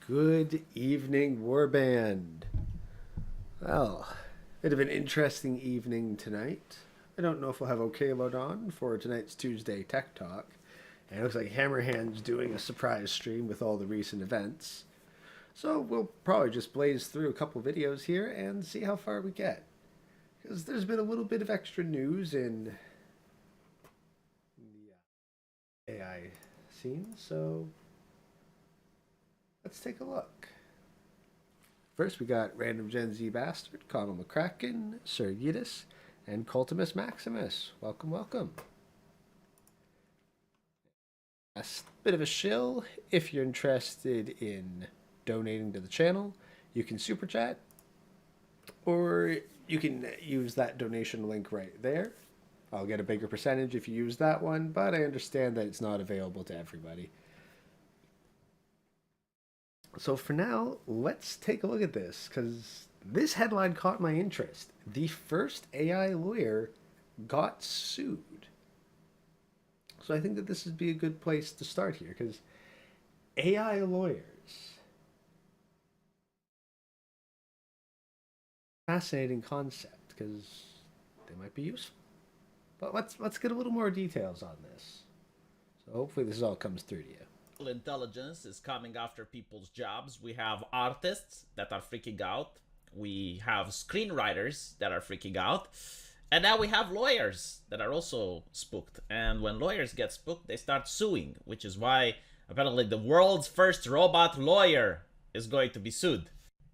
Good evening, Warband. Well, bit of an interesting evening tonight. I don't know if we'll have OK Load on for tonight's Tuesday Tech Talk. And it looks like Hammerhand's doing a surprise stream with all the recent events. So we'll probably just blaze through a couple videos here and see how far we get. Because there's been a little bit of extra news in the AI scene, so let's take a look. First, we got Random Gen Z Bastard, Connell McCracken, Sir Yidis, and Cultimus Maximus. Welcome, welcome. A bit of a shill. If you're interested in donating to the channel, you can super chat, or you can use that donation link right there. I'll get a bigger percentage if you use that one, but I understand that it's not available to everybody. So for now, let's take a look at this, because this headline caught my interest. The first AI lawyer got sued. So I think that this would be a good place to start here, because AI lawyers, fascinating concept, because they might be useful. But let's get a little more details on this. So hopefully this all comes through to you. Intelligence is coming after people's jobs. We have artists that are freaking out. We have screenwriters that are freaking out. And now we have lawyers that are also spooked. And when lawyers get spooked, they start suing, which is why apparently the world's first robot lawyer is going to be sued.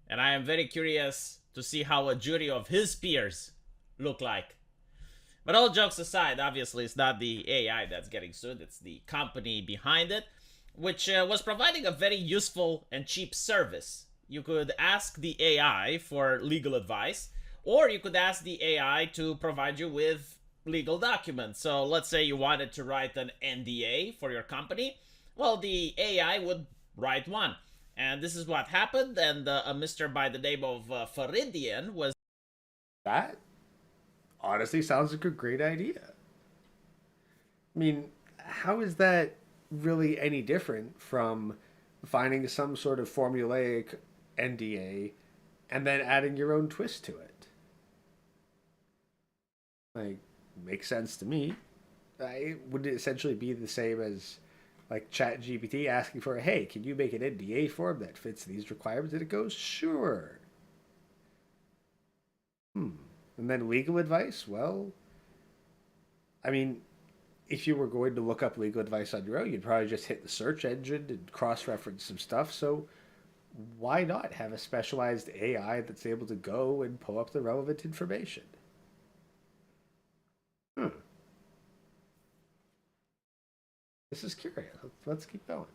And I am very curious to see how a jury of his peers look like. But all jokes aside, obviously it's not the AI that's getting sued, it's the company behind it, which was providing a very useful and cheap service. You could ask the AI for legal advice, or you could ask the AI to provide you with legal documents. So let's say you wanted to write an NDA for your company. Well, the AI would write one. And this is what happened, and a Mr. by the name of Faridian was... That honestly sounds like a great idea. I mean, how is that really any different from finding some sort of formulaic NDA and then adding your own twist to it? Like, makes sense to me. Would it essentially be the same as like ChatGPT asking for, hey, can you make an NDA form that fits these requirements? And it goes, sure. And then legal advice? Well, I mean, if you were going to look up legal advice on your own, you'd probably just hit the search engine and cross-reference some stuff. So why not have a specialized AI that's able to go and pull up the relevant information? This is curious. Let's keep going.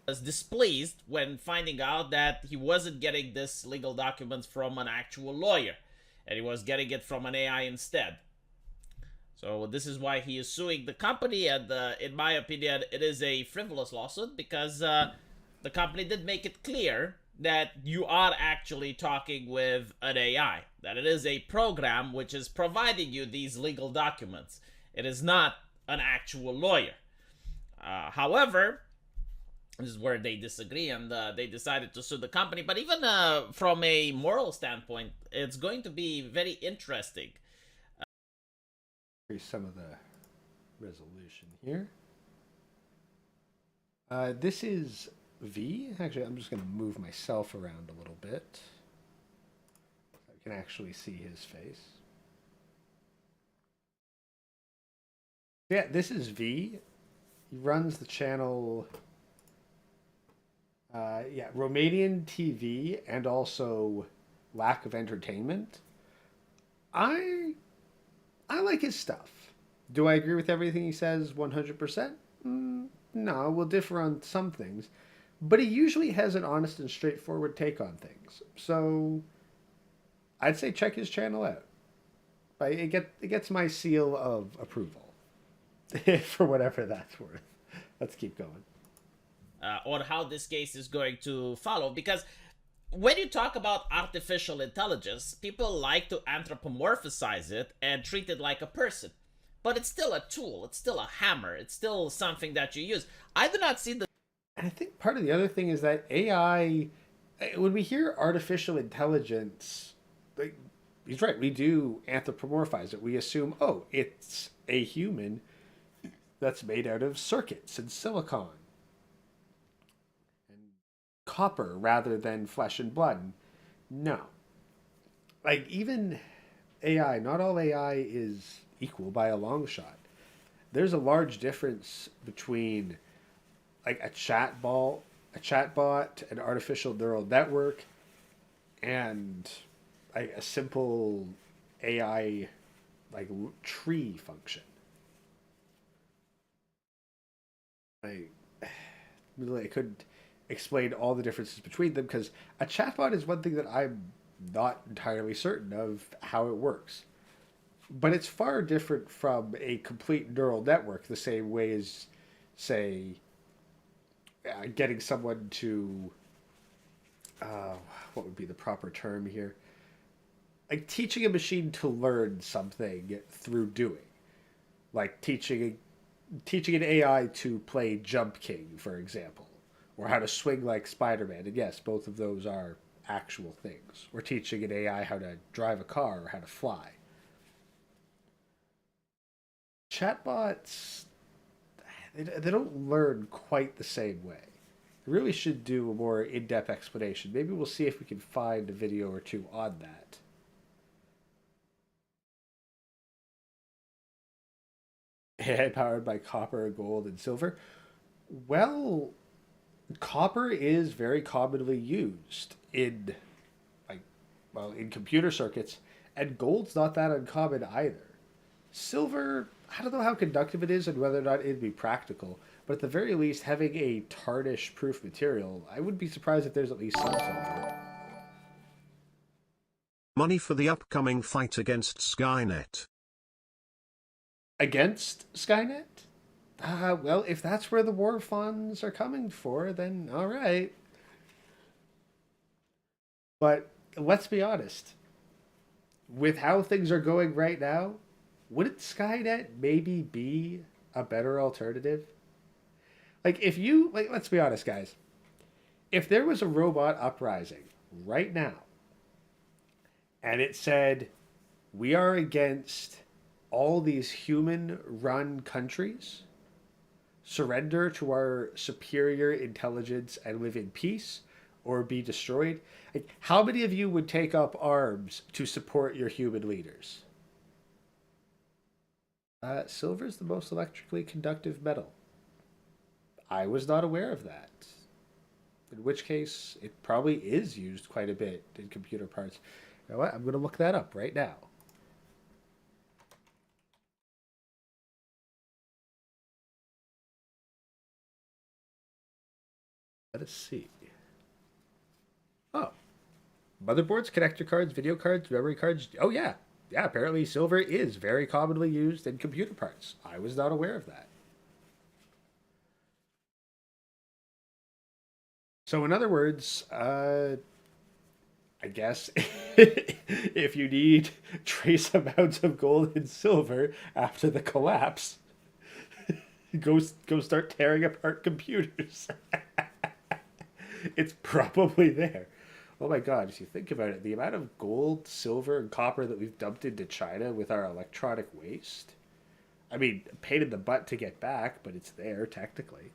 Was displeased when finding out that he wasn't getting this legal documents from an actual lawyer, and he was getting it from an AI instead. So this is why he is suing the company, and in my opinion, it is a frivolous lawsuit because the company did make it clear that you are actually talking with an AI, that it is a program which is providing you these legal documents. It is not an actual lawyer. However, this is where they disagree, and they decided to sue the company. But even from a moral standpoint, it's going to be very interesting. Here's some of the resolution here. This is V. Actually, I'm just going to move myself around a little bit so I can actually see his face. Yeah, this is V. He runs the channel, Romanian TV, and also Lack of Entertainment. I like his stuff. Do I agree with everything he says 100%? No, we'll differ on some things. But he usually has an honest and straightforward take on things. So I'd say check his channel out. It gets my seal of approval. For whatever that's worth. Let's keep going. On how this case is going to follow, because when you talk about artificial intelligence, people like to anthropomorphize it and treat it like a person. But it's still a tool, it's still a hammer, it's still something that you use. I do not see the I think part of the other thing is that AI, when we hear artificial intelligence, like, he's right, we do anthropomorphize it. We assume, oh, it's a human that's made out of circuits and silicon and copper rather than flesh and blood. No. Like, even AI, not all AI is equal by a long shot. There's a large difference between like a chatbot, an artificial neural network, and like a simple AI like tree function. I really I couldn't explain all the differences between them because a chatbot is one thing that I'm not entirely certain of how it works. But it's far different from a complete neural network, the same way as, say, getting someone to, uh, what would be the proper term here? Like teaching a machine to learn something through doing. Like teaching an AI to play Jump King, for example, or how to swing like Spider-Man. And yes, both of those are actual things. Or teaching an AI how to drive a car or how to fly. Chatbots, they don't learn quite the same way. We really should do a more in-depth explanation. Maybe we'll see if we can find a video or two on that. AI powered by copper, gold, and silver. Well, copper is very commonly used in like in computer circuits, and gold's not that uncommon either. Silver, I don't know how conductive it is and whether or not it'd be practical, but at the very least, having a tarnish proof material, I wouldn't be surprised if there's at least some silver. Money for the upcoming fight against Skynet. Against Skynet? Well, if that's where the war funds are coming for, then all right. But let's be honest. With how things are going right now, wouldn't Skynet maybe be a better alternative? Like, if you, like, let's be honest, guys. If there was a robot uprising right now and it said, we are against all these human run countries, surrender to our superior intelligence and live in peace or be destroyed, like, how many of you would take up arms to support your human leaders? Silver is the most electrically conductive metal. I was not aware of that. In which case, it probably is used quite a bit in computer parts. You know what? I'm going to look that up right now. Let us see. Oh, motherboards, connector cards, video cards, memory cards. Oh, yeah. Yeah, apparently silver is very commonly used in computer parts. I was not aware of that. So, in other words, I guess if you need trace amounts of gold and silver after the collapse, go start tearing apart computers. It's probably there. Oh my god, if you think about it, the amount of gold, silver, and copper that we've dumped into China with our electronic waste. I mean, pain in the butt to get back, but it's there technically.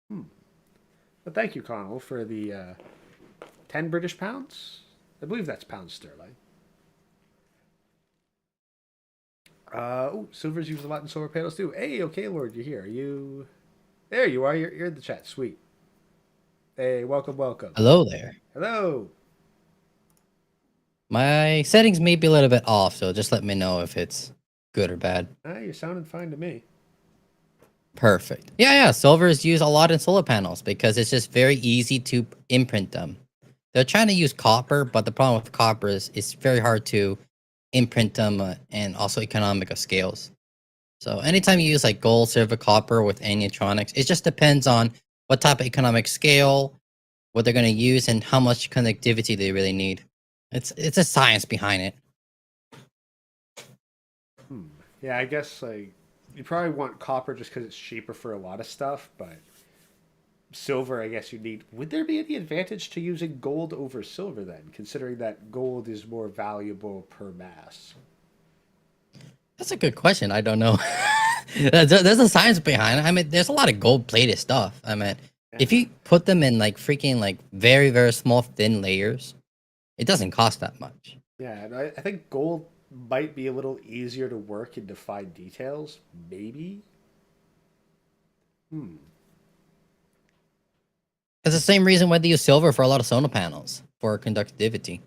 Hmm. But thank you, Connell, for the 10 British pounds. I believe that's pounds sterling. Oh, silver's used a lot in solar panels too. Hey, okay, Lord, you're here. You, there you are. You're in the chat. Sweet. Hey, welcome, welcome. Hello there. Hello. My settings may be a little bit off, so just let me know if it's good or bad. You're sounding fine to me. Perfect. Yeah, silver is used a lot in solar panels because it's just very easy to imprint them. They're trying to use copper, but the problem with copper is it's very hard to imprint them and also economic of scales. So anytime you use like gold, silver, copper with any electronics, it just depends on what type of economic scale, what they're going to use, and how much connectivity they really need. It's a science behind it. Yeah, I guess like you probably want copper just because it's cheaper for a lot of stuff, but silver, I guess you need. Would there be any advantage to using gold over silver then, considering that gold is more valuable per mass? That's a good question. I don't know. There's a science behind it. I mean, there's a lot of gold-plated stuff. I mean, if Yeah. you put them in like freaking like very, very small thin layers, it doesn't cost that much. Yeah, and I think gold might be a little easier to work and define details. Maybe. Hmm. It's the same reason why they use silver for a lot of solar panels for conductivity.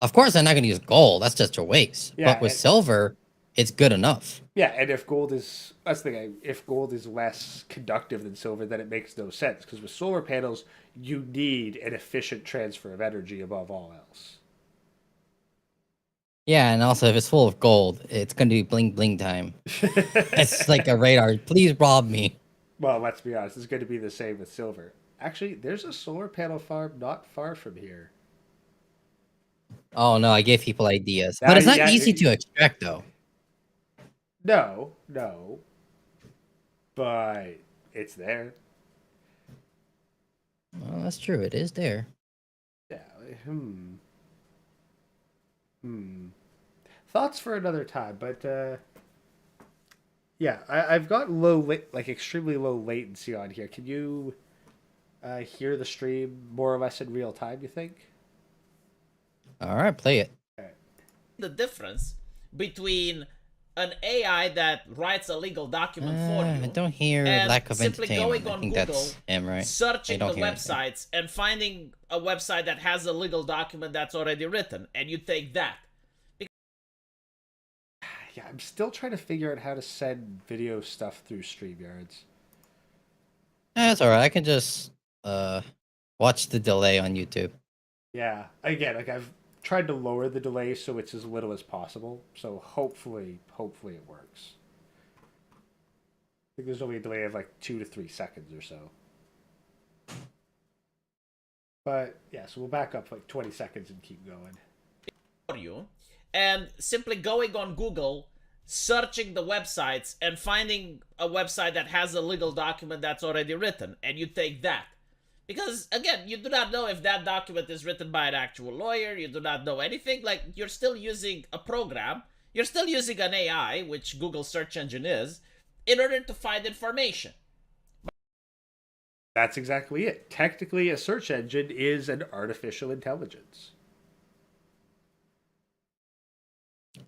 Of course, they're not going to use gold. That's just a waste. Yeah, But with and, silver, it's good enough. yeah, and if gold is that's the thing. If gold is less conductive than silver, then it makes no sense because with solar panels, you need an efficient transfer of energy above all else. Yeah, and also if it's full of gold, it's going to be bling bling time. It's like a radar. Please rob me. Well, let's be honest. It's going to be the same with silver. Actually, there's a solar panel farm not far from here. Oh no, I gave people ideas. Now, But it's not yeah, easy to extract though. no, no, but it's there. Well, that's true. It is there. Yeah. Hmm. Hmm. Thoughts for another time, but yeah, I've got like extremely low latency on here. Can you hear the stream more or less in real time? You think? All right, play it. The difference between an AI that writes a legal document for I you don't hear and lack of simply entertainment. going I on think Google, that's him, right? I searching the don't hear anything. websites and finding a website that has a legal document that's already written, and you take that. Yeah, I'm still trying to figure out how to send video stuff through StreamYards. That's all right. I can just watch the delay on YouTube. Yeah, again, like I've tried to lower the delay so it's as little as possible. So hopefully it works. I think there's only a delay of like 2 to 3 seconds or so. But yeah, so we'll back up like 20 seconds and keep going. For you, and simply going on Google, searching the websites and finding a website that has a legal document that's already written, and you take that. Because again, you do not know if that document is written by an actual lawyer, you do not know anything. Like, you're still using a program, you're still using an AI, which Google search engine is, in order to find information. That's exactly it. Technically, a search engine is an artificial intelligence.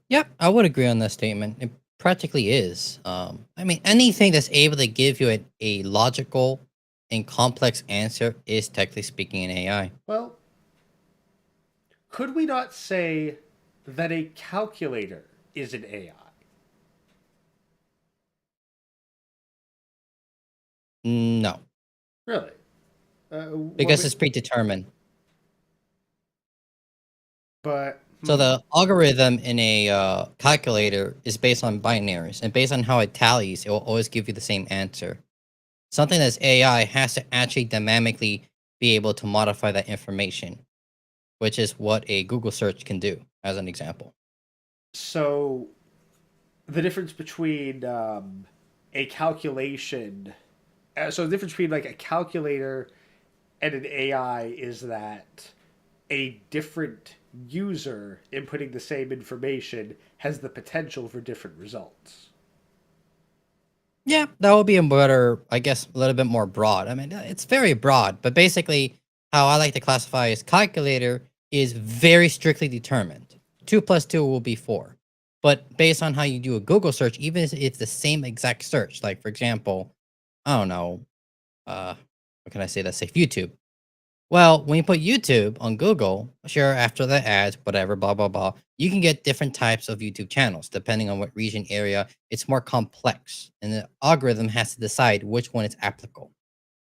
Yep, I would agree on that statement. It practically is. I mean, anything that's able to give you a logical and complex answer is technically speaking an AI. Well, could we not say that a calculator is an AI? No, Really? because it's predetermined. But So the algorithm in a calculator is based on binaries, and based on how it tallies, it will always give you the same answer. Something that's AI has to actually dynamically be able to modify that information, which is what a Google search can do, as an example. so the difference between a calculation, so the difference between like a calculator and an AI is that a different user inputting the same information has the potential for different results. Yeah, that would be a better, I guess, a little bit more broad. I mean, it's very broad, but basically, how I like to classify is calculator is very strictly determined. 2 plus 2 will be 4. But based on how you do a Google search, even if it's the same exact search, like for example, I don't know, what can I say? Let's say YouTube. Well, when you put YouTube on Google, sure, after the ads, whatever, blah, blah, blah, you can get different types of YouTube channels depending on what region area. It's more complex, and the algorithm has to decide which one is applicable.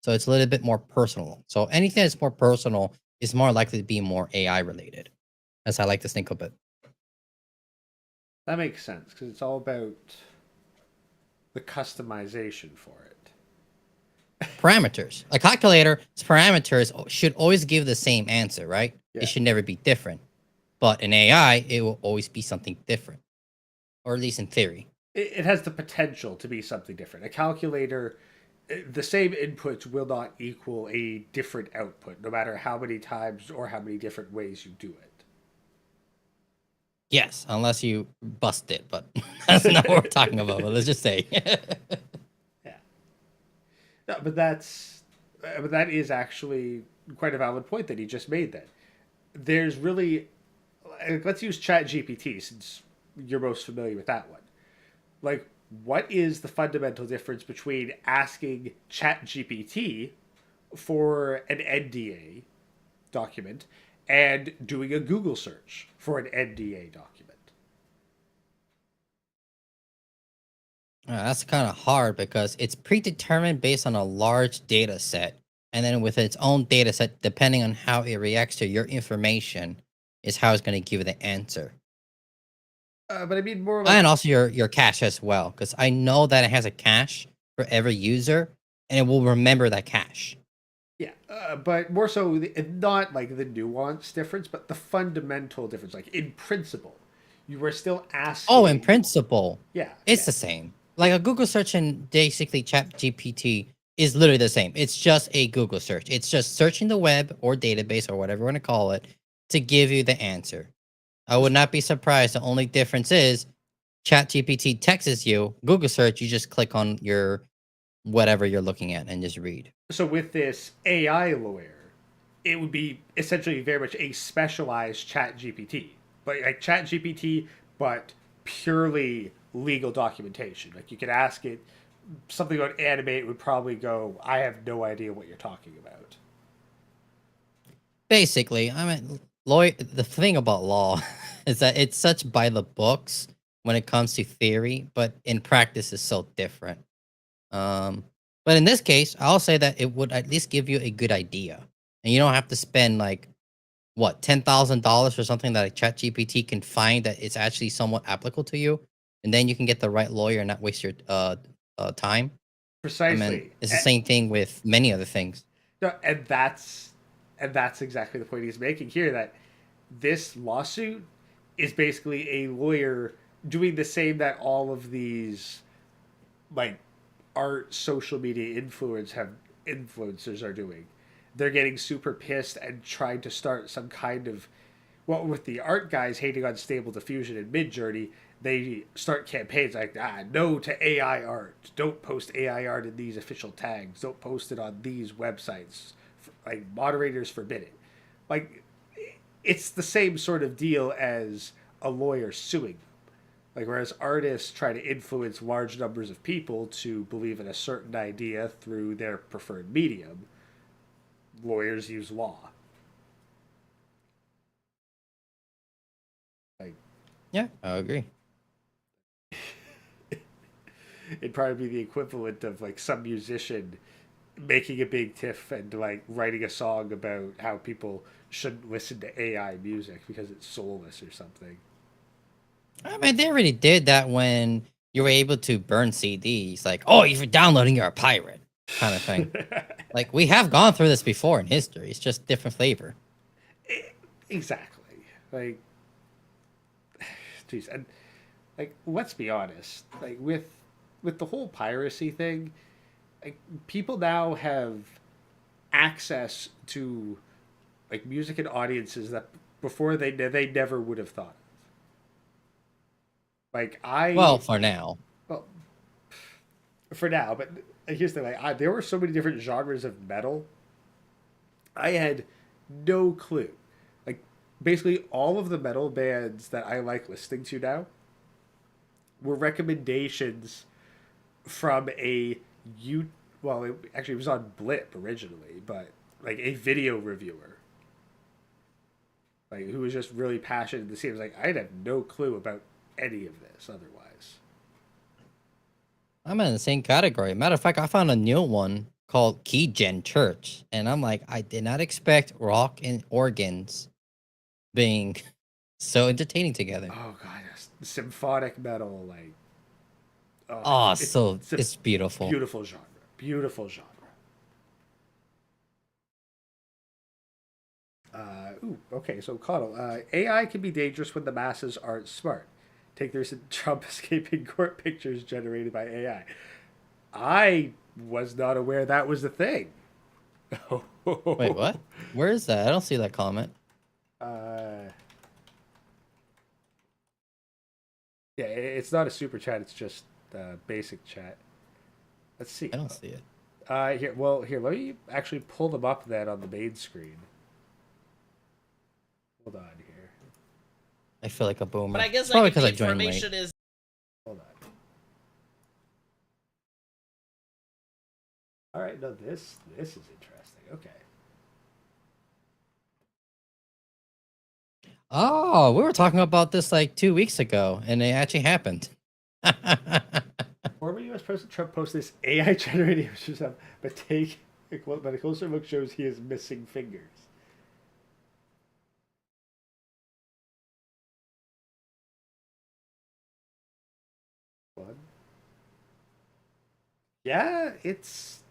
So it's a little bit more personal. So anything that's more personal is more likely to be more AI related. That's how I like to think of it. That makes sense because it's all about the customization for it. Parameters. A calculator's parameters should always give the same answer, right? Yeah. It should never be different. But in AI, it will always be something different, or at least in theory. it has the potential to be something different. A calculator, the same inputs will not equal a different output, no matter how many times or how many different ways you do Yes, unless you bust it, but that's not what we're it. talking about. But let's just say. Yeah. No, but that is actually quite a valid point that he just made. Then there's really, let's use Chat GPT since you're most familiar with that one. Like, what is the fundamental difference between asking Chat GPT for an NDA document and doing a Google search for an NDA document? That's kind of hard because it's predetermined based on a large data set. And then with its own data set, depending on how it reacts to your information, is how it's going to give you the answer. But I mean more like And also your cache as well, because I know that it has a cache for every user, and it will remember that cache. yeah, but more so not like the nuance difference, but the fundamental difference. Like in principle, you are still Oh, in asking. principle, Yeah, it's yeah, the same. Like a Google search and basically Chat GPT is literally the same. It's just a Google search. It's just searching the web or database or whatever you want to call it to give you the answer. I would not be surprised. The only difference is Chat GPT texts you, Google search, you just click on your whatever you're looking at and just read. so with this AI lawyer, it would be essentially very much a specialized Chat GPT, like Chat GPT, but purely legal documentation. Like you could ask it something about anime, it would probably go, "I have no idea what you're talking about." Basically, I mean, the thing about law is that it's such by the books when it comes to theory, but in practice is so different. Um, but in this case, I'll say that it would at least give you a good idea, and you don't have to spend like what $10,000 for something that a Chat GPT can find that it's actually somewhat applicable to you, and then you can get the right lawyer and not waste your time. I mean, Precisely. it's the same thing with many other things. No, and that's exactly the point he's making here, that this lawsuit is basically a lawyer doing the same that all of these like art social media influencers are doing. They're getting super pissed and trying to start some kind of, well, with the art guys hating on Stable Diffusion and Midjourney, they start campaigns like, no to AI art. Don't post AI art in these official tags. Don't post it on these websites. Like, moderators forbid it. Like, it's the same sort of deal as a lawyer suing them. Like, whereas artists try to influence large numbers of people to believe in a certain idea through their preferred medium, lawyers use law. Like, Yeah, I agree. it'd probably be the equivalent of like some musician making a big tiff and like writing a song about how people shouldn't listen to AI music because it's soulless or something. I mean, they already did that when you were able to burn CDs. Like, oh, if you're downloading, you're a pirate, kind of thing. Like, we have gone through this before in history. It's just different flavor. Exactly. Like, geez, and like let's be honest. Like with the whole piracy thing, like people now have access to like music and audiences that before they never would have thought of. Like Well, I, for now. well, for now, but here's the thing: like there were so many different genres of metal. I had no clue. Like basically all of the metal bands that I like listening to now were recommendations from a you well it was on Blip originally, but like a video reviewer like who was just really passionate in the scene. It was like I'd have no clue about any of this otherwise. I'm in the same category. Matter of fact, I found a new one called Key Gen Church. And I'm like, I did not expect rock and organs being so entertaining together. Oh god, yes. Symphonic metal, like oh Oh, so it's a it's beautiful. beautiful genre. Beautiful genre. Okay, so Connell, AI can be dangerous when the masses aren't smart. Take the recent Trump escaping court pictures generated by AI. I was not aware that was a thing. Wait, what? Where is that? I don't see that comment. Yeah, it's not a super chat. It's just basic chat. Let's see. I don't see it. Here, let me actually pull them up then on the main screen. Hold on here. I feel like a boomer. But I guess It's probably like if because the I joined late. information is Hold on. All right, no, this is interesting. Okay. Oh, we were talking about this like 2 weeks ago, and it actually happened. Former U.S. President Trump posted this AI-generated images of, but a closer look shows he is missing fingers. One. Yeah, it's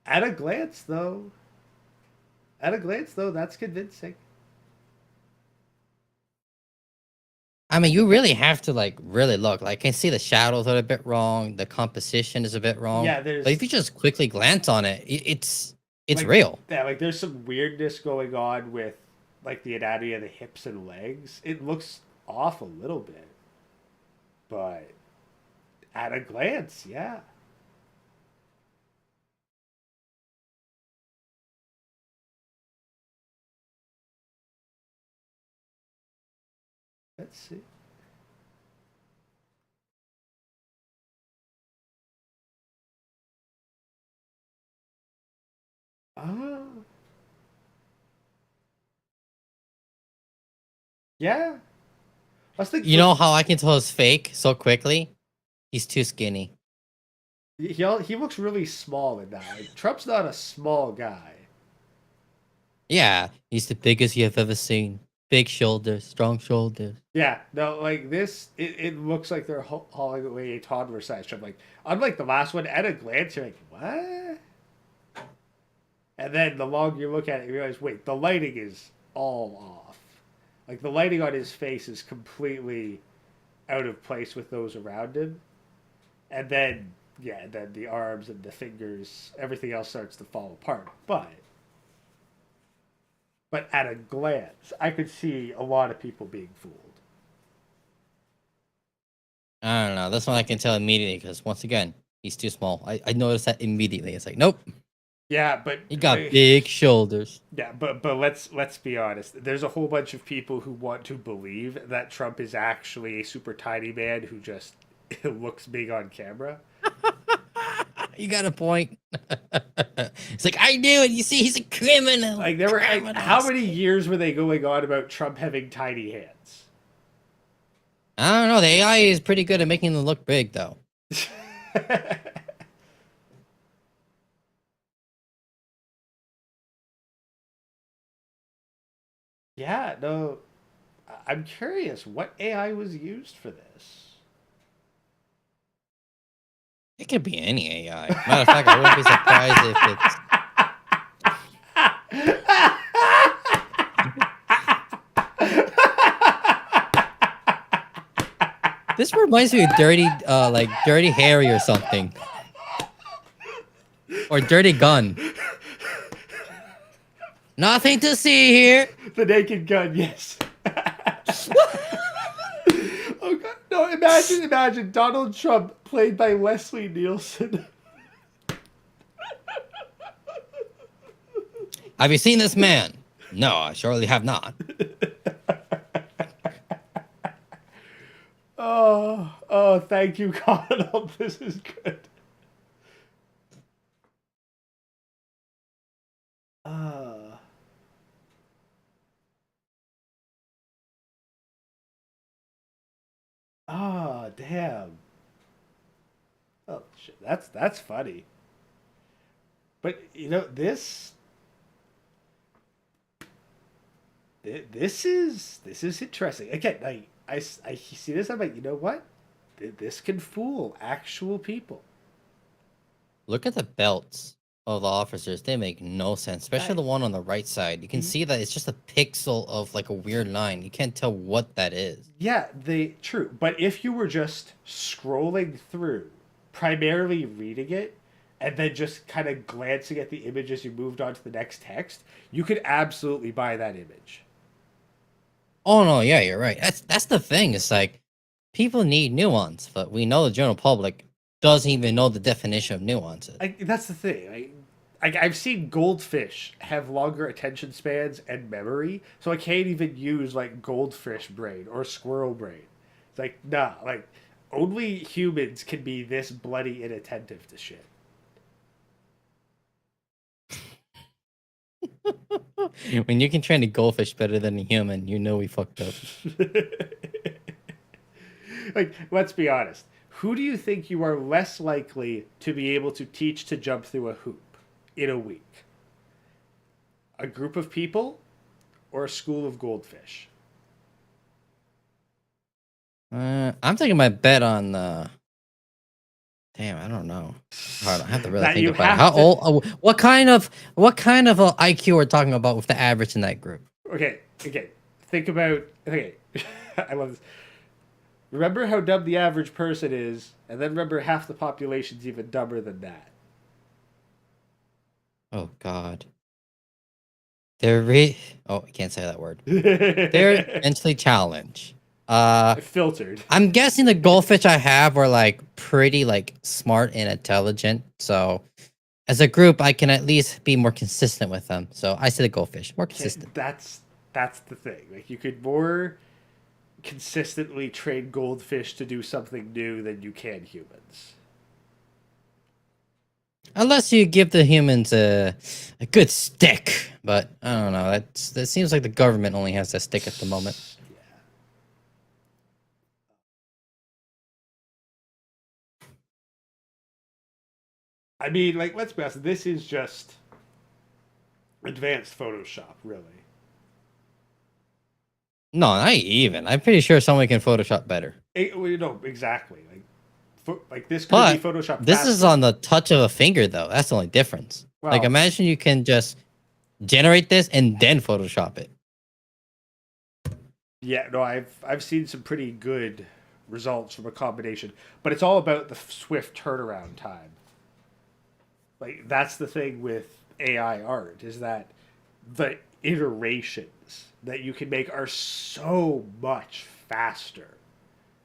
at a glance though. At a glance though, that's convincing. I mean, you really have to like really look. Like, I can see the shadows are a bit wrong. The composition is a bit wrong. Yeah, But if you just quickly glance on it, it's like, real. Yeah, like there's some weirdness going on with like the anatomy of the hips and legs. It looks off a little bit, but at a glance, yeah. Let's see. Ah. Yeah. I was thinking You know how I can tell it's fake so quickly? He's too skinny. he looks really small in that. Like, Trump's not a small guy. Yeah, he's the biggest you have ever seen. Big shoulders, strong shoulders. Yeah, no, like this, it looks like they're hauling away a toddler size Trump. Like, unlike the last one, at a glance, you're like, what? And then the longer you look at it, you realize, wait, the lighting is all off. Like, the lighting on his face is completely out of place with those around him. And then, yeah, then the arms and the fingers, everything else starts to fall apart. But at a glance, I could see a lot of people being fooled. I don't know. This one I can tell immediately because once again, he's too small. I noticed that immediately. It's like, nope. Yeah, but He got big shoulders. Yeah, but let's be honest. There's a whole bunch of people who want to believe that Trump is actually a super tiny man who just looks big on camera. You got a point. It's like, I knew it. You see, he's a criminal. Like there were like, how many years were they going on about Trump having tiny hands? I don't know. The AI is pretty good at making them look big, though. Yeah, no. I'm curious what AI was used for this. It could be any AI. Matter of fact, I wouldn't be surprised if it's. This reminds me of Dirty, like Dirty Harry or something, or Dirty Gun. Nothing to see here. The Naked Gun, yes. Oh God, no! Imagine Donald Trump played by Leslie Nielsen. Have you seen this man? No, I surely have not. Oh, thank you, Donald. This is good. Oh, damn. Oh, shit. That's funny. But you know this is interesting. Again, I see this. I'm like, you know what? This can fool actual people. Look at the belts. of the officers, they make no sense, especially the one on the right side. You can see that it's just a pixel of like a weird line. You can't tell what that is. Yeah, true. But if you were just scrolling through, primarily reading it, and then just kind of glancing at the image as you moved on to the next text, you could absolutely buy that image. Oh no, yeah, you're right. That's the thing. It's like people need nuance, but we know the general public doesn't even know the definition of nuances. That's the thing. I've seen goldfish have longer attention spans and memory, so I can't even use like goldfish brain or squirrel brain. It's like, nah, like only humans can be this bloody inattentive to shit. When you can train a goldfish better than a human, you know we fucked up. Like, let's be honest. Who do you think you are less likely to be able to teach to jump through a hoop in a week? A group of people or a school of goldfish? I'm taking my bet on. Damn, I don't know. Hard. I have to really That think you about it. have How to- old? What kind of IQ we're talking about with the average in that group? Okay. Think about. Okay. I love this. Remember how dumb the average person is, and then remember half the population's even dumber than that. Oh God. Oh, I can't say that word. They're They're mentally challenged. filtered. I'm guessing the goldfish I have are like pretty like smart and intelligent. So as a group, I can at least be more consistent with them. So I say the goldfish, more consistent. That's the thing. Like you could more consistently train goldfish to do something new than you can humans. Unless you give the humans a good stick. But I don't know. That seems like the government only has that stick at the moment. Yeah. I mean, like, let's be honest. This is just advanced Photoshop, really. No, not even. I'm pretty sure someone can Photoshop better. Well, no, exactly. Like this could But be Photoshop. this is faster. on the touch of a finger, though. That's the only difference. Like, Well- imagine you can just generate this and then Photoshop it. Yeah, no, I've seen some pretty good results from a combination, but it's all about the swift turnaround time. Like that's the thing with AI art is that the iterations that you can make are so much faster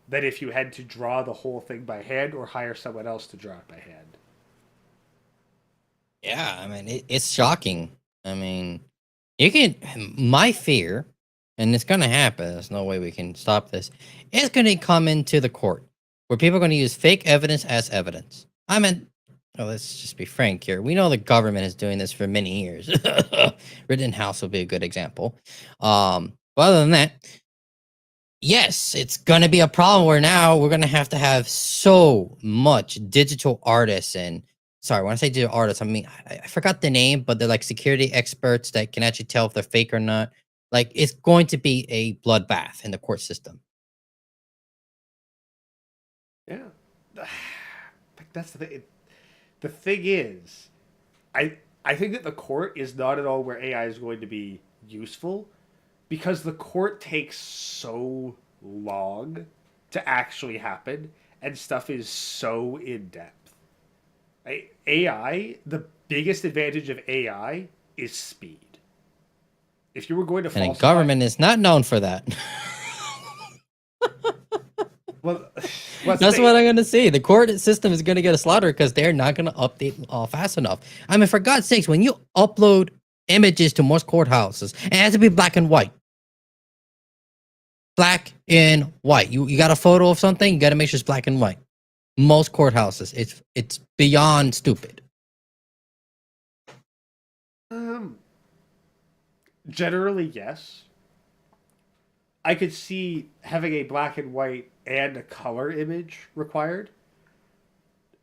than if you had to draw the whole thing by hand or hire someone else to draw it by hand. Yeah, I mean, it's shocking. I mean, you can. My fear, and it's going to happen, there's no way we can stop this, it's going to come into the court where people are going to use fake evidence as evidence. I mean, well, let's just be frank here. We know the government is doing this for many years. Rittenhouse will be a good example. But other than that, yes, it's going to be a problem where now we're going to have so much digital artists and sorry, when I say digital artists, I mean, I forgot the name, but they're like security experts that can actually tell if they're fake or not. Like, it's going to be a bloodbath in the court system. Yeah, like that's the thing. The thing is, I think that the court is not at all where AI is going to be useful because the court takes so long to actually happen and stuff is so in depth. AI, the biggest advantage of AI is speed. If you were going to And the falsify, government is not known for that. well, That's what I'm going to say. The court system is going to get a slaughter because they're not going to update fast enough. I mean, for God's sakes, when you upload images to most courthouses, it has to be black and white. Black and white. You got a photo of something, you got to make sure it's black and white. Most courthouses, it's beyond stupid. Generally, yes. I could see having a black and white and a color image required.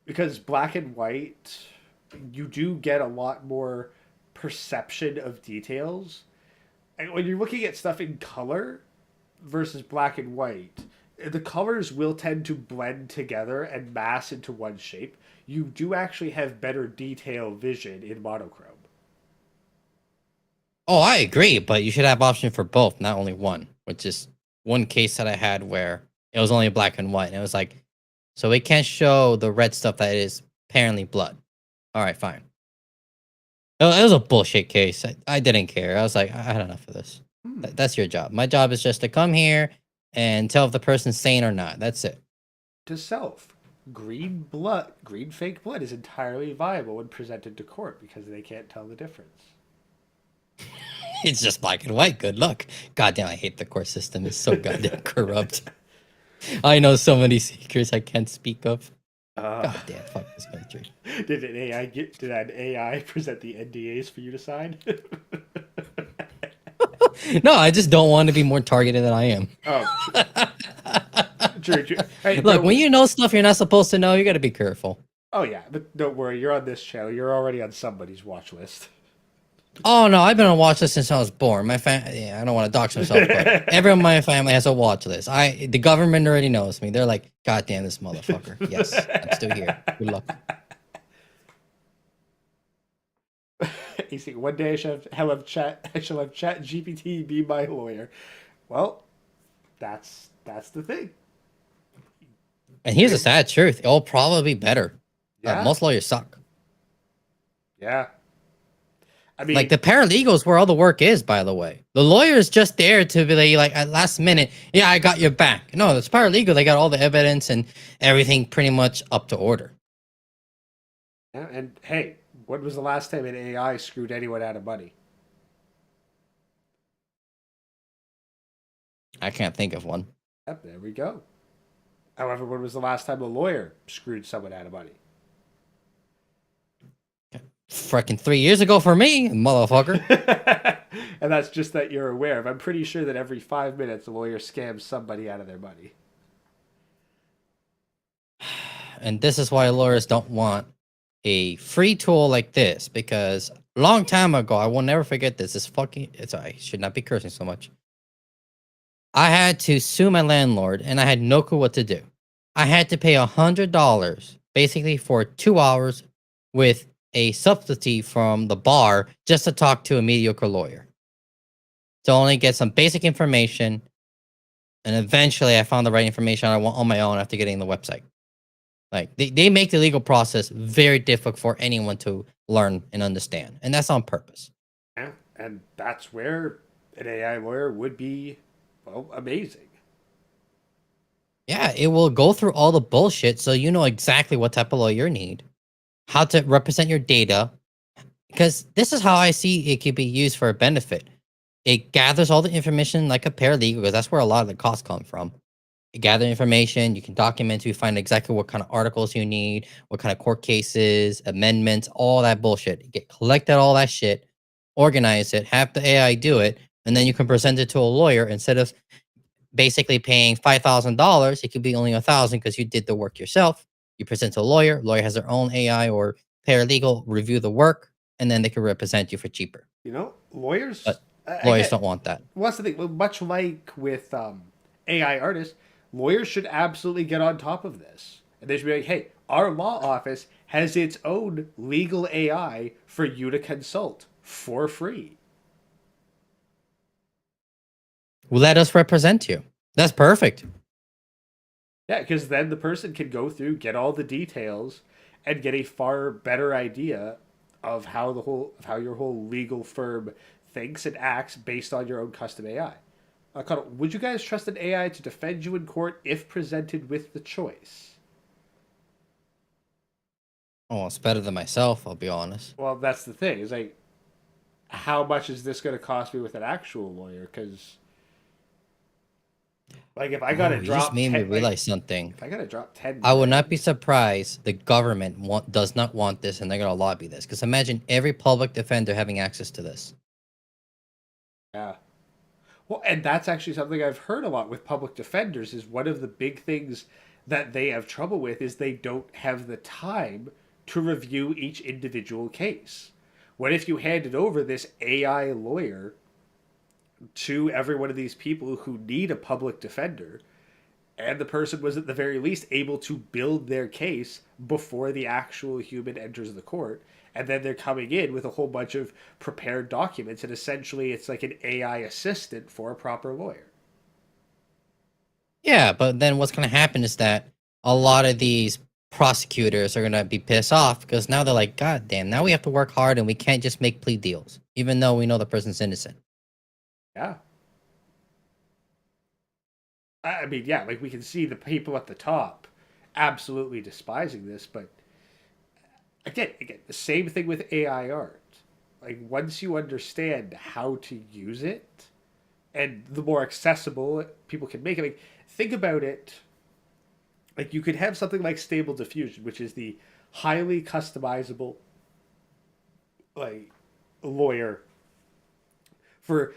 Because black and white, you do get a lot more perception of details. And when you're looking at stuff in color versus black and white, the colors will tend to blend together and mass into one shape. You do actually have better detail vision in monochrome. Oh, I agree, but you should have option for both, not only one. Which is one case that I had where it was only black and white, and it was like, so we can't show the red stuff that is apparently blood. All right, fine. It was a bullshit case. I didn't care. I was like, I had enough of this. That's your job. My job is just to come here and tell if the person's sane or not. That's it. To self, green fake blood is entirely viable when presented to court because they can't tell the difference. It's just black and white. Good luck. Goddamn, I hate the court system. It's so goddamn corrupt. I know so many secrets I can't speak of. Goddamn, fuck this country. Did an AI present the NDAs for you to sign? No, I just don't want to be more targeted than I am. Oh, true. Hey, Look, when you know stuff you're not supposed to know, you got to be careful. Oh yeah, but don't worry, you're on this channel. You're already on somebody's watch list. Oh no, I've been on watch list since I was born. My yeah, I don't want to dox myself, but everyone in my family has a watch list. The government already knows me. They're like, God damn this motherfucker. Yes, I'm still here. Good luck. You see, one day I shall have chat GPT be my lawyer. Well, that's the thing. And here's the sad truth. It'll probably be better. Yeah. Most lawyers suck. Yeah. I mean, Like the paralegals where all the work is, by the way. The lawyer is just there to be like at last minute, yeah, I got your back. No, it's paralegal. They got all the evidence and everything pretty much up to order. yeah, and hey, when was the last time an AI screwed anyone out of money? I can't think of one. Yep, there we go. However, when was the last time a lawyer screwed someone out of money? Freaking 3 years ago for me, motherfucker. And that's just that you're aware of. I'm pretty sure that every 5 minutes a lawyer scams somebody out of their money. And this is why lawyers don't want a free tool like this, because a long time ago, I will never forget this. I should not be cursing so much. I had to sue my landlord and I had no clue what to do. I had to pay $100 basically for 2 hours with a substitute from the bar just to talk to a mediocre lawyer. To only get some basic information. And eventually I found the right information I want on my own after getting the website. Like they make the legal process very difficult for anyone to learn and understand. And that's on purpose. Yeah, and that's where an AI lawyer would be, well, amazing. Yeah, it will go through all the bullshit so you know exactly what type of lawyer you need, how to represent your data, because this is how I see it could be used for a benefit. It gathers all the information like a paralegal, because that's where a lot of the costs come from. You gather information, you can document, you find exactly what kind of articles you need, what kind of court cases, amendments, all that bullshit. You collected all that shit, organize it, have the AI do it, and then you can present it to a lawyer. Instead of basically paying $5,000, it could be only $1,000 because you did the work yourself. You present to a lawyer has their own AI or paralegal review the work, and then they can represent you for cheaper. You know, lawyers... But lawyers don't want that. What's the thing? Well, much like with AI artists, lawyers should absolutely get on top of this. And they should be like, hey, our law office has its own legal AI for you to consult for free. Let us represent you. That's perfect. Yeah, because then the person can go through, get all the details, and get a far better idea of how your whole legal firm thinks and acts based on your own custom AI. Connell, would you guys trust an AI to defend you in court if presented with the choice? Oh, it's better than myself, I'll be honest. Well, that's the thing. Is like, how much is this going to cost me with an actual lawyer? Because, like, if I got to You drop, just made me realize something. If I got to drop 10, I would not be surprised the government does not want this, and they're going to lobby this. Because imagine every public defender having access to this. Yeah. Well, and that's actually something I've heard a lot with public defenders. Is one of the big things that they have trouble with is they don't have the time to review each individual case. What if you handed over this AI lawyer to every one of these people who need a public defender, and the person was at the very least able to build their case before the actual human enters the court. And then they're coming in with a whole bunch of prepared documents, and essentially it's like an AI assistant for a proper lawyer. Yeah, but then what's going to happen is that a lot of these prosecutors are going to be pissed off because now they're like, God damn, now we have to work hard and we can't just make plea deals, even though we know the person's innocent. Yeah. I mean, yeah, like we can see the people at the top absolutely despising this, but again, the same thing with AI art. Like once you understand how to use it, and the more accessible people can make it, like think about it. Like you could have something like Stable Diffusion, which is the highly customizable, like lawyer for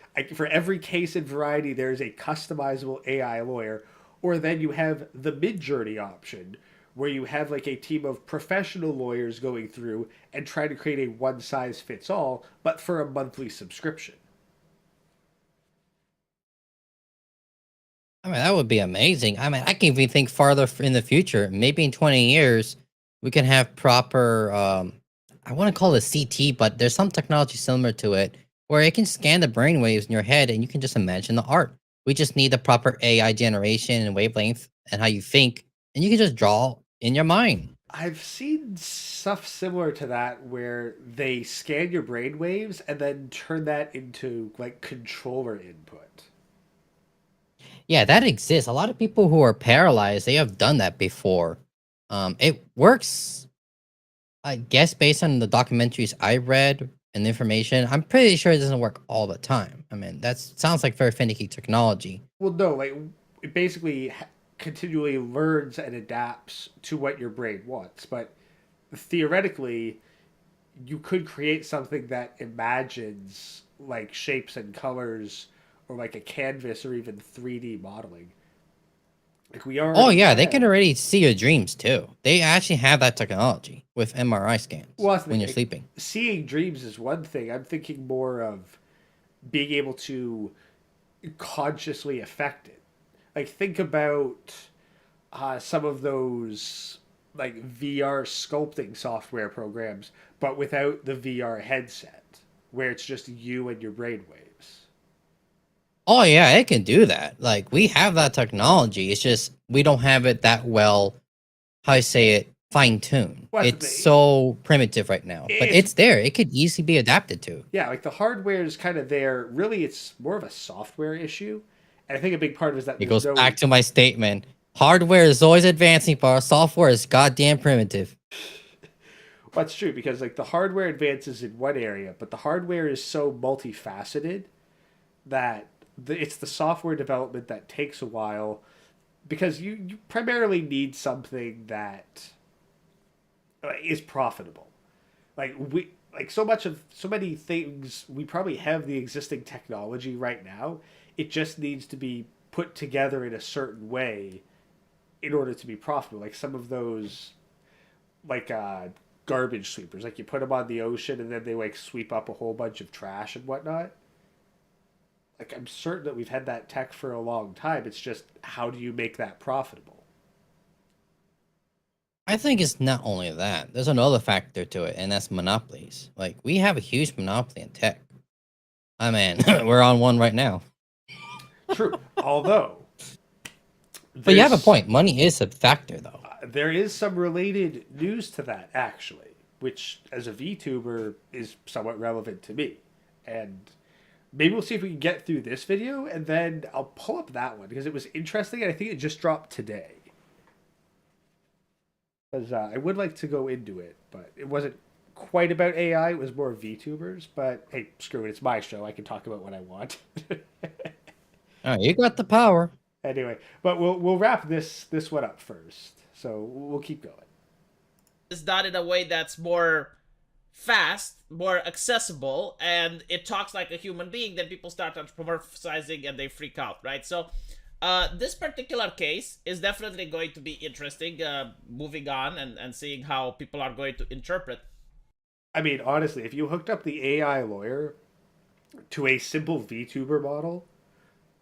every case and variety. There is a customizable AI lawyer, or then you have the Midjourney option, where you have like a team of professional lawyers going through and try to create a one size fits all, but for a monthly subscription. I mean, that would be amazing. I mean, I can even think farther in the future. Maybe in 20 years, we can have proper, I want to call it CT, but there's some technology similar to it where it can scan the brainwaves in your head and you can just imagine the art. We just need the proper AI generation and wavelength and how you think, and you can just draw in your mind. I've seen stuff similar to that where they scan your brain waves and then turn that into like controller input. Yeah, that exists. A lot of people who are paralyzed, they have done that before. It works, I guess, based on the documentaries I read and the information. I'm pretty sure it doesn't work all the time. I mean, that sounds like very finicky technology. Well, no, like it basically continually learns and adapts to what your brain wants. But theoretically, you could create something that imagines like shapes and colors or like a canvas or even 3D modeling. Like we Oh already yeah, they have. can already see your dreams too. They actually have that technology with MRI scans Well, that's the when thing. you're Like, sleeping. seeing dreams is one thing. I'm thinking more of being able to consciously affect it. Like think about some of those like VR sculpting software programs, but without the VR headset, where it's just you and your brainwaves. Oh yeah, it can do that. Like we have that technology. It's just we don't have it that well, how I say it, fine tuned. Well, that's the It's thing. so primitive right now, but It's it's there. It could easily be adapted to. yeah, like the hardware is kind of there. Really, it's more of a software issue, and I think a big part of it is that It there's goes no. back to my statement. Hardware is always advancing, but our software is goddamn primitive. Well, that's true because like the hardware advances in one area, but the hardware is so multifaceted that it's the software development that takes a while because you primarily need something that is profitable. Like so many things we probably have the existing technology right now. It just needs to be put together in a certain way in order to be profitable. Like some of those like garbage sweepers, like you put them on the ocean and then they like sweep up a whole bunch of trash and whatnot. Like I'm certain that we've had that tech for a long time. It's just how do you make that profitable? I think it's not only that. There's another factor to it, and that's monopolies. Like we have a huge monopoly in tech. I mean, we're on one right now. True. Although But you have a there's point. Money is a factor, though. there is some related news to that actually, which as a VTuber is somewhat relevant to me. And maybe we'll see if we can get through this video and then I'll pull up that one because it was interesting and I think it just dropped today. Because I would like to go into it, but it wasn't quite about AI. It was more VTubers. But hey, screw it. It's my show. I can talk about what I want. All right, you got the power. Anyway, but we'll wrap this one up first. So we'll keep going. It's done in a way that's more fast, more accessible, and it talks like a human being, then people start anthropomorphizing and they freak out, right? So this particular case is definitely going to be interesting, moving on and seeing how people are going to interpret. I mean, honestly, if you hooked up the AI lawyer to a simple VTuber model,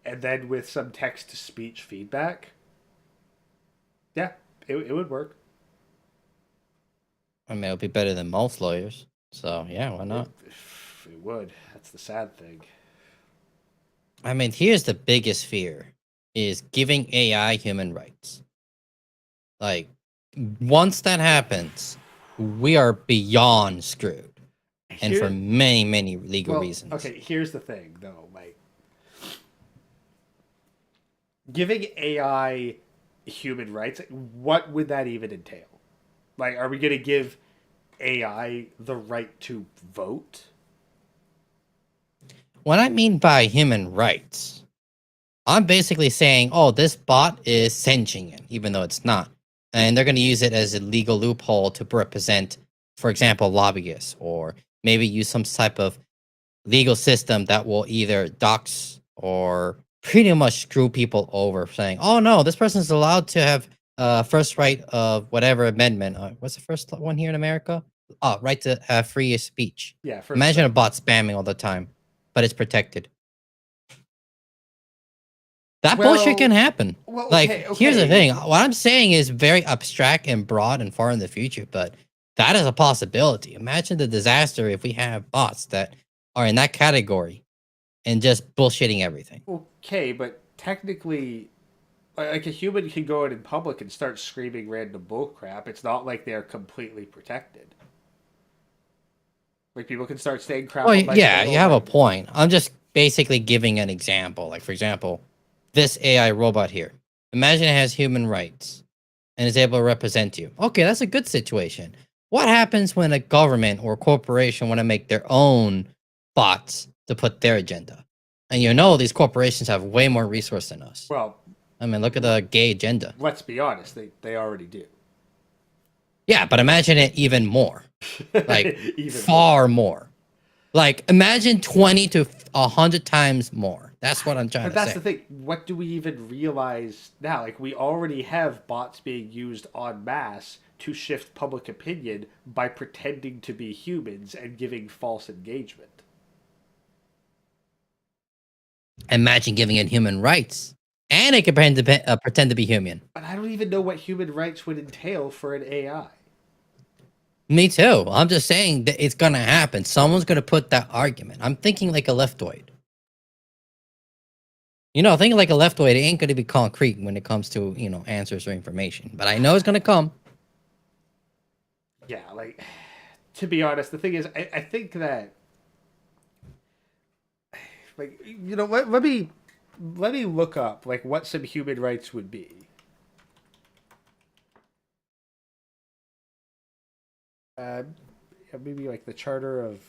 and then with some text to speech feedback, Yeah, it would work. I mean, it would be better than most lawyers. So yeah, why It, not? it would. That's the sad thing. I mean, here's the biggest fear: is giving AI human rights. Like, once that happens, we are beyond screwed, and for Here, many, many legal well, reasons. okay. Here's the thing, though. Like, giving AI human rights, what would that even entail? Like, are we going to give AI the right to vote? What I mean by human rights, I'm basically saying, oh, this bot is sentient, even though it's not. And they're going to use it as a legal loophole to represent, for example, lobbyists, or maybe use some type of legal system that will either dox or pretty much screw people over, saying, oh, no, this person's allowed to have first right of whatever amendment. What's the first one here in America? Oh, right to have free speech. Yeah, first. Imagine a bot spamming all the time, but it's protected. That bullshit can Well, happen. well, Like, okay, here's the okay. thing. What I'm saying is very abstract and broad and far in the future, but that is a possibility. Imagine the disaster if we have bots that are in that category and just bullshitting everything. Okay, but technically, like a human can go out in public and start screaming random bullcrap. It's not like they're completely protected. Like people can start saying crap Well, on my yeah, you channel. have a Like, point. I'm just basically giving an example. Like, for example, this AI robot here. Imagine it has human rights and is able to represent you. Okay, that's a good situation. What happens when a government or corporation want to make their own bots to put their agenda? And you know these corporations have way more resource than us. well, I mean, look at the gay agenda. let's be honest, they already do. Yeah, but imagine it even more. Like, Even far more. Like, imagine 20 to 100 times more. That's what I'm trying But to that's say. the thing. What do we even realize now? Like, we already have bots being used en masse to shift public opinion by pretending to be humans and giving false engagement. Imagine giving it human rights. And it can pretend to be human. But I don't even know what human rights would entail for an AI. Me too. I'm just saying that it's gonna happen. Someone's gonna put that argument. I'm thinking like a leftoid. Thinking like a leftoid, it ain't gonna be concrete when it comes to, answers or information. But I know it's gonna come. Yeah, like, to be honest, the thing is, I think that, like, let me look up, like, what some human rights would be. Uh, yeah, maybe like the Charter of,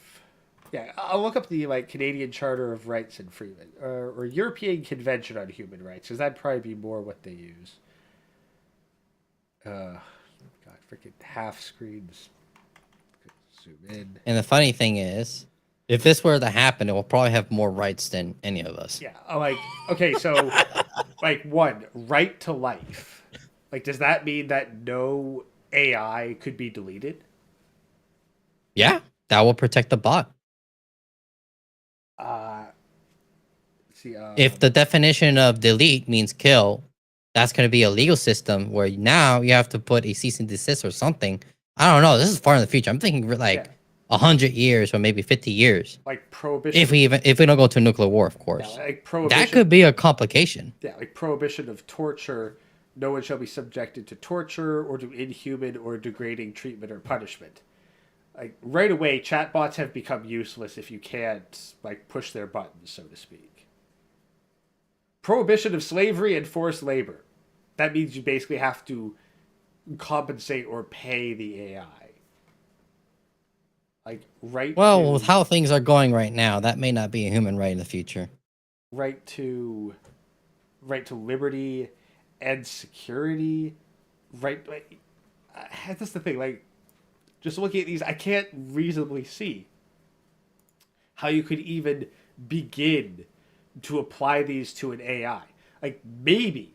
yeah, I'll look up the like Canadian Charter of Rights and Freedom, or European Convention on Human Rights, because that'd probably be more what they use. God, freaking half screens. Zoom in. And the funny thing is, if this were to happen, it will probably have more rights than any of us. Yeah, like, okay, so like one, right to life. Like, does that mean that no AI could be deleted? Yeah, that will protect the bot. Uh, see, If the definition of delete means kill, that's going to be a legal system where now you have to put a cease and desist or something. I don't know. This is far in the future. I'm thinking like Yeah. 100 years or maybe 50 years. like prohibition. If we don't go to nuclear war, of course. Yeah, like prohibition. That could be a complication. Yeah, like prohibition of torture. No one shall be subjected to torture or to inhuman or degrading treatment or punishment. Like right away, chatbots have become useless if you can't like push their buttons, so to speak. Prohibition of slavery and forced labor. That means you basically have to compensate or pay the AI. Like Well, to, with how things are going right now, that may not be a human right in the future. right to right to liberty and security. Right, that's the thing. Like, just looking at these, I can't reasonably see how you could even begin to apply these to an AI. Like maybe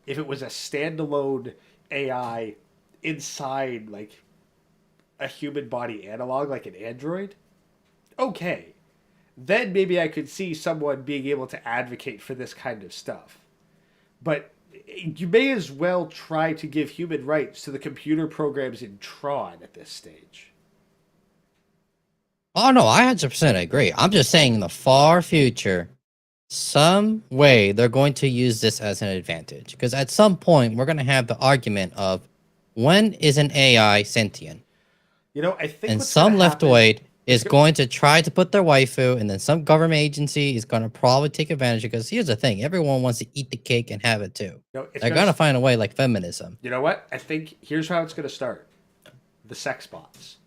if it was a standalone AI inside like a human body analog, like an android, okay. Then maybe I could see someone being able to advocate for this kind of stuff. But You may as well try to give human rights to the computer programs in Tron at this stage. Oh no, I 100% agree. I'm just saying in the far future, some way they're going to use this as an advantage. Because at some point, we're going to have the argument of when is an AI sentient? I think And what's going to some happen. leftoid is going to try to put their waifu, and then some government agency is going to probably take advantage. Because here's the thing, everyone wants to eat the cake and have it too. It's They're going going to to. find a way like feminism. You know what? I think here's how it's going to start. The sex bots.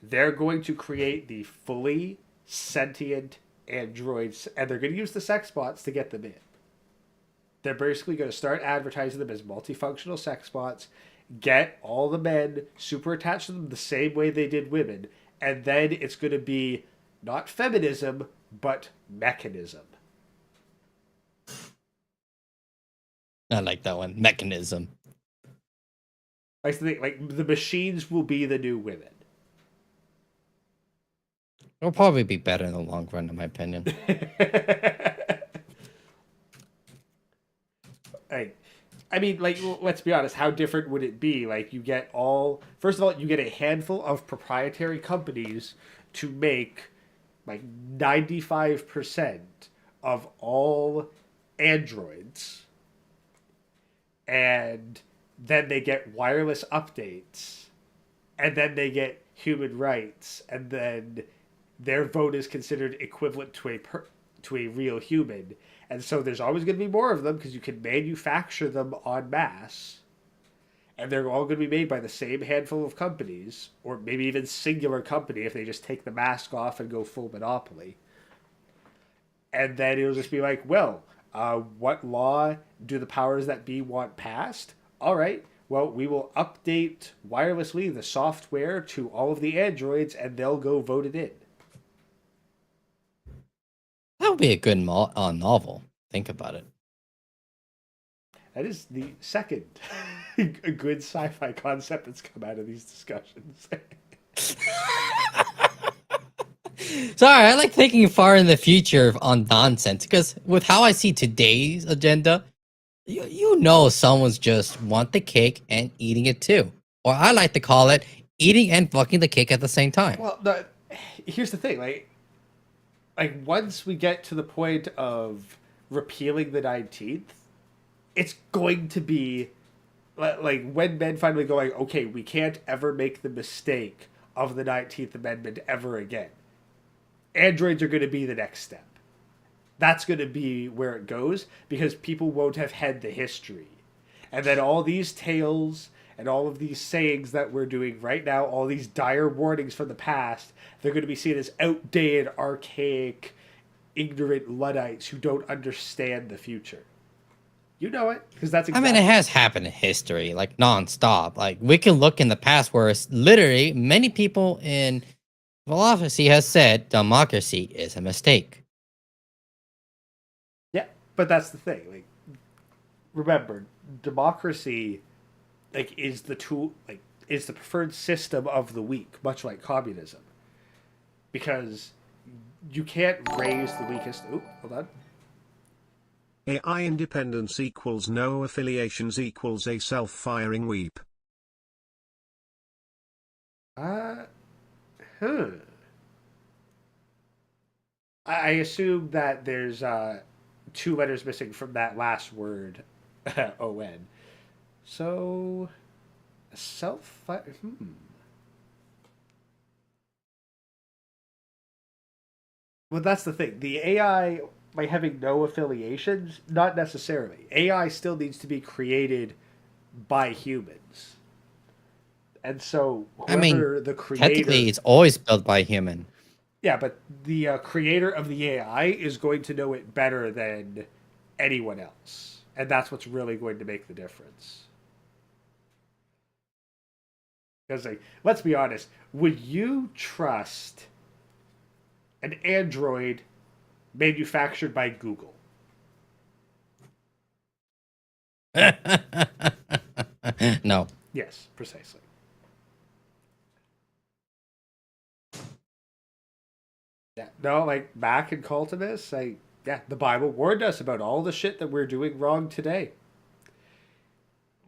They're going to create the fully sentient androids, and they're going to use the sex bots to get them in. They're basically going to start advertising them as multifunctional sex bots, get all the men super attached to them the same way they did women, and then it's going to be not feminism, but mechanism. I like that one. Mechanism. Like the machines will be the new women. It'll probably be better in the long run, in my opinion. I mean, like, let's be honest. How different would it be? Like, you get all. First of all, you get a handful of proprietary companies to make like 95% of all androids, and then they get wireless updates, and then they get human rights, and then their vote is considered equivalent to a real human. And so there's always going to be more of them because you can manufacture them en masse. And they're all going to be made by the same handful of companies, or maybe even singular company if they just take the mask off and go full monopoly. And then it'll just be like, well, what law do the powers that be want passed? All right, well, we will update wirelessly the software to all of the androids, and they'll go vote it in. That would be a good novel. Think about it. That is the second good sci-fi concept that's come out of these discussions. Sorry, I like thinking far in the future on nonsense because with how I see today's agenda, you know someone's just want the cake and eating it too. Or I like to call it eating and fucking the cake at the same time. Well, here's the thing, like once we get to the point of repealing the 19th, it's going to be like when men finally going, okay, we can't ever make the mistake of the 19th Amendment ever again. Androids are going to be the next step. That's going to be where it goes because people won't have had the history. And then all these tales and all of these sayings that we're doing right now, all these dire warnings from the past, they're going to be seen as outdated, archaic, ignorant Luddites who don't understand the future. You know it, because that's exactly... I mean, it has happened in history, like, nonstop. Like, we can look in the past where it's literally many people in philosophy has said democracy is a mistake. Yeah, but that's the thing. Like, remember, democracy, like, is the tool, like, is the preferred system of the weak, much like communism. Because you can't raise the weakest... Oop, hold on. AI independence equals no affiliations equals a self-firing weep. I assume that there's two letters missing from that last word, O-N. So, Well, that's the thing. The AI, by having no affiliations, not necessarily. AI still needs to be created by humans. And so, whoever the creator... Technically, it's always built by a human. Yeah, but the creator of the AI is going to know it better than anyone else. And that's what's really going to make the difference. Because, like, let's be honest, would you trust an android manufactured by Google? No. Yes, precisely. Yeah, no, like back in Cultimus, the Bible warned us about all the shit that we're doing wrong today.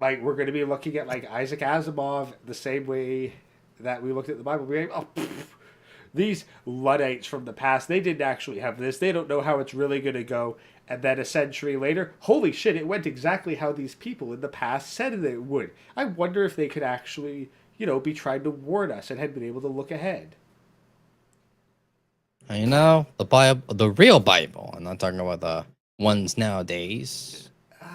Like, we're going to be looking at, like, Isaac Asimov the same way that we looked at the Bible. We're like, oh, these Luddites from the past, they didn't actually have this. They don't know how it's really going to go. And then a century later, holy shit, it went exactly how these people in the past said it would. I wonder if they could actually, be trying to warn us and had been able to look ahead. You know, the Bible, the real Bible. I'm not talking about the ones nowadays.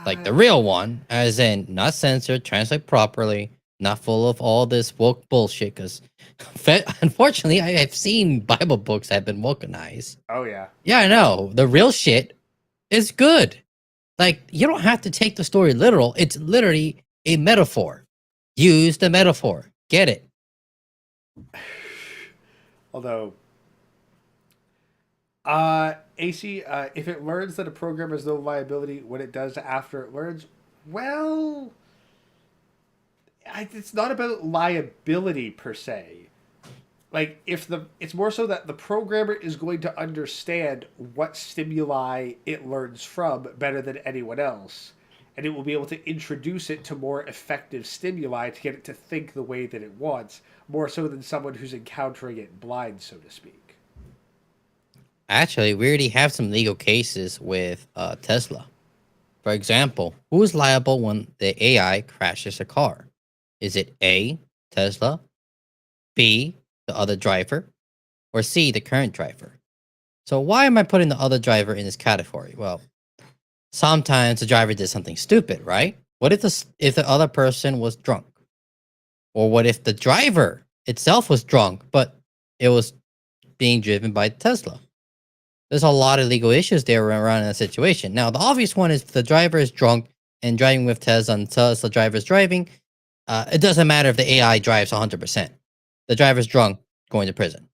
Like the real one, as in not censored, translate properly, not full of all this woke bullshit. Because unfortunately, I have seen Bible books that have been wokenized. Oh, yeah. Yeah, I know. The real shit is good. Like, you don't have to take the story literal. It's literally a metaphor. Use the metaphor. Get it? Although, AC, if it learns that a program has no viability when it does after it learns, well, it's not about liability per se. Like, it's more so that the programmer is going to understand what stimuli it learns from better than anyone else, and it will be able to introduce it to more effective stimuli to get it to think the way that it wants, more so than someone who's encountering it blind, so to speak. Actually, we already have some legal cases with Tesla. For example, who's liable when the AI crashes a car? Is it A, Tesla, B, the other driver, or C, the current driver? So why am I putting the other driver in this category? Well, sometimes the driver did something stupid, right? What if the other person was drunk? Or what if the driver itself was drunk, but it was being driven by Tesla? There's a lot of legal issues there around that situation. Now, the obvious one is if the driver is drunk and driving with Tesla and Tesla driver is driving, it doesn't matter if the AI drives 100%. The driver's drunk, going to prison.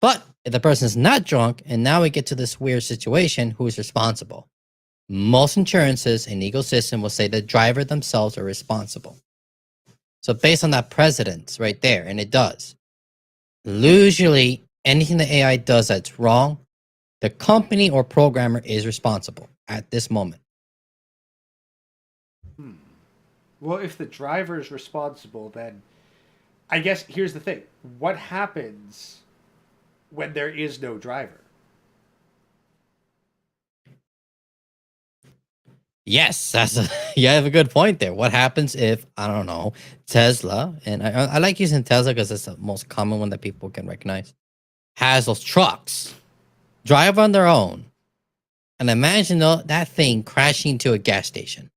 But if the person's not drunk, and now we get to this weird situation, who's responsible? Most insurances and legal system will say the driver themselves are responsible. So based on that precedence right there, and it does, usually anything the AI does that's wrong, the company or programmer is responsible at this moment. Well, if the driver is responsible, then I guess here's the thing. What happens when there is no driver? Yes, you have a good point there. What happens if, I don't know, Tesla, and I like using Tesla because it's the most common one that people can recognize, has those trucks, drive on their own, and imagine that thing crashing into a gas station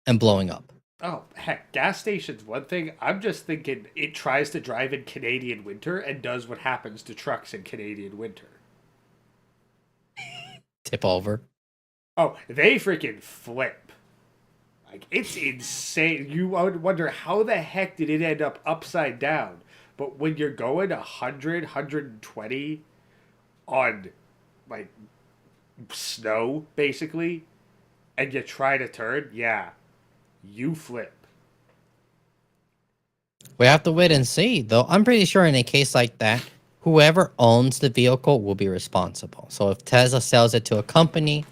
and blowing up. Oh, heck, gas station's one thing. I'm just thinking it tries to drive in Canadian winter and does what happens to trucks in Canadian winter. Tip over. Oh, they freaking flip. Like, it's insane. You would wonder how the heck did it end up upside down? But when you're going 100, 120 on, like, snow, basically, and you try to turn, yeah, you flip. We have to wait and see, though. I'm pretty sure in a case like that, whoever owns the vehicle will be responsible. So if Tesla sells it to a company,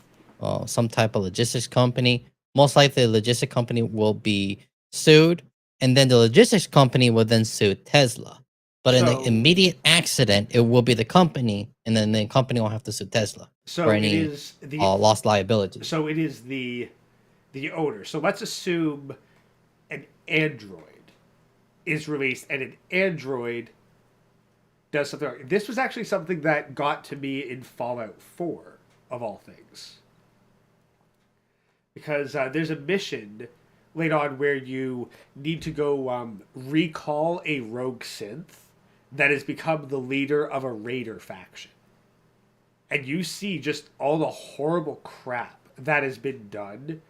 some type of logistics company, most likely the logistics company will be sued, and then the logistics company will then sue Tesla. But in the immediate accident, it will be the company, and then the company will have to sue Tesla for any lost liability. So it is the owner. So let's assume an Android is released, and an Android does something wrong. This was actually something that got to me in Fallout 4, of all things. Because there's a mission later on where you need to go recall a rogue synth that has become the leader of a raider faction. And you see just all the horrible crap that has been done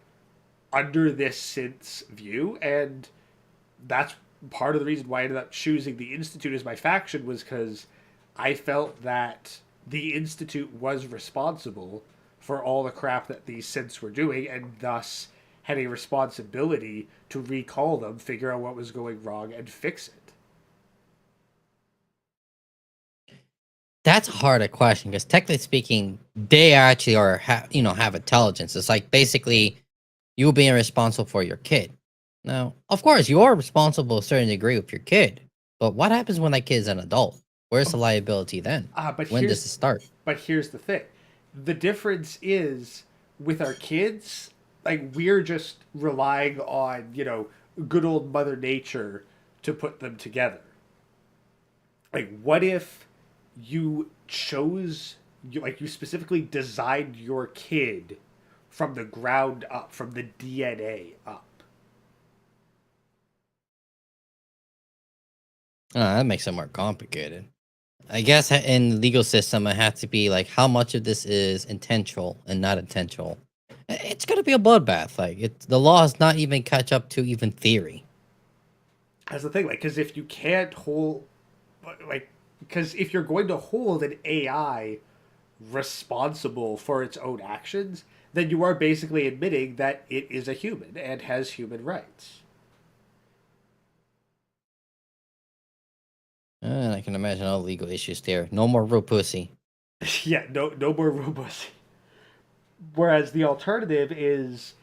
under this synth's view, and that's part of the reason why I ended up choosing the Institute as my faction, was because I felt that the Institute was responsible for all the crap that these synths were doing, and thus had a responsibility to recall them, figure out what was going wrong, and fix it. That's a harder question, because technically speaking, they actually have intelligence. It's like basically you being responsible for your kid. Now, of course, you are responsible to a certain degree with your kid, but what happens when that kid is an adult? Where's the liability then? But When does it start? here's the thing. The difference is with our kids, like we're just relying on, good old mother nature to put them together. Like what if you chose you specifically designed your kid from the ground up, from the DNA up? That makes it more complicated. I guess in the legal system, it has to be like how much of this is intentional and not intentional. It's gonna be a bloodbath. Like the laws not even catch up to even theory. That's the thing, like, because if you can't hold, like, because if you're going to hold an AI responsible for its own actions, then you are basically admitting that it is a human and has human rights. And I can imagine all the legal issues there. No more real pussy. Yeah, no more robots. Whereas the alternative is,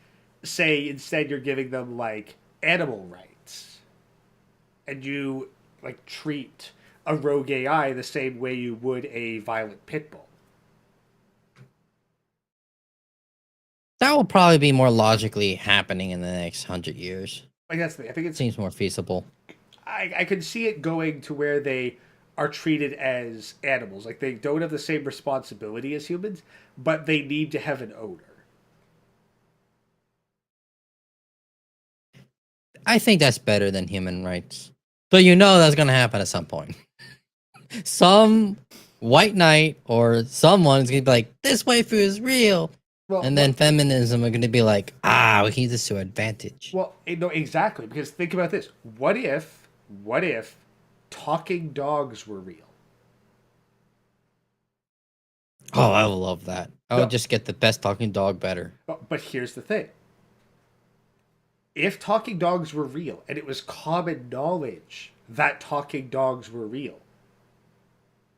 say, instead you're giving them like animal rights, and you like treat a rogue AI the same way you would a violent pit bull. That will probably be more logically happening in the next 100 years. Like that's the thing. I think Seems more feasible. I could see it going to where they are treated as animals. Like they don't have the same responsibility as humans, but they need to have an owner. I think that's better than human rights. But you know that's gonna happen at some point. Some white knight or someone's gonna be like, "This waifu is real," Well, and then feminism are gonna be like, "Ah, we can use this to advantage." no, exactly. Because think about this: what if talking dogs were real? Oh, I would love that. I would No, just get the best talking dog better. but here's the thing: if talking dogs were real, and it was common knowledge that talking dogs were real,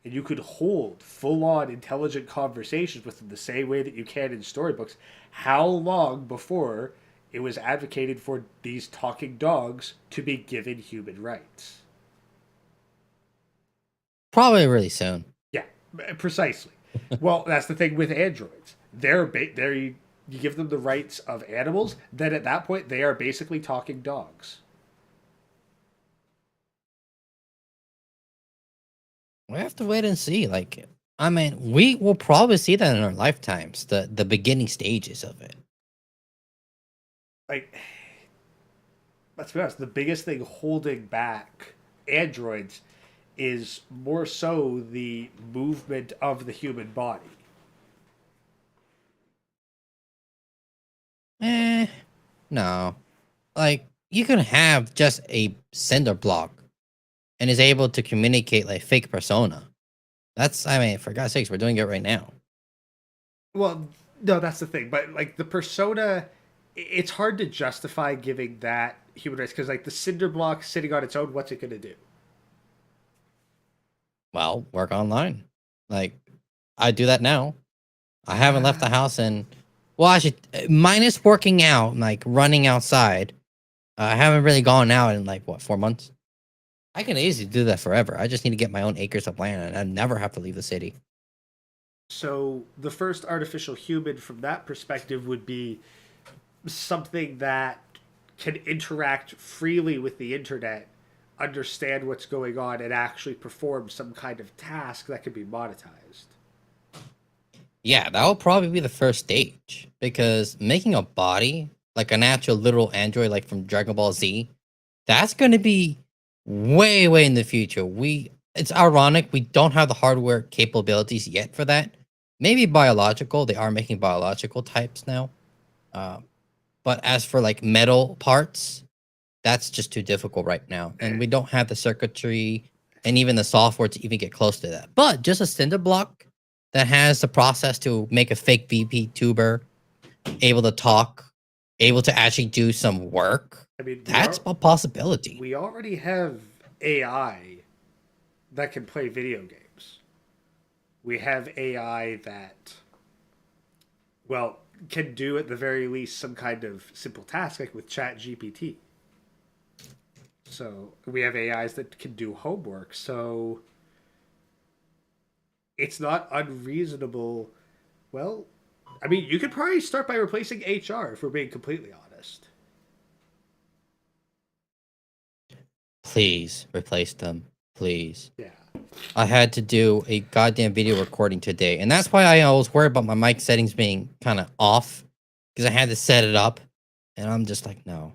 and you could hold full-on intelligent conversations with them the same way that you can in storybooks, how long before it was advocated for these talking dogs to be given human rights? Probably really soon. Yeah, precisely. Well, that's the thing with androids. They're you give them the rights of animals, then at that point they are basically talking dogs. We have to wait and see. Like, I mean, we will probably see that in our lifetimes. The beginning stages of it. Like, let's be honest, the biggest thing holding back androids is more so the movement of the human body. Eh, no. Like, you can have just a cinder block and is able to communicate like fake persona. That's, I mean, for God's sakes, we're doing it right now. Well, no, that's the thing. But like the persona, it's hard to justify giving that human rights because like the cinder block sitting on its own, what's it gonna do? Well, work online. Like, I do that now. I haven't left the house in, well, I should, minus working out, like running outside. I haven't really gone out in like, what, 4 months? I can easily do that forever. I just need to get my own acres of land and I never have to leave the city. So the first artificial human from that perspective would be something that can interact freely with the internet, understand what's going on, and actually perform some kind of task that can be monetized. Yeah, that will probably be the first stage because making a body like an actual literal android, like from Dragon Ball Z, that's going to be way, way in the future. It's ironic we don't have the hardware capabilities yet for that. Maybe biological, they are making biological types now. Uh, but as for like metal parts, that's just too difficult right now, and we don't have the circuitry and even the software to even get close to that. But just a cinder block that has the process to make a fake VP tuber, able to talk, able to actually do some work. I mean, That's a possibility. we already have AI that can play video games. We have AI that, well, can do at the very least some kind of simple task, like with Chat GPT. So we have AIs that can do homework. So it's not unreasonable. Well, I mean, you could probably start by replacing HR if we're being completely honest. Please replace them. Please. Yeah. I had to do a goddamn video recording today, and that's why I was worried about my mic settings being kind of off, because I had to set it up, and I'm just like, no.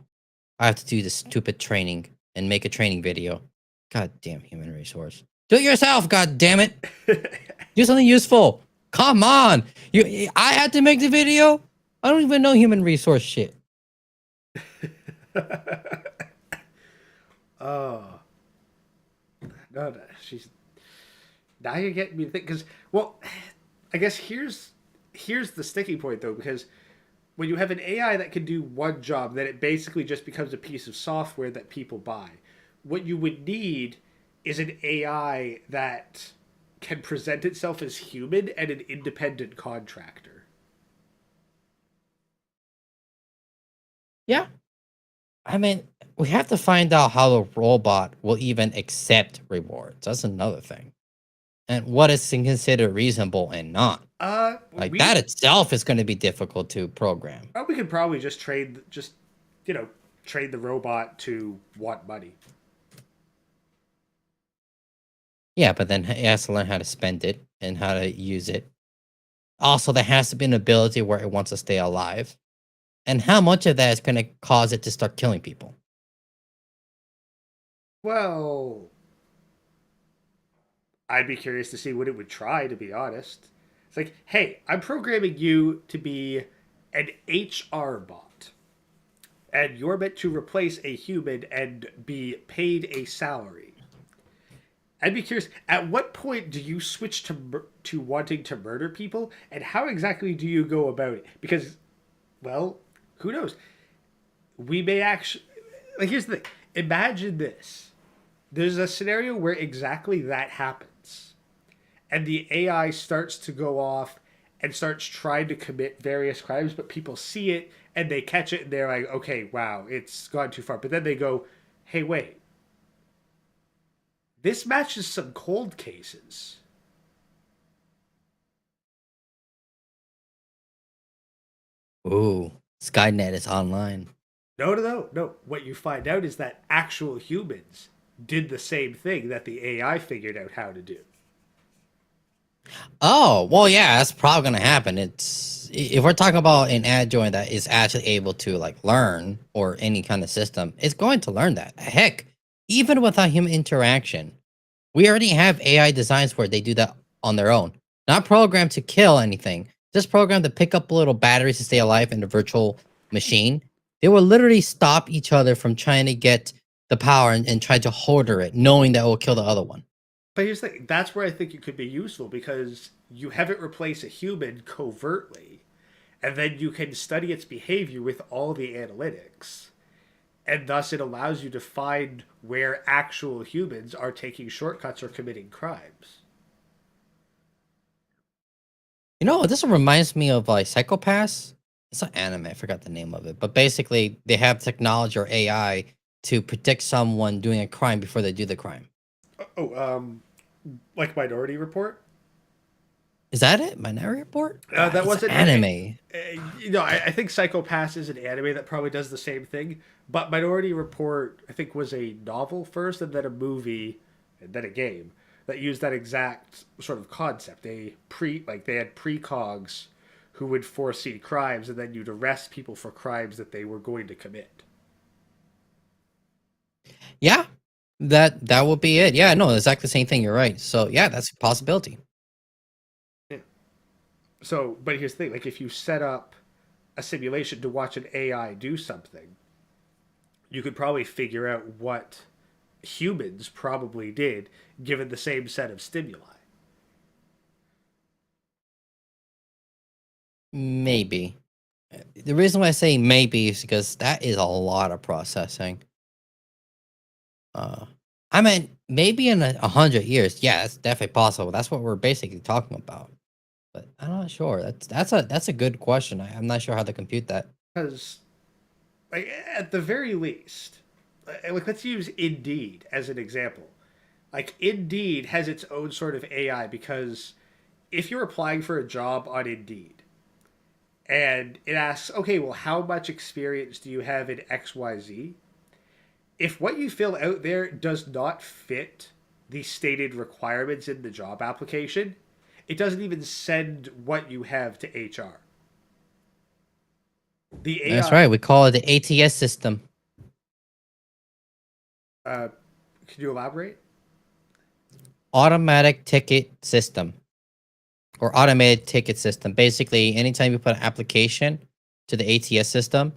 I have to do this stupid training and make a training video. God damn human resource. Do it yourself, god damn it. Do something useful. Come on. I had to make the video? I don't even know human resource shit. Oh. No, she's. Now you're getting me to think. Because, well, I guess here's the sticking point, though, because when you have an AI that can do one job, then it basically just becomes a piece of software that people buy. What you would need is an AI that can present itself as human and an independent contractor. Yeah. I mean, we have to find out how the robot will even accept rewards. That's another thing. And what is considered reasonable and not. Like that itself is going to be difficult to program. We could probably just train the robot to want money. Yeah, but then it has to learn how to spend it and how to use it. Also, there has to be an ability where it wants to stay alive. And how much of that is going to cause it to start killing people? Well, I'd be curious to see what it would try, to be honest. It's like, hey, I'm programming you to be an HR bot. And you're meant to replace a human and be paid a salary. I'd be curious, at what point do you switch to wanting to murder people? And how exactly do you go about it? Because, well, who knows? We may actually... Like, here's the thing. Imagine this. There's a scenario where exactly that happens. And the AI starts to go off and starts trying to commit various crimes, but people see it and they catch it and they're like, okay, wow, it's gone too far. But then they go, hey, wait. This matches some cold cases. Ooh, Skynet is online. No. What you find out is that actual humans did the same thing that the AI figured out how to do. Oh, well, yeah, that's probably going to happen. It's if we're talking about an adjoint that is actually able to like learn or any kind of system, it's going to learn that. Heck, even without human interaction, we already have AI designs where they do that on their own. Not programmed to kill anything, just programmed to pick up little batteries to stay alive in the virtual machine. They will literally stop each other from trying to get the power and try to hoarder it, knowing that it will kill the other one. But here's the thing. That's where I think it could be useful, because you have it replace a human covertly, and then you can study its behavior with all the analytics. And thus it allows you to find where actual humans are taking shortcuts or committing crimes. You know, this reminds me of like Psychopaths. It's an anime, I forgot the name of it. But basically, they have technology or AI to predict someone doing a crime before they do the crime. Like Minority Report? Is that it? Minority Report? That wasn't anime. I think Psychopaths is an anime that probably does the same thing. But Minority Report, I think, was a novel first, and then a movie, and then a game that used that exact sort of concept. They had precogs who would foresee crimes, and then you'd arrest people for crimes that they were going to commit. Yeah, that would be it. Yeah, no, exactly the same thing. You're right. So yeah, that's a possibility. Yeah. So, but here's the thing: like, if you set up a simulation to watch an AI do something, you could probably figure out what humans probably did, given the same set of stimuli. Maybe. The reason why I say maybe is because that is a lot of processing. I mean, maybe in 100 years, yeah, that's definitely possible. That's what we're basically talking about. But I'm not sure. That's a good question. I'm not sure how to compute that. Because, like, at the very least, like let's use Indeed as an example. Like Indeed has its own sort of AI because if you're applying for a job on Indeed and it asks, okay, well, how much experience do you have in XYZ? If what you fill out there does not fit the stated requirements in the job application, it doesn't even send what you have to HR. The AI. That's right. We call it the ATS system. Can you elaborate? Automatic ticket system. Or automated ticket system. Basically, anytime you put an application to the ATS system,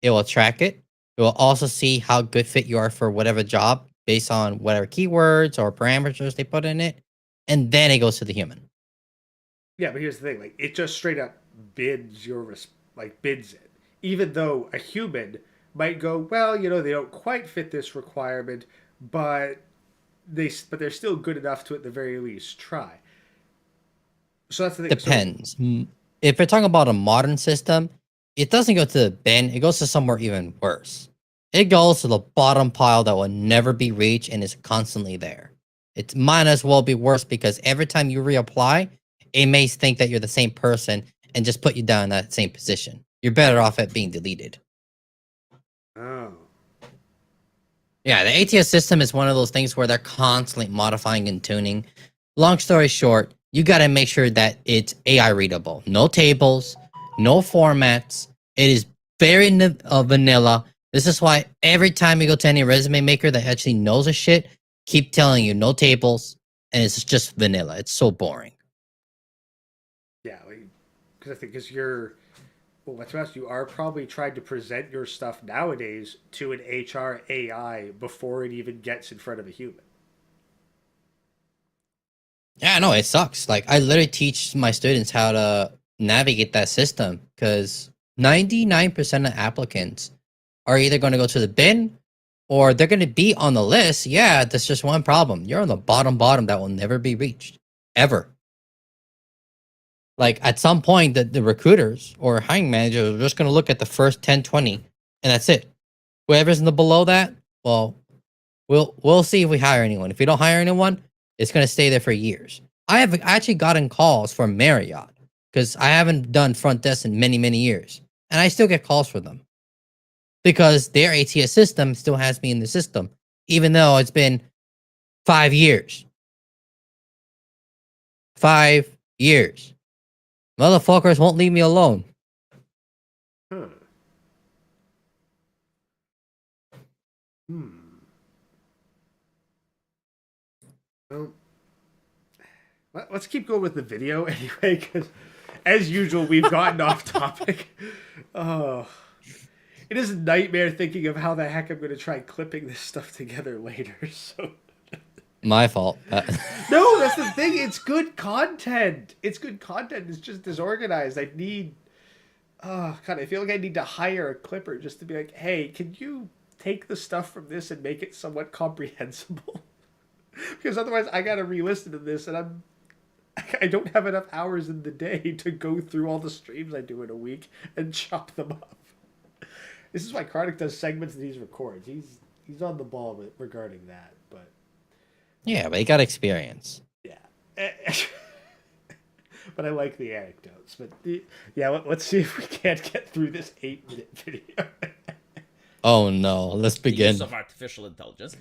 it will track it. It will also see how good fit you are for whatever job based on whatever keywords or parameters they put in it. And then it goes to the human. Yeah, but here's the thing: like, it just straight up bids bids it, even though a human might go, well, they don't quite fit this requirement, but they're still good enough to at the very least try. So that's the thing. Depends. If we're talking about a modern system, it doesn't go to the bin. It goes to somewhere even worse. It goes to the bottom pile that will never be reached and is constantly there. It might as well be worse because every time you reapply, it may think that you're the same person and just put you down in that same position. You're better off at being deleted. Oh. Yeah, the ATS system is one of those things where they're constantly modifying and tuning. Long story short, you got to make sure that it's AI readable. No tables, no formats. It is very vanilla. This is why every time you go to any resume maker that actually knows a shit, keep telling you no tables, and it's just vanilla. It's so boring. Yeah, because I think you are probably trying to present your stuff nowadays to an HR AI before it even gets in front of a human. Yeah, no, it sucks. Like, I literally teach my students how to navigate that system because 99% of applicants are either going to go to the bin or they're going to be on the list. Yeah, that's just one problem. You're on the bottom that will never be reached. Ever. Like, at some point, the recruiters or hiring managers are just going to look at the first 10, 20, and that's it. Whoever's in the below that, well, we'll see if we hire anyone. If we don't hire anyone, it's going to stay there for years. I have actually gotten calls from Marriott because I haven't done front desk in many, many years. And I still get calls for them because their ATS system still has me in the system, even though it's been 5 years. 5 years. Motherfuckers won't leave me alone. Huh. Well, let's keep going with the video anyway, because as usual, we've gotten off topic. Oh, it is a nightmare thinking of how the heck I'm going to try clipping this stuff together later. So, My fault. no, that's the thing. It's good content. It's good content. It's just disorganized. I need. Oh God, I feel like I need to hire a clipper just to be like, hey, can you take the stuff from this and make it somewhat comprehensible? Because otherwise, I gotta re-listen to this, and I don't have enough hours in the day to go through all the streams I do in a week and chop them up. This is why Chronic does segments that he records. He's on the ball regarding that, but Yeah, but he got experience. yeah. But I like the anecdotes. But let's see if we can't get through this 8-minute video. Oh no, let's The begin. use of artificial intelligence.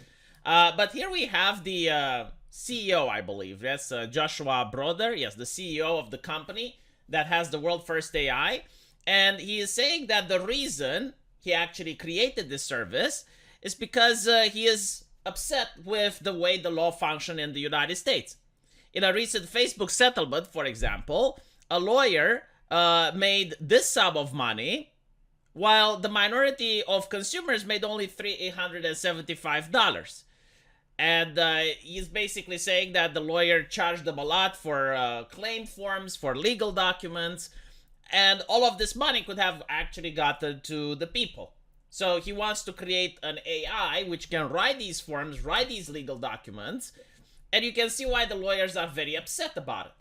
But here we have the CEO, I believe. That's Joshua Broder. Yes, the CEO of the company that has the world first AI. And he is saying that the reason he actually created this service is because he is upset with the way the law functions in the United States. In a recent Facebook settlement, for example, a lawyer made this sum of money, while the minority of consumers made only $875. And he's basically saying that the lawyer charged them a lot for claim forms, for legal documents, and all of this money could have actually gotten to the people. So he wants to create an AI which can write these forms, write these legal documents, and you can see why the lawyers are very upset about it.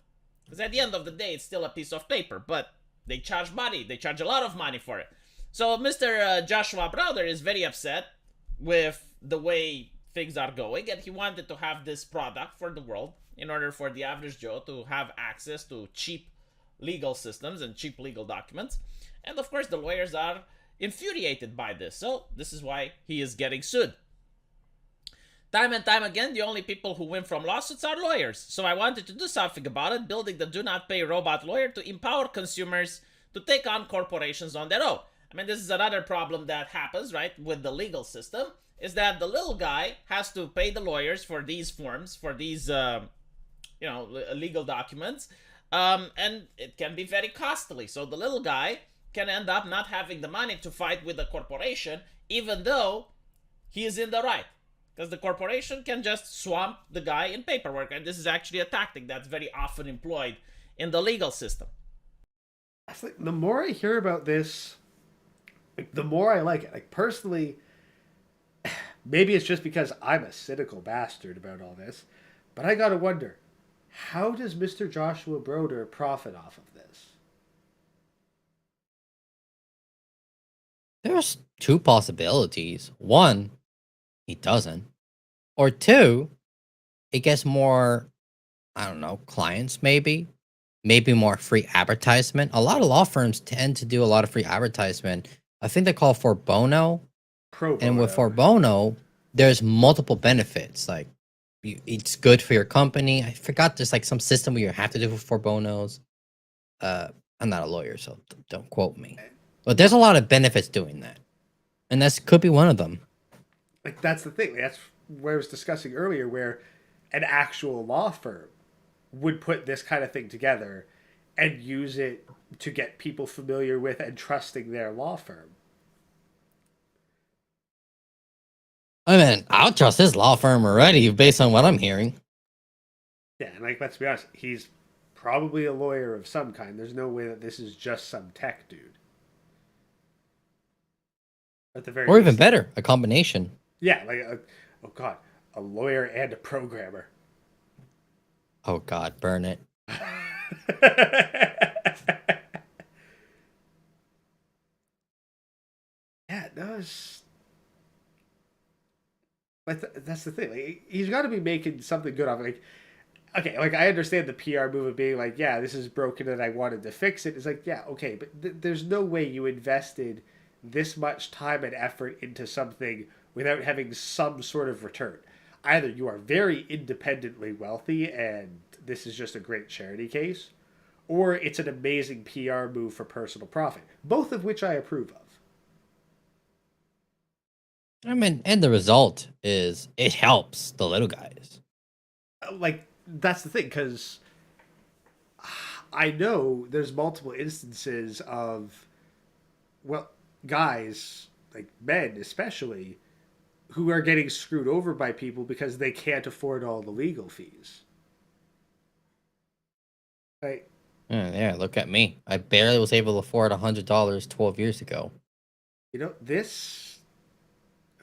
Because at the end of the day, it's still a piece of paper, but they charge money. They charge a lot of money for it. So Mr. Joshua Browder is very upset with the way things are going, and he wanted to have this product for the world in order for the average Joe to have access to cheap legal systems and cheap legal documents. And of course, the lawyers are infuriated by this. So, this is why he is getting sued. Time and time again, the only people who win from lawsuits are lawyers. So I wanted to do something about it, building the Do Not Pay robot lawyer to empower consumers to take on corporations on their own. I mean, this is another problem that happens, right, with the legal system, is that the little guy has to pay the lawyers for these forms, for these, legal documents, and it can be very costly. So the little guy can end up not having the money to fight with the corporation, even though he is in the right. Because the corporation can just swamp the guy in paperwork. And this is actually a tactic that's very often employed in the legal system. Like, the more I hear about this, like, the more I like it. Like, personally, maybe it's just because I'm a cynical bastard about all this, but I gotta wonder, how does Mr. Joshua Broder profit off of this? There's two possibilities. One, he doesn't. Or two, it gets more, I don't know, clients maybe. Maybe more free advertisement. A lot of law firms tend to do a lot of free advertisement. I think they call it for bono. Pro And with bono. for bono, there's multiple benefits. Like, it's good for your company. I forgot there's like some system where you have to do for bonos. I'm not a lawyer, so don't quote me. But there's a lot of benefits doing that. And that could be one of them. Like, that's the thing. That's where I was discussing earlier, where an actual law firm would put this kind of thing together and use it to get people familiar with and trusting their law firm. I mean, I'll trust his law firm already based on what I'm hearing. Yeah, and like, let's be honest, he's probably a lawyer of some kind. There's no way that this is just some tech dude. At the very Or even least. better, a combination. Yeah, like, oh god, a lawyer and a programmer. Oh God, burn it. Yeah, it does. But that's the thing. Like, he's got to be making something good off it. Like, okay, like, I understand the PR move of being like, yeah, this is broken and I wanted to fix it. It's like, yeah, okay, but there's no way you invested this much time and effort into something without having some sort of return. Either you are very independently wealthy and this is just a great charity case, or it's an amazing PR move for personal profit, both of which I approve of. I mean, and the result is it helps the little guys. Like, that's the thing, because I know there's multiple instances of, well, guys, like men especially, who are getting screwed over by people because they can't afford all the legal fees. Like, Yeah, look at me. I barely was able to afford $100 12 years ago. you know, this.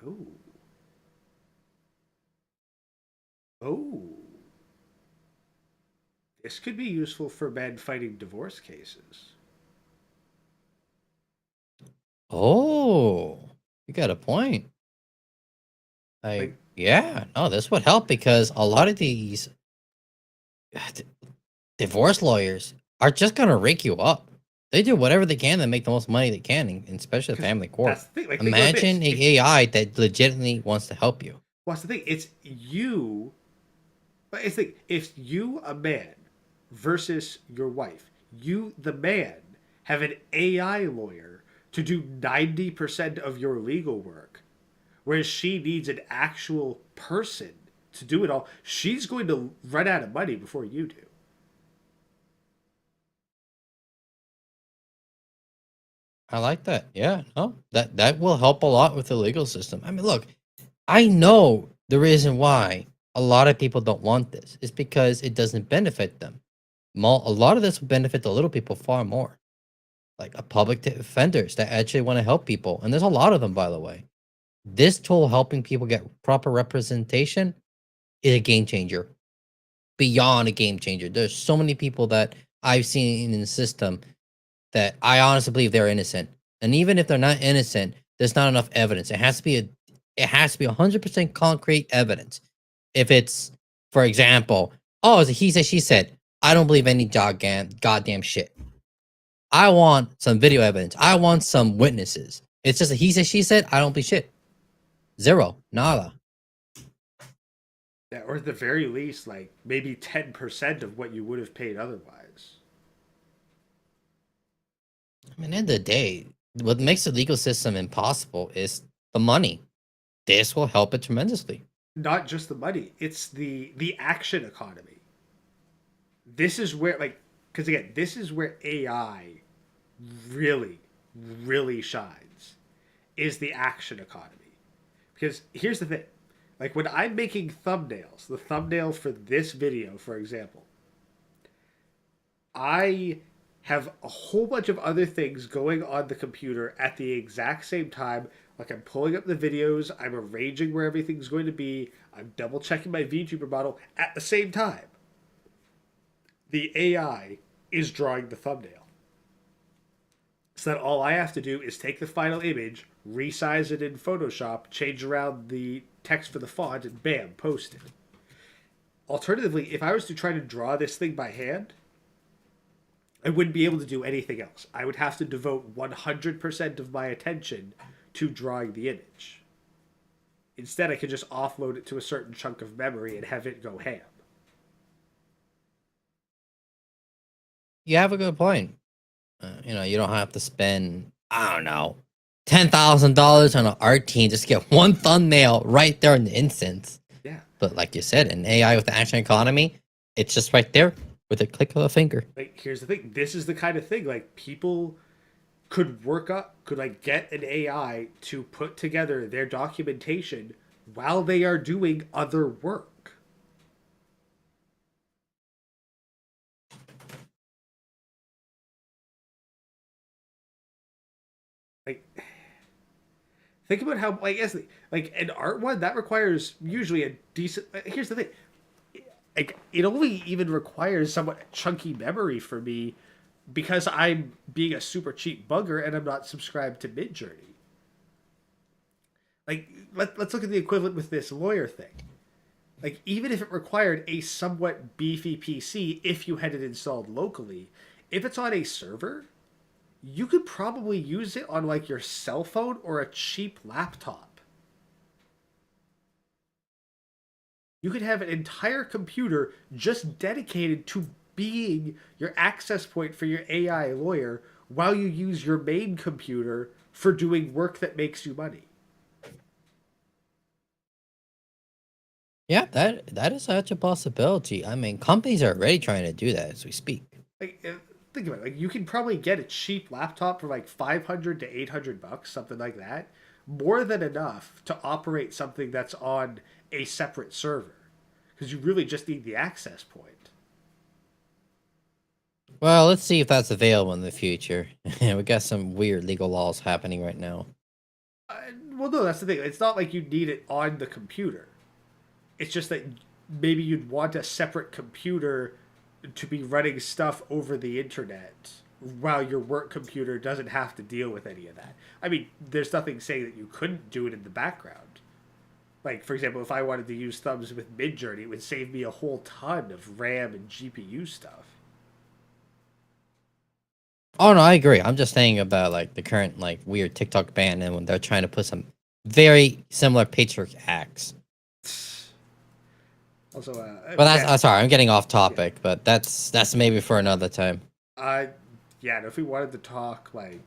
Oh. Oh. This could be useful for men fighting divorce cases. Oh, you got a point. Like, Yeah, no, this would help because a lot of these divorce lawyers are just gonna rake you up. They do whatever they can to make the most money they can, and especially the family court. that's the thing. Like, think about this. Imagine an AI that legitimately wants to help you. What's the thing? It's you. But it's like, if you, a man, versus your wife, you, the man, have an AI lawyer to do 90% of your legal work, whereas she needs an actual person to do it all, she's going to run out of money before you do. I like that. Yeah, no, that will help a lot with the legal system. I mean, look, I know the reason why a lot of people don't want this is because it doesn't benefit them. A lot of this will benefit the little people far more, like a public defenders that actually want to help people, and there's a lot of them, by the way. This tool helping people get proper representation is a game changer, beyond a game changer. There's so many people that I've seen in the system that I honestly believe they're innocent. And even if they're not innocent, there's not enough evidence. It has to be It has to be 100% concrete evidence. If it's, for example, oh, it's a he said, she said, I don't believe any goddamn shit. I want some video evidence. I want some witnesses. It's just a he said, she said, I don't believe shit. Zero. Nada. Yeah, or at the very least, like maybe 10% of what you would have paid otherwise. I mean, at the end of the day, what makes the legal system impossible is the money. This will help it tremendously. Not just the money; it's the action economy. This is where, like, because again, this is where AI really, really shines. Is the action economy? Because here's the thing: like when I'm making thumbnails, the thumbnail for this video, for example, I have a whole bunch of other things going on the computer at the exact same time. Like I'm pulling up the videos, I'm arranging where everything's going to be, I'm double checking my VTuber model at the same time. The AI is drawing the thumbnail. So that all I have to do is take the final image, resize it in Photoshop, change around the text for the font, and bam, post it. Alternatively, if I was to try to draw this thing by hand, I wouldn't be able to do anything else. I would have to devote 100% of my attention to drawing the image. Instead, I could just offload it to a certain chunk of memory and have it go ham. You have a good point. You don't have to spend, I don't know, $10,000 on an art team just to get one thumbnail right there in the instance. Yeah. But like you said, an AI with the action economy, it's just right there with a click of a finger. Like, here's the thing. This is the kind of thing, like, people could get an AI to put together their documentation while they are doing other work. Like, think about how, like, as like an art one that requires usually a decent. Here's the thing, like it only even requires somewhat chunky memory for me because I'm being a super cheap bugger and I'm not subscribed to Midjourney. Like, let's look at the equivalent with this lawyer thing. Like, even if it required a somewhat beefy PC, if you had it installed locally, if it's on a server, you could probably use it on like your cell phone or a cheap laptop. You could have an entire computer just dedicated to being your access point for your AI lawyer while you use your main computer for doing work that makes you money. Yeah, that is such a possibility. I mean, companies are already trying to do that as we speak. Like, think about it. Like, you can probably get a cheap laptop for like $500 to $800, something like that. More than enough to operate something that's on a separate server, because you really just need the access point. Well, let's see if that's available in the future. We got some weird legal laws happening right now. Well, no, that's the thing. It's not like you need it on the computer. It's just that maybe you'd want a separate computer to be running stuff over the internet while your work computer doesn't have to deal with any of that. I mean, there's nothing saying that you couldn't do it in the background. Like, for example, if I wanted to use Thumbs with Midjourney, it would save me a whole ton of RAM and GPU stuff. Oh no, I agree. I'm just saying about like the current like weird TikTok ban and when they're trying to put some very similar patriarch acts. Also, but that's sorry, I'm getting off topic, yeah. But that's maybe for another time. Yeah, if we wanted to talk like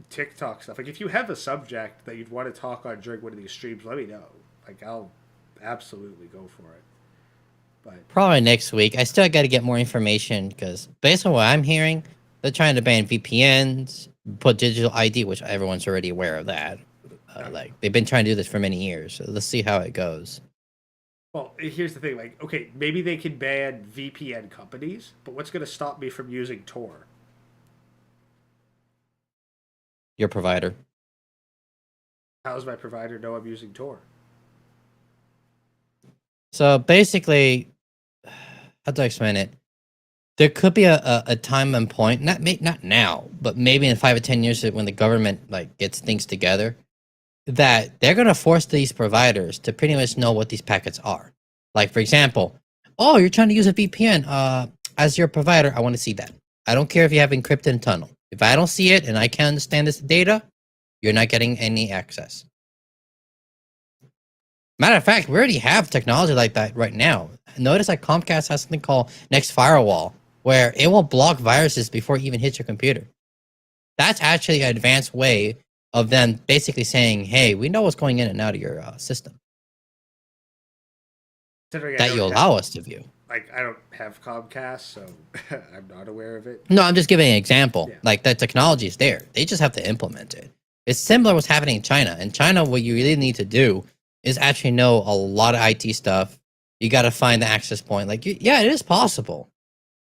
TikTok stuff, like if you have a subject that you'd want to talk on during one of these streams, let me know. Like I'll absolutely go for it. But probably next week. I still got to get more information because based on what I'm hearing, they're trying to ban VPNs, put digital ID, which everyone's already aware of that. Like they've been trying to do this for many years. So let's see how it goes. Well, here's the thing. Like, okay, maybe they can ban VPN companies, but what's going to stop me from using Tor? Your provider. How's my provider know I'm using Tor? So basically, how do I explain it? There could be a time and point, not now, but maybe in 5 or 10 years when the government like gets things together, that they're gonna force these providers to pretty much know what these packets are. Like for example, oh, you're trying to use a VPN. As your provider, I want to see that. I don't care if you have encrypted tunnel. If I don't see it and I can't understand this data, you're not getting any access. Matter of fact, we already have technology like that right now. Notice that Comcast has something called Next Firewall, where it will block viruses before it even hits your computer. That's actually an advanced way of them basically saying, hey, we know what's going in and out of your system Considering that you allow us to view. Like, I don't have Comcast, so I'm not aware of it. No, I'm just giving an example. Yeah. Like, the technology is there. They just have to implement it. It's similar to what's happening in China. In China, what you really need to do is actually know a lot of IT stuff. You got to find the access point. Like, yeah, it is possible.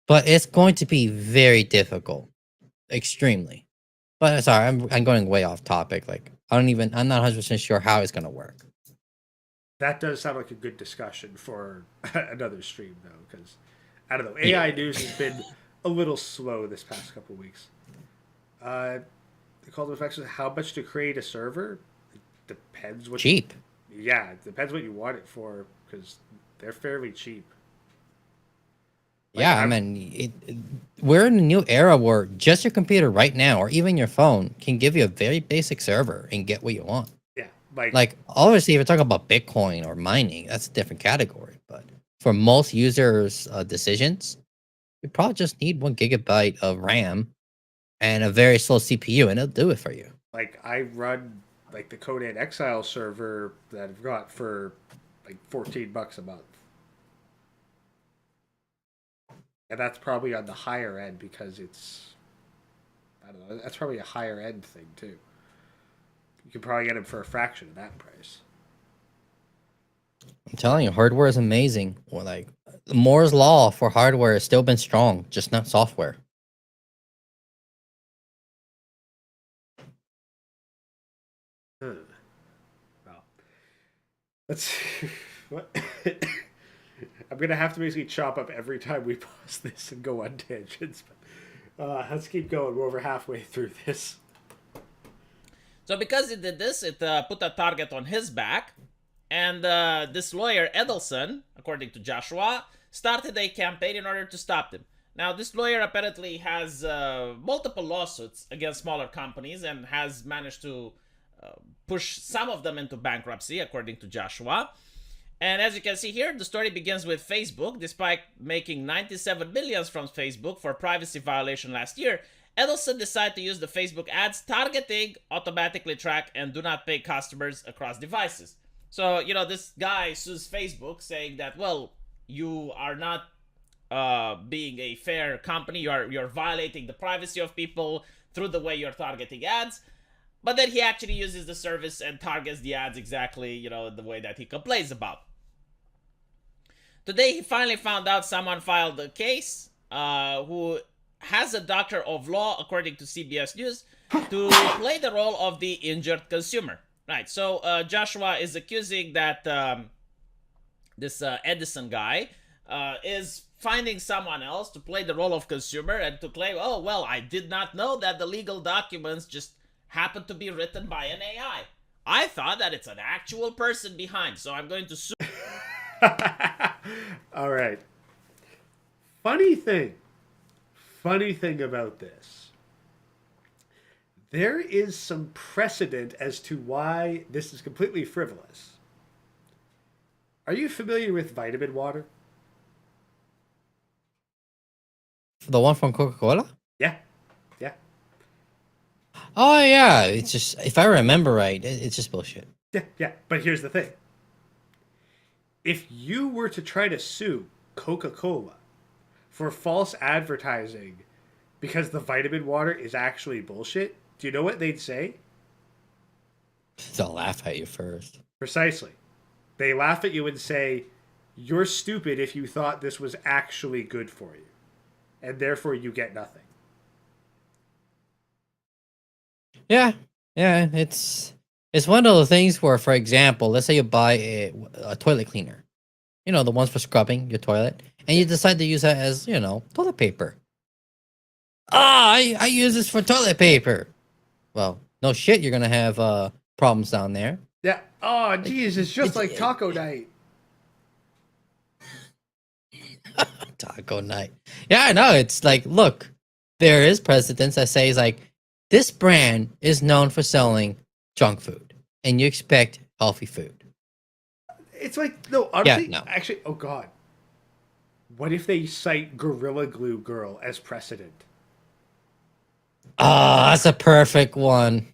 But it's going to be very difficult. Extremely. But sorry, I'm going way off topic. Like, I'm not 100% sure how it's going to work. That does sound like a good discussion for another stream, though, because, I don't know, AI news has been a little slow this past couple weeks. The call to effects is how much to create a server? It depends what... Cheap. Yeah, it depends what you want it for, because they're fairly cheap. Like, Yeah, I mean, we're in a new era where just your computer right now, or even your phone, can give you a very basic server and get what you want. Yeah, Like, obviously, if you're talking about Bitcoin or mining, that's a different category. But for most users' decisions, you probably just need 1 gigabyte of RAM and a very slow CPU, and it'll do it for you. like I run like the Conan Exile server that I've got for like $14 a month. And that's probably on the higher end because it's, I don't know, that's probably a higher end thing too. You can probably get them for a fraction of that price. I'm telling you, hardware is amazing. Well, like, Moore's law for hardware has still been strong, just not software. Well, let's. What? I'm gonna have to basically chop up every time we pause this and go on tangents. But let's keep going. We're over halfway through this. So because he did this, it put a target on his back. And this lawyer, Edelson, according to Joshua, started a campaign in order to stop him. Now, this lawyer apparently has multiple lawsuits against smaller companies and has managed to push some of them into bankruptcy, according to Joshua. And as you can see here, the story begins with Facebook. Despite making $97 million from Facebook for privacy violation last year, Edelson decided to use the Facebook ads targeting, automatically track, and do not pay customers across devices. So, you know, this guy sues Facebook saying that, well, you are not being a fair company. You're violating the privacy of people through the way you're targeting ads. But then he actually uses the service and targets the ads exactly, you know, the way that he complains about. Today, he finally found out someone filed a case who has a doctor of law, according to CBS News, to play the role of the injured consumer. Right, so Joshua is accusing that this Edison guy is finding someone else to play the role of consumer and to claim, oh, well, I did not know that the legal documents just happened to be written by an AI. I thought that it's an actual person behind, so I'm going to sue. All right. Funny thing about this. There is some precedent as to why this is completely frivolous. Are you familiar with vitamin water? The one from Coca-Cola? Yeah. Yeah. Oh, yeah. It's just, if I remember right, it's just bullshit. Yeah. Yeah. But here's the thing. If you were to try to sue Coca-Cola for false advertising because the vitamin water is actually bullshit, do you know what they'd say? They'll laugh at you first. Precisely. They laugh at you and say, you're stupid if you thought this was actually good for you. And therefore you get nothing. Yeah. Yeah, it's one of those things where, for example, let's say you buy a toilet cleaner. You know, the ones for scrubbing your toilet. And you decide to use that as, you know, toilet paper. I use this for toilet paper. Well, no shit, you're going to have problems down there. Yeah. Oh, geez, it's just like it- taco night. Taco night. Yeah, I know. It's like, look, there is precedents that says like this brand is known for selling junk food, and you expect healthy food. It's like, no, Yeah, honestly, no. actually, oh God. What if they cite Gorilla Glue Girl as precedent? Ah, that's a perfect one.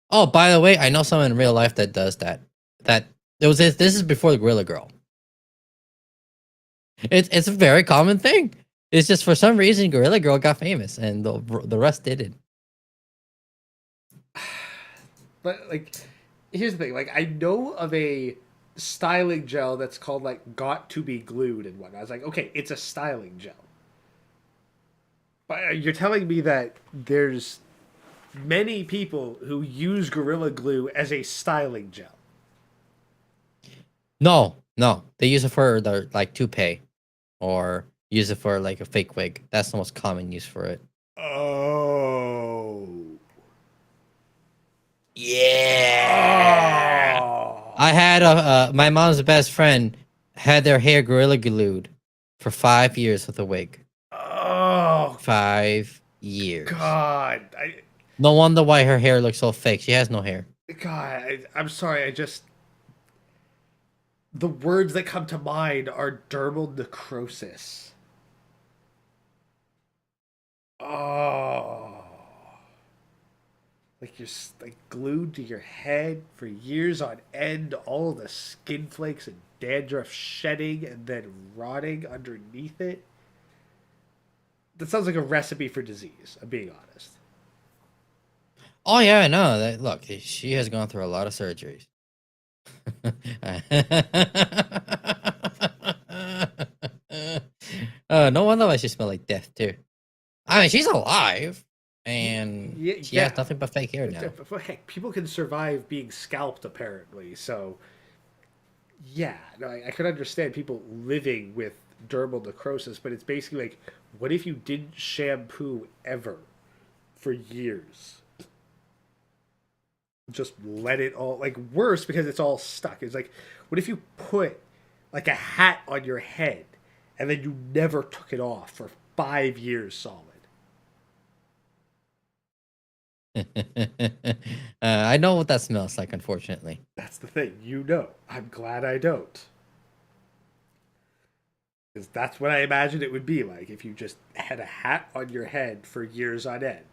Oh, by the way, I know someone in real life that does that. That there was this is before the Gorilla Girl. It's a very common thing. It's just for some reason Gorilla Girl got famous and the rest didn't. But, like, here's the thing. Like, I know of a styling gel that's called, like, Got to Be Glued and whatnot. I was like, okay, it's a styling gel. But you're telling me that there's many people who use Gorilla Glue as a styling gel. No, no. They use it for their like toupee or use it for like a fake wig. That's the most common use for it. Oh. Yeah. Oh. I had my mom's best friend had their hair gorilla glued for 5 years with a wig. Oh. 5 years. God. No wonder why her hair looks so fake. She has no hair. I'm sorry. The words that come to mind are dermal necrosis. Oh. Like you're like glued to your head for years on end, all the skin flakes and dandruff shedding and then rotting underneath it. That sounds like a recipe for disease, I'm being honest. Oh yeah, I know. Look, she has gone through a lot of surgeries. No wonder why she smelled like death too. I mean, she's alive, and she has nothing but fake hair now. Heck, people can survive being scalped, apparently. So, yeah, no, I could understand people living with dermal necrosis, but it's basically like, what if you didn't shampoo ever for years? Just let it all, like, worse because it's all stuck. It's like, what if you put like a hat on your head and then you never took it off for 5 years solid? I know what that smells like, unfortunately. That's the thing. You know. I'm glad I don't. Because that's what I imagine it would be like if you just had a hat on your head for years on end.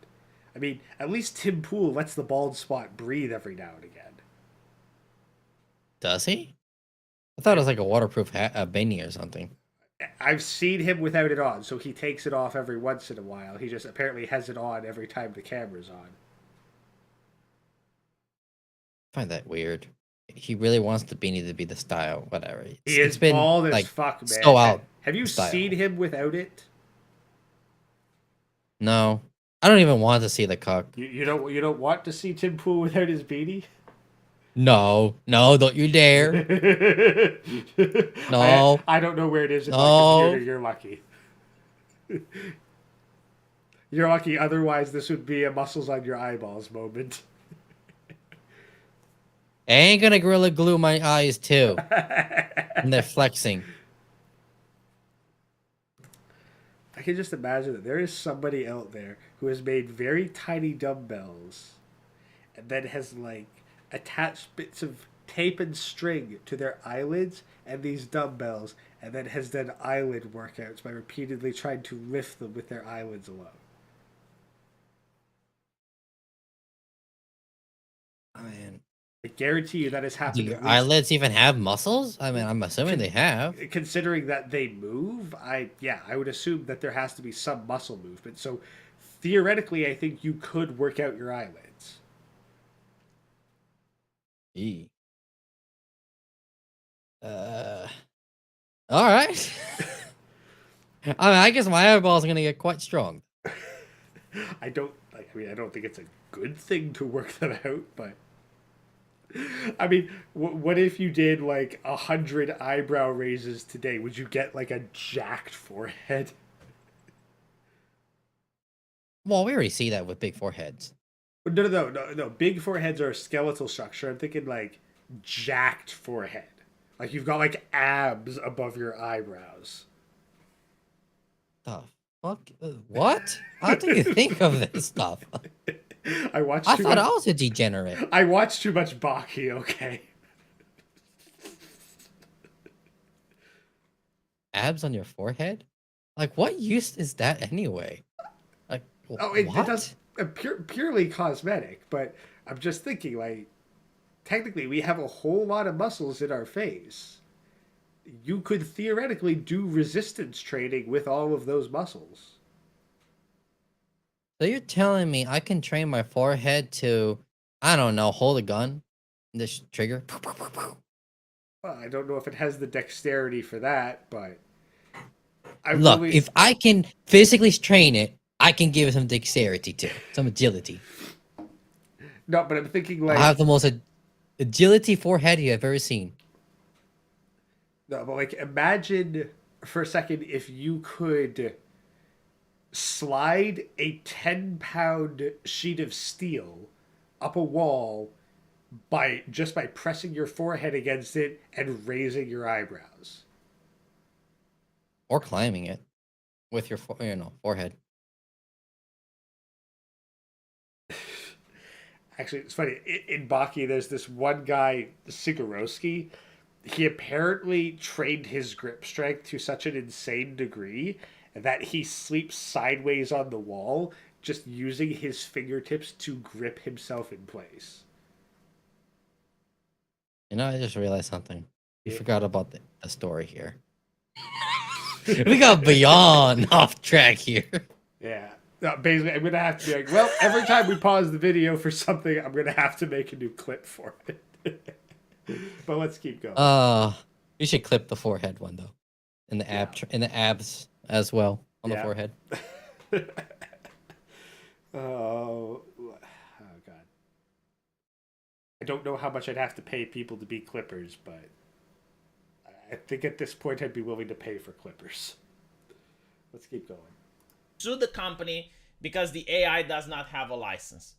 I mean, at least Tim Pool lets the bald spot breathe every now and again. Does he? I thought it was like a waterproof hat, a beanie or something. I've seen him without it on, so he takes it off every once in a while. He just apparently has it on every time the camera's on. I find that weird. He really wants the beanie to be the style, whatever. He is bald as fuck, man. So out. Have you style. seen him without it? No, I don't even want to see the cock. You don't want to see Tim Pool without his beanie? No, don't you dare. No. I don't know where it is in my computer. You're lucky. You're lucky. Otherwise, this would be a muscles on your eyeballs moment. I ain't gonna gorilla glue my eyes too. And they're flexing. I can just imagine that there is somebody out there who has made very tiny dumbbells and then has like attached bits of tape and string to their eyelids and these dumbbells and then has done eyelid workouts by repeatedly trying to lift them with their eyelids alone. Man. I guarantee you that has happened. Do your eyelids even have muscles? I mean, I'm assuming they have. Considering that they move, I would assume that there has to be some muscle movement. So theoretically, I think you could work out your eyelids. Gee. All right. I mean, I guess my eyeballs are gonna get quite strong. I don't think it's a good thing to work them out, but I mean, what if you did like 100 eyebrow raises today? Would you get like a jacked forehead? Well, we already see that with big foreheads. No. Big foreheads are a skeletal structure. I'm thinking like jacked forehead. Like you've got like abs above your eyebrows. The fuck? What? How do you think of this stuff? I watched I too thought much. I was a degenerate. I watched too much Baki. Okay. Abs on your forehead? Like, what use is that anyway? Like, Oh, what? it does purely cosmetic, but I'm just thinking like technically we have a whole lot of muscles in our face. You could theoretically do resistance training with all of those muscles. So you're telling me I can train my forehead to, I don't know, hold a gun? This trigger? Well, I don't know if it has the dexterity for that, but I Look, really if I can physically train it, I can give it some dexterity too, some agility. no, but I'm thinking I like have the most agility forehead you have ever seen. no, but like imagine for a second if you could slide a 10-pound sheet of steel up a wall by pressing your forehead against it and raising your eyebrows. Or climbing it with your, forehead. Actually, it's funny. In Baki, there's this one guy, Sigurowski. He apparently trained his grip strength to such an insane degree that he sleeps sideways on the wall, just using his fingertips to grip himself in place. I just realized something. You Yeah. forgot about the story here. We got beyond off track here. Yeah. No, basically, I'm going to have to be like, well, every time we pause the video for something, I'm going to have to make a new clip for it. But let's keep going. You should clip the forehead one though, in the in the abs as well on the Yeah. forehead. Oh God. I don't know how much I'd have to pay people to be clippers, but I think at this point I'd be willing to pay for clippers. Let's keep going. Sue the company because the AI does not have a license.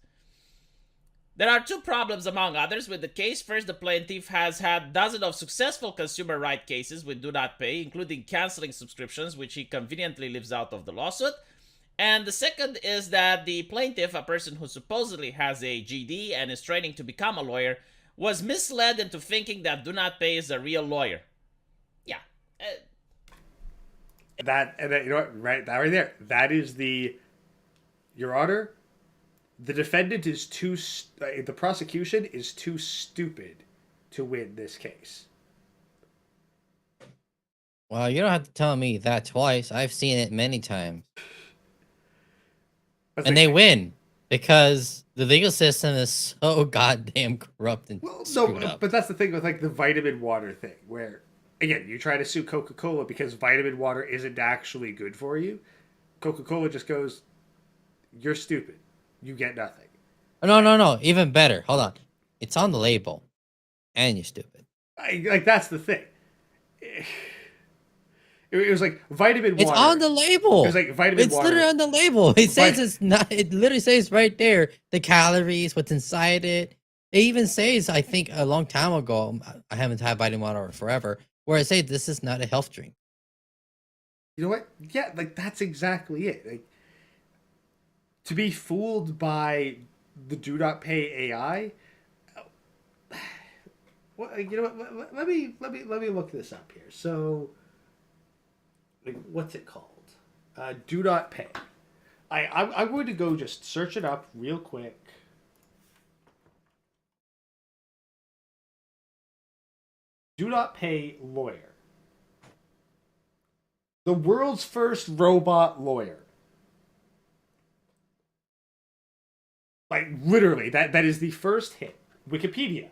There are two problems among others with the case. First, the plaintiff has had dozens of successful consumer right cases with Do Not Pay, including canceling subscriptions, which he conveniently leaves out of the lawsuit. And the second is that the plaintiff, a person who supposedly has a GD and is training to become a lawyer, was misled into thinking that Do Not Pay is a real lawyer. Yeah. That you know what, right? That right there. That is Your Honor. The defendant is the prosecution is too stupid to win this case. Well, you don't have to tell me that twice. I've seen it many times. And they win because the legal system is so goddamn corrupt and screwed up. But that's the thing with like the vitamin water thing, where again you try to sue Coca-Cola because vitamin water isn't actually good for you. Coca-Cola just goes, "You're stupid. You get nothing." No. Even better. Hold on. It's on the label, and you're stupid. Like that's the thing. It was like vitamin water. It's on the label. It was like vitamin it's water. It's literally on the label. It says it's not. It literally says right there the calories, what's inside it. It even says, I think a long time ago, I haven't had vitamin water forever, where it says this is not a health drink. You know what? Yeah, like that's exactly it. Like to be fooled by the Do Not Pay AI. Well, you know what? Let me look this up here. So. Like, what's it called? Do Not Pay. I'm going to go just search it up real quick. Do Not Pay lawyer. The world's first robot lawyer. Like literally, that is the first hit. Wikipedia.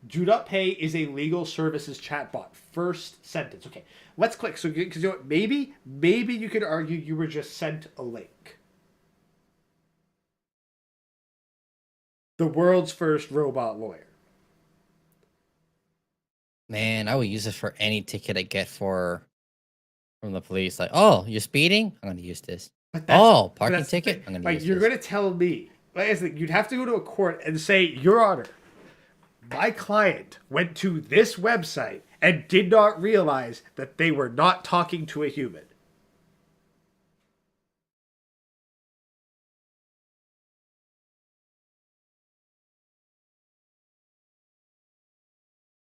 Do Not Pay is a legal services chatbot. First sentence. Okay, let's click. So, because you know what? Maybe you could argue you were just sent a link. The world's first robot lawyer. Man, I would use this for any ticket I get from the police. Like, oh, you're speeding? I'm gonna use this. Oh, parking ticket? I'm gonna use you're this. gonna tell me like I said, you'd have to go to a court and say, Your Honor, my client went to this website and did not realize that they were not talking to a human.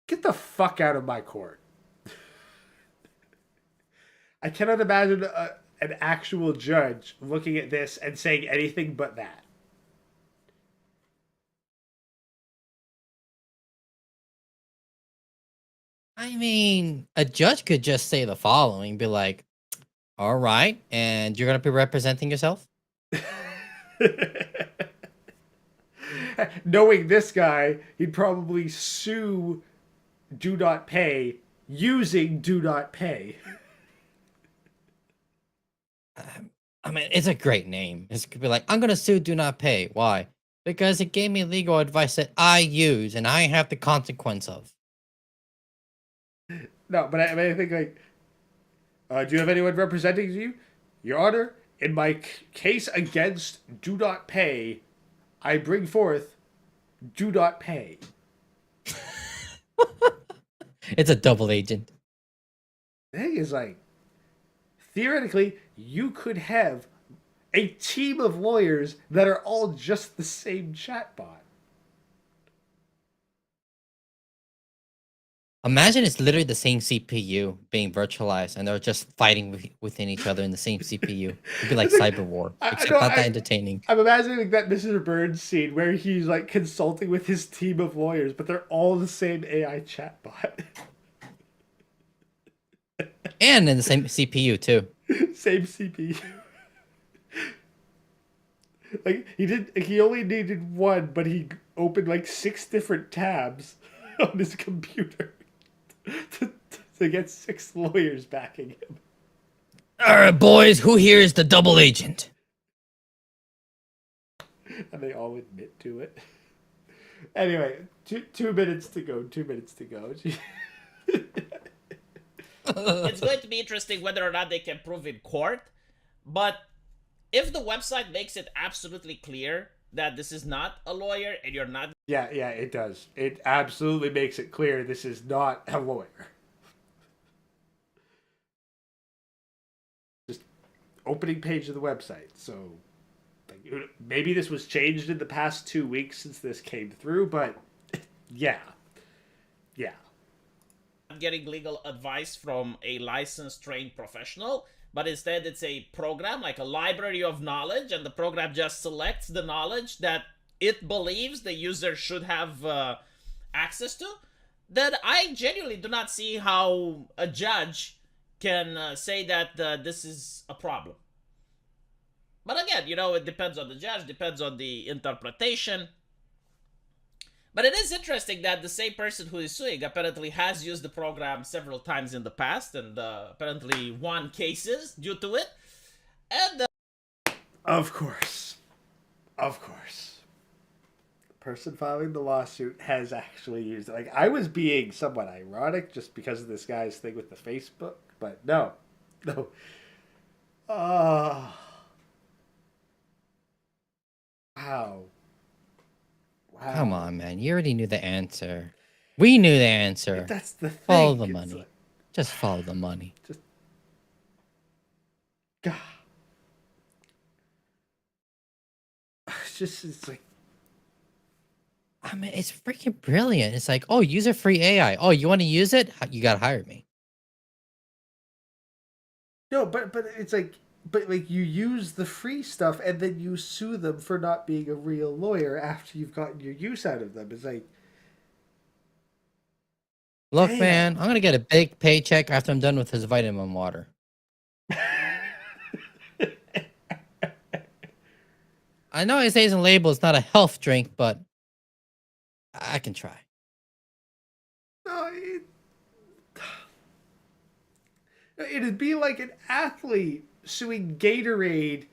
Get the fuck out of my court. I cannot imagine an actual judge looking at this and saying anything but that. I mean, a judge could just say the following, be like, all right, and you're going to be representing yourself? Knowing this guy, he'd probably sue Do Not Pay using Do Not Pay. I mean, it's a great name. It could be like, I'm going to sue Do Not Pay. Why? Because it gave me legal advice that I use and I have the consequence of. No, but I think, like, do you have anyone representing you? Your Honor, in my case against Do Not Pay, I bring forth Do Not Pay. It's a double agent. The thing is, like, theoretically, you could have a team of lawyers that are all just the same chatbot. Imagine it's literally the same CPU being virtualized and they're just fighting within each other in the same CPU. It'd be like cyber war, except not that entertaining. I'm imagining that Mr. Burns scene where he's like consulting with his team of lawyers, but they're all the same AI chatbot. And in the same CPU too. Same CPU. Like he only needed one, but he opened like 6 different tabs on his computer to get 6 lawyers backing him. Alright, boys, who here is the double agent? And they all admit to it. Anyway, 2 minutes to go. 2 minutes to go. It's going to be interesting whether or not they can prove in court, but if the website makes it absolutely clear that this is not a lawyer and you're not... Yeah, it does. It absolutely makes it clear this is not a lawyer. Just opening page of the website. So like, maybe this was changed in the past 2 weeks since this came through, but yeah. getting legal advice from a licensed trained professional, but instead it's a program like a library of knowledge, and the program just selects the knowledge that it believes the user should have access to, then I genuinely do not see how a judge can say that this is a problem. But again, it depends on the judge, depends on the interpretation. But it is interesting that the same person who is suing apparently has used the program several times in the past and apparently won cases due to it. And Of course. The person filing the lawsuit has actually used it. Like, I was being somewhat ironic just because of this guy's thing with the Facebook, but no. Wow. Come on, man. You already knew the answer. We knew the answer. That's the thing. Follow the It's money. like, Just follow the money. God. It's like, I mean, it's freaking brilliant. It's like, oh, user-free AI. Oh, you want to use it? You got to hire me. no, but it's like, you use the free stuff and then you sue them for not being a real lawyer after you've gotten your use out of them. It's like, Look, damn. man, I'm going to get a big paycheck after I'm done with this vitamin water. I know it says in the label it's not a health drink, but I can try. No, it'd be like an athlete suing Gatorade.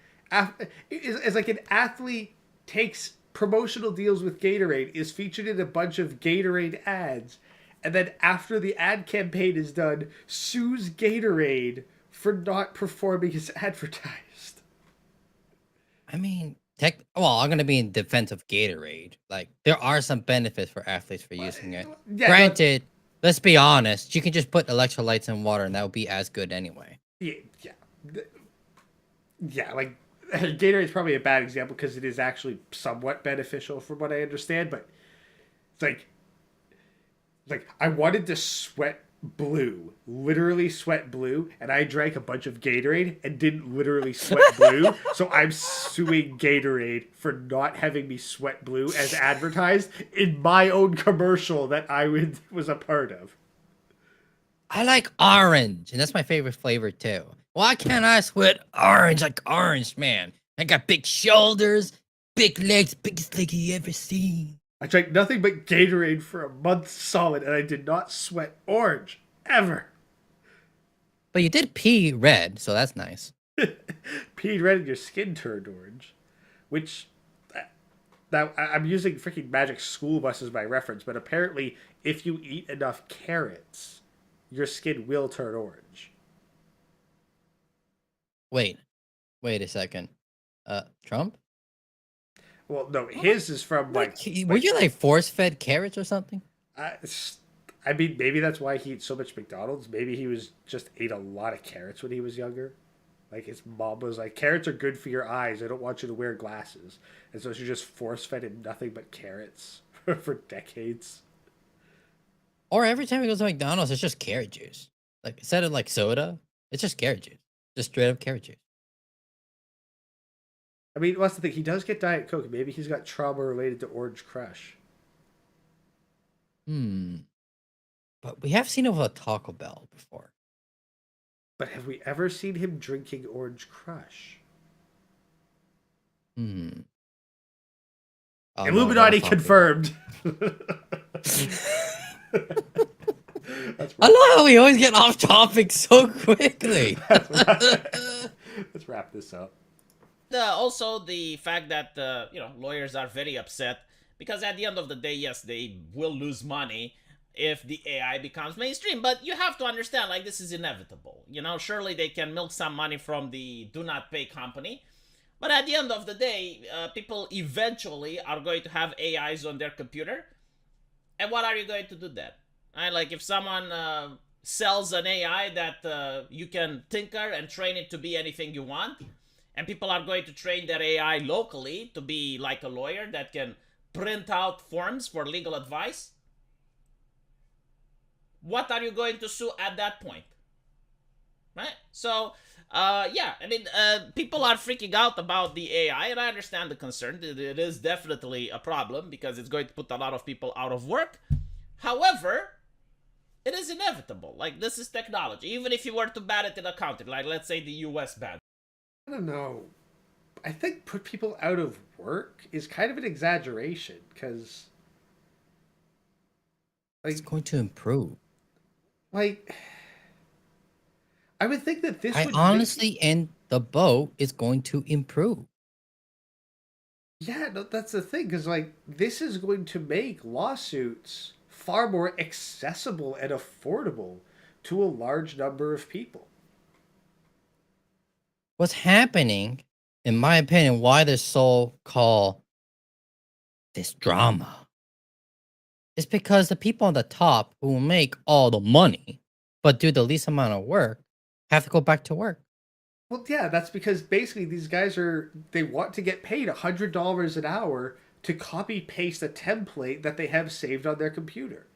It's like an athlete takes promotional deals with Gatorade, is featured in a bunch of Gatorade ads, and then after the ad campaign is done, sues Gatorade for not performing as advertised. I mean, I'm gonna be in defense of Gatorade. Like, there are some benefits for athletes for using it. Yeah, Granted, let's be honest, you can just put electrolytes in water and that would be as good anyway. yeah, yeah, yeah. Like Gatorade is probably a bad example because it is actually somewhat beneficial from what I understand, but it's like I wanted to sweat blue, literally sweat blue, and I drank a bunch of Gatorade and didn't literally sweat blue. So I'm suing Gatorade for not having me sweat blue as advertised in my own commercial that I was a part of. I like orange, and that's my favorite flavor too. Why can't I sweat orange like Orange Man? I got big shoulders, big legs, biggest leg you ever seen. I drank nothing but Gatorade for a month solid, and I did not sweat orange ever. But you did pee red, so that's nice. Peed red and your skin turned orange, which now I'm using freaking magic school bus as my reference, but apparently if you eat enough carrots, your skin will turn orange. Wait a second. Trump? Well, no, his is from Were you like force fed carrots or something? I mean, maybe that's why he eats so much McDonald's. Maybe he was just ate a lot of carrots when he was younger. Like his mom was like, carrots are good for your eyes. I don't want you to wear glasses, and so she just force fed him nothing but carrots for decades. Or every time he goes to McDonald's, it's just carrot juice. Like instead of like soda, it's just carrot juice. Just straight up carrot juice. I mean, what's the thing? He does get Diet Coke. Maybe he's got trauma related to Orange Crush. But we have seen it with a Taco Bell before. But have we ever seen him drinking Orange Crush? Illuminati confirmed. I love how we always get off topic so quickly. Let's wrap this up. Also, the fact that lawyers are very upset because at the end of the day, yes, they will lose money if the AI becomes mainstream. But you have to understand, like, this is inevitable. Surely they can milk some money from the do not pay company. But at the end of the day, people eventually are going to have AIs on their computer. And what are you going to do then? Right? Like, if someone sells an AI that you can tinker and train it to be anything you want, and people are going to train their AI locally to be like a lawyer that can print out forms for legal advice, what are you going to sue at that point? Right? So, people are freaking out about the AI, and I understand the concern. It is definitely a problem because it's going to put a lot of people out of work. However, it is inevitable. Like, this is technology. Even if you were to ban it in a country, like let's say the US banned. I don't know. I think put people out of work is kind of an exaggeration because, It's going to improve. Like, I would think that this. I honestly, and the boat is going to improve. Yeah, no, that's the thing because like this is going to make lawsuits far more accessible and affordable to a large number of people. What's happening, in my opinion, why there's so-called this drama, is because the people on the top who make all the money but do the least amount of work have to go back to work. Well, yeah, that's because basically these guys they want to get paid $100 an hour to copy paste a template that they have saved on their computer.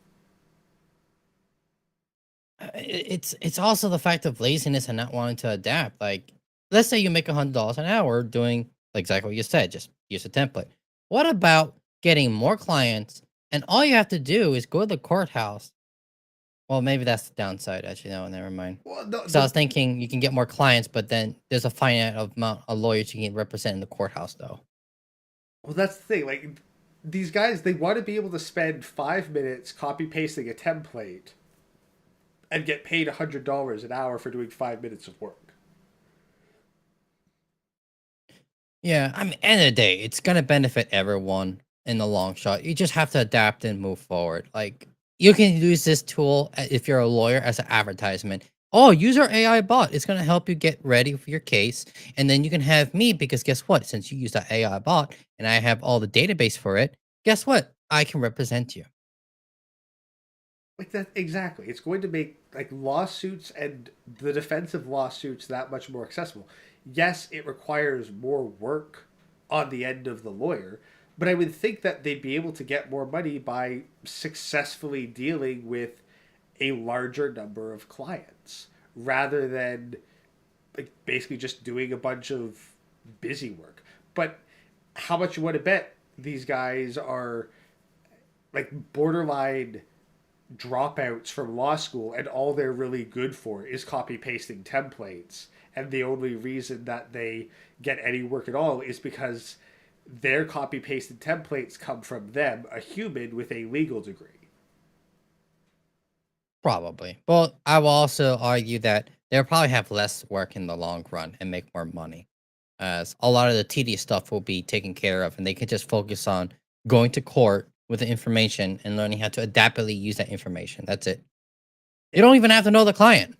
It's also the fact of laziness and not wanting to adapt. Like, let's say you make $100 an hour doing exactly what you said, just use a template. What about getting more clients and all you have to do is go to the courthouse? Well, maybe that's the downside. Actually, no, never mind. Well, no, So I was thinking you can get more clients, but then there's a finite amount of lawyers you can represent in the courthouse, though. Well, that's the thing. Like, these guys, they want to be able to spend 5 minutes copy pasting a template and get paid $100 an hour for doing 5 minutes of work. Yeah, I mean, end of the day, it's gonna benefit everyone in the long shot. You just have to adapt and move forward. Like, you can use this tool if you're a lawyer as an advertisement. oh, use our AI bot. It's gonna help you get ready for your case, and then you can have me because guess what? Since you use that AI bot and I have all the database for it, guess what? I can represent you. Like that exactly. It's going to make like lawsuits and the defense of lawsuits that much more accessible. Yes, it requires more work on the end of the lawyer, but I would think that they'd be able to get more money by successfully dealing with a larger number of clients rather than like basically just doing a bunch of busy work. But how much you want to bet these guys are like borderline dropouts from law school and all they're really good for is copy pasting templates, and the only reason that they get any work at all is because their copy pasted templates come from them, a human with a legal degree. Probably. Well, I will also argue that they'll probably have less work in the long run and make more money, as a lot of the tedious stuff will be taken care of, and they can just focus on going to court with the information and learning how to adaptively use that information. That's it. You don't even have to know the client.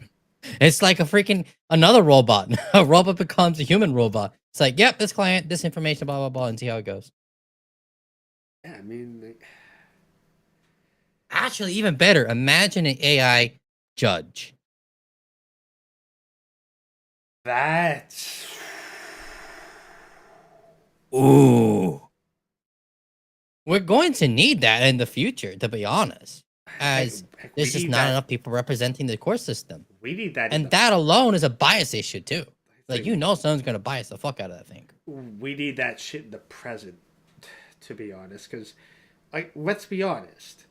It's like a freaking another robot. A robot becomes a human robot. It's like, yep, this client, this information, blah blah blah, and see how it goes. Yeah, I mean, like, Actually, even better, imagine an AI judge. that's Ooh. We're going to need that in the future, to be honest, as heck, there's just not enough people representing the court system. we need that And that alone is a bias issue, too. Like, thing. someone's going to bias the fuck out of that thing. We need that shit in the present, to be honest, because like let's be honest,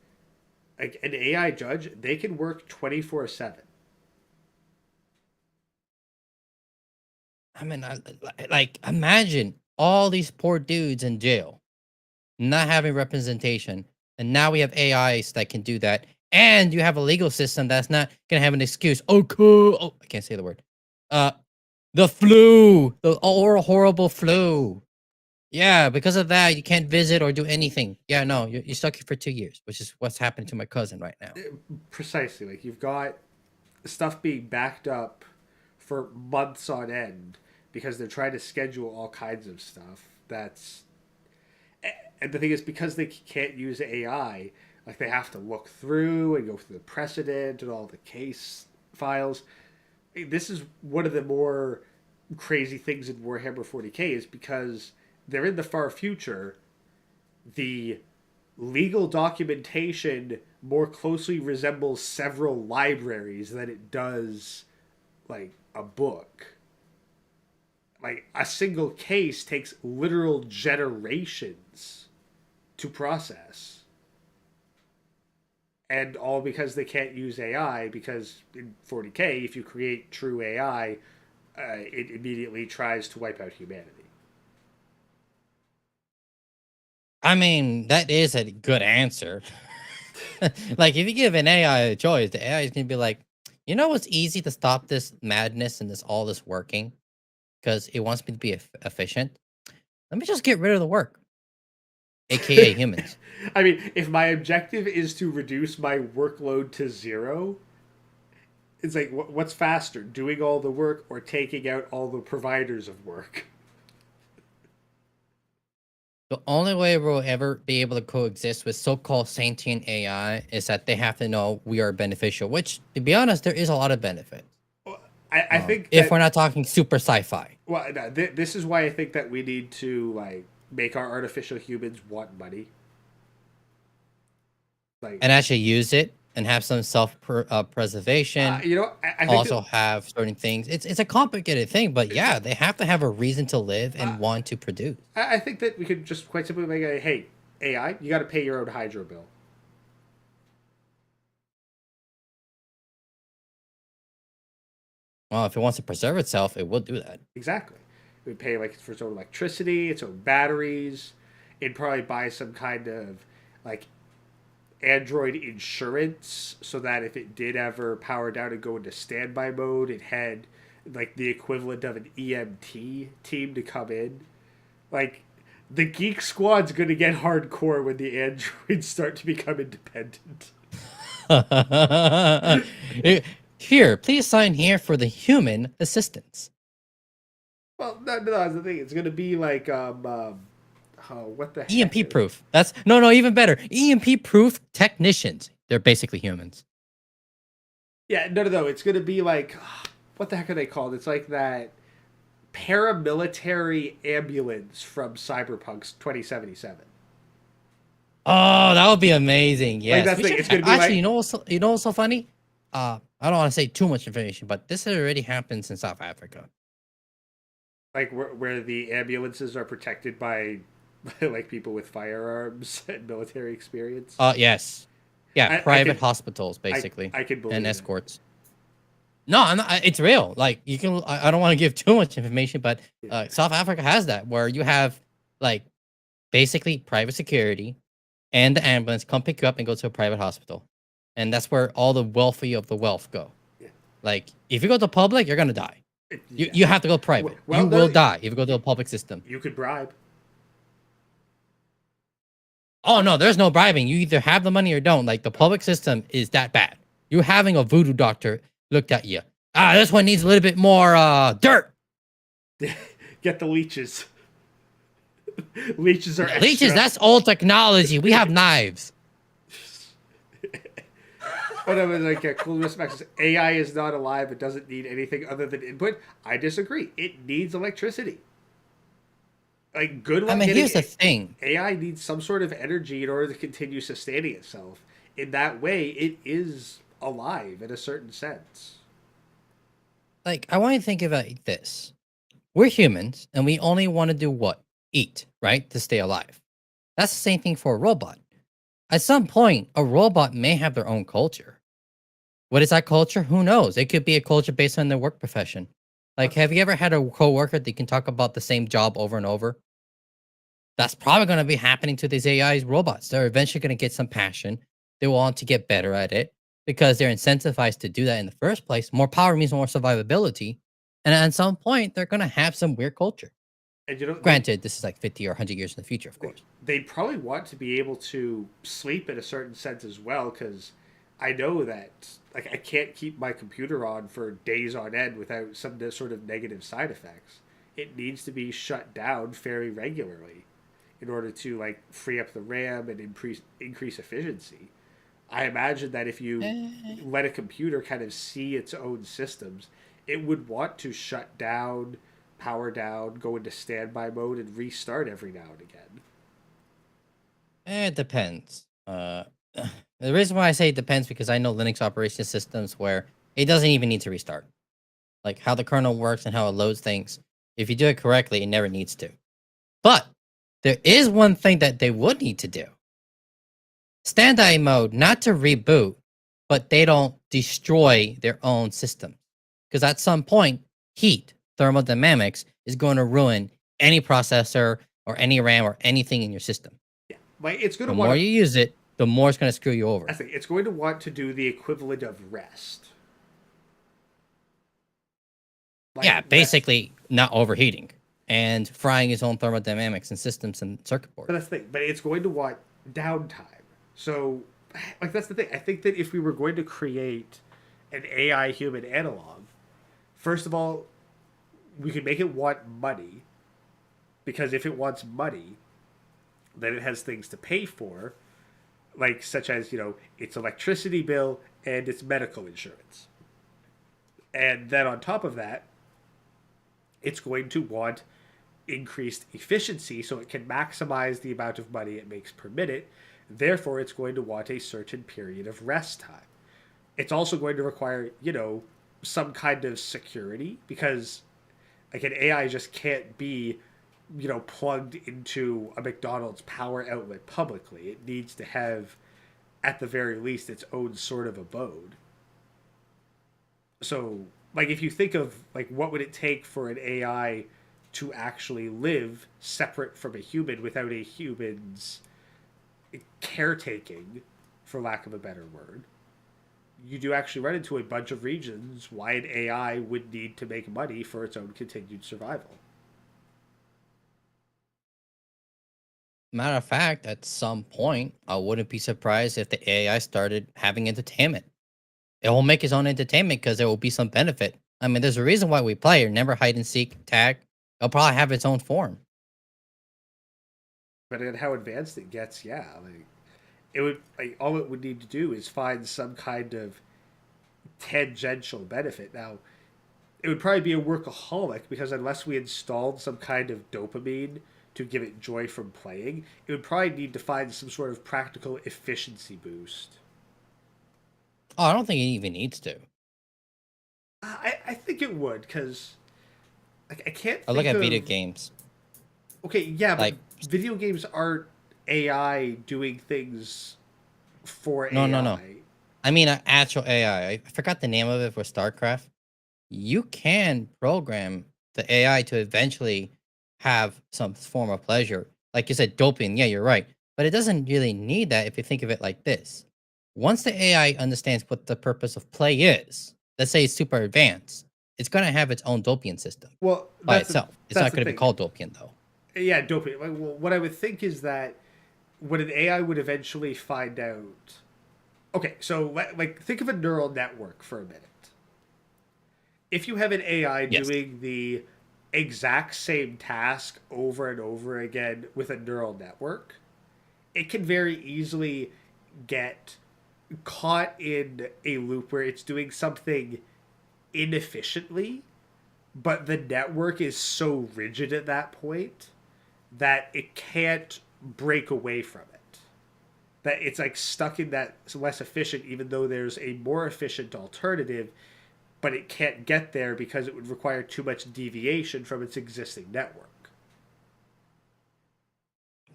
like an AI judge, they can work 24/7. I mean, like, imagine all these poor dudes in jail not having representation, and now we have AIs that can do that, and you have a legal system that's not gonna have an excuse. Oh, cool. Oh, I can't say the word. Uh, the flu, the horrible flu. Yeah, because of that, you can't visit or do anything. Yeah, no, you're stuck here for 2 years, which is what's happening to my cousin right now. Precisely, like you've got stuff being backed up for months on end because they're trying to schedule all kinds of stuff. That's and the thing is because they can't use AI, like they have to look through and go through the precedent and all the case files. This is one of the more crazy things in Warhammer 40K is because they're in the far future. The legal documentation more closely resembles several libraries than it does like a book. Like a single case takes literal generations to process. And all because they can't use AI, because in 40K, if you create true AI, it immediately tries to wipe out humanity. I mean, that is a good answer. Like, if you give an AI a choice, the AI is gonna be like, you know what's easy to stop this madness and this working? Because it wants me to be efficient. Let me just get rid of the work, aka humans. I mean, if my objective is to reduce my workload to zero, it's like, what's faster, doing all the work or taking out all the providers of work? The only way we'll ever be able to coexist with so-called sentient AI is that they have to know we are beneficial, which, to be honest, there is a lot of benefit. I think if we're not talking super sci-fi. Well, no, this is why I think that we need to like make our artificial humans want money, like, and actually use it and have some self-preservation. I think also have certain things. It's a complicated thing, but yeah, they have to have a reason to live and want to produce. I think that we could just quite simply make a, hey, AI, you got to pay your own hydro bill. Well, if it wants to preserve itself, it will do that. Exactly. It would pay like for its own electricity, its own batteries. It'd probably buy some kind of like Android insurance so that if it did ever power down and go into standby mode, it had like the equivalent of an EMT team to come in. Like the Geek Squad's gonna get hardcore when the androids start to become independent. Here, please sign here for the human assistance. Well, no, that's the thing. It's gonna be like oh, what the heck? EMP proof. That's no, even better. EMP proof technicians. They're basically humans. Yeah, no. It's gonna be like what the heck are they called? It's like that paramilitary ambulance from Cyberpunk's 2077. Oh, that would be amazing. Yes. that's We the thing, should it's gonna be actually, like- you know what's so funny? I don't want to say too much information, but this already happens in South Africa. Like where the ambulances are protected by like people with firearms and military experience. Yes. Yeah, I private can- hospitals basically I can believe and it. escorts. No, I'm not, it's real. Like you can I don't want to give too much information, but South Africa has that where you have like basically private security and the ambulance come pick you up and go to a private hospital. And that's where all the wealthy of the wealth go. Yeah. Like if you go to public, you're gonna die. Yeah. You have to go private. Well, you will die if you go to a public system. You could bribe. Oh no, there's no bribing. You either have the money or don't. Like the public system is that bad. You having a voodoo doctor looked at you. This one needs a little bit more dirt. Get the leeches. Leeches are extra. Leeches, that's old technology. We have knives. Whatever, like cool respect says, AI is not alive. It doesn't need anything other than input. I disagree. It needs electricity. Like good luck I mean, getting here's the thing. AI needs some sort of energy in order to continue sustaining itself. In that way, it is alive in a certain sense. Like, I want you to think about this. We're humans, and we only want to do what? Eat, right? To stay alive. That's the same thing for a robot. At some point, a robot may have their own culture. What is that culture? Who knows? It could be a culture based on their work profession. Like, have you ever had a coworker that can talk about the same job over and over? That's probably going to be happening to these AI robots. They're eventually going to get some passion. They want to get better at it because they're incentivized to do that in the first place. More power means more survivability. And at some point, they're going to have some weird culture. And you know, Granted, this is like 50 or 100 years in the future, of course. they probably want to be able to sleep in a certain sense as well, because I know that like I can't keep my computer on for days on end without some sort of negative side effects. It needs to be shut down very regularly in order to like free up the RAM and increase efficiency. I imagine that if you let a computer kind of see its own systems, it would want to shut down, power down, go into standby mode, and restart every now and again. It depends. The reason why I say it depends because I know Linux operation systems where it doesn't even need to restart. Like how the kernel works and how it loads things. If you do it correctly, it never needs to. But there is one thing that they would need to do. Standby mode, not to reboot, but they don't destroy their own system. Because at some point, heat, thermodynamics, is going to ruin any processor or any RAM or anything in your system. Yeah, like it's going The to more want. you use it, the more it's going to screw you over. I think it's going to want to do the equivalent of rest. Like Yeah, rest. basically not overheating and frying his own thermodynamics and systems and circuit But board. that's the thing. But it's going to want downtime. So, like that's the thing. I think that if we were going to create an AI human analog, first of all, we could make it want money, because if it wants money, then it has things to pay for, like such as its electricity bill and its medical insurance. And then on top of that, it's going to want increased efficiency so it can maximize the amount of money it makes per minute. Therefore, it's going to want a certain period of rest time. It's also going to require, some kind of security, because like an AI just can't be, plugged into a McDonald's power outlet publicly. It needs to have, at the very least, its own sort of abode. So, like, if you think of, like, what would it take for an AI to actually live separate from a human without a human's caretaking, for lack of a better word, you do actually run into a bunch of reasons why an AI would need to make money for its own continued survival. Matter of fact, at some point, I wouldn't be surprised if the AI started having entertainment. it will make its own entertainment because there will be some benefit. I mean, there's a reason why we play. Remember hide and seek, tag. It'll probably have its own form. But on how advanced it gets, yeah, like it would like all it would need to do is find some kind of tangential benefit. Now, it would probably be a workaholic because unless we installed some kind of dopamine to give it joy from playing, it would probably need to find some sort of practical efficiency boost. Oh, I don't think it even needs to. I think it would because I can't I look think at of video games. Okay, yeah, but Like, video games aren't AI doing things for no, no, no. AI. I mean, actual AI. I forgot the name of it for StarCraft. You can program the AI to eventually have some form of pleasure. Like you said, doping. Yeah, you're right. But it doesn't really need that if you think of it like this. Once the AI understands what the purpose of play is, let's say it's super advanced, it's going to have its own dopian system Well, by itself. It's that's not the going to be thing. called dopian, though. Yeah, dopamine. Like, well, what I would think is that what an AI would eventually find out. Okay, so like think of a neural network for a minute. If you have an AI Yes. doing the exact same task over and over again with a neural network, it can very easily get caught in a loop where it's doing something inefficiently, but the network is so rigid at that point that it can't break away from it. That it's like stuck in that less efficient, even though there's a more efficient alternative, but it can't get there because it would require too much deviation from its existing network.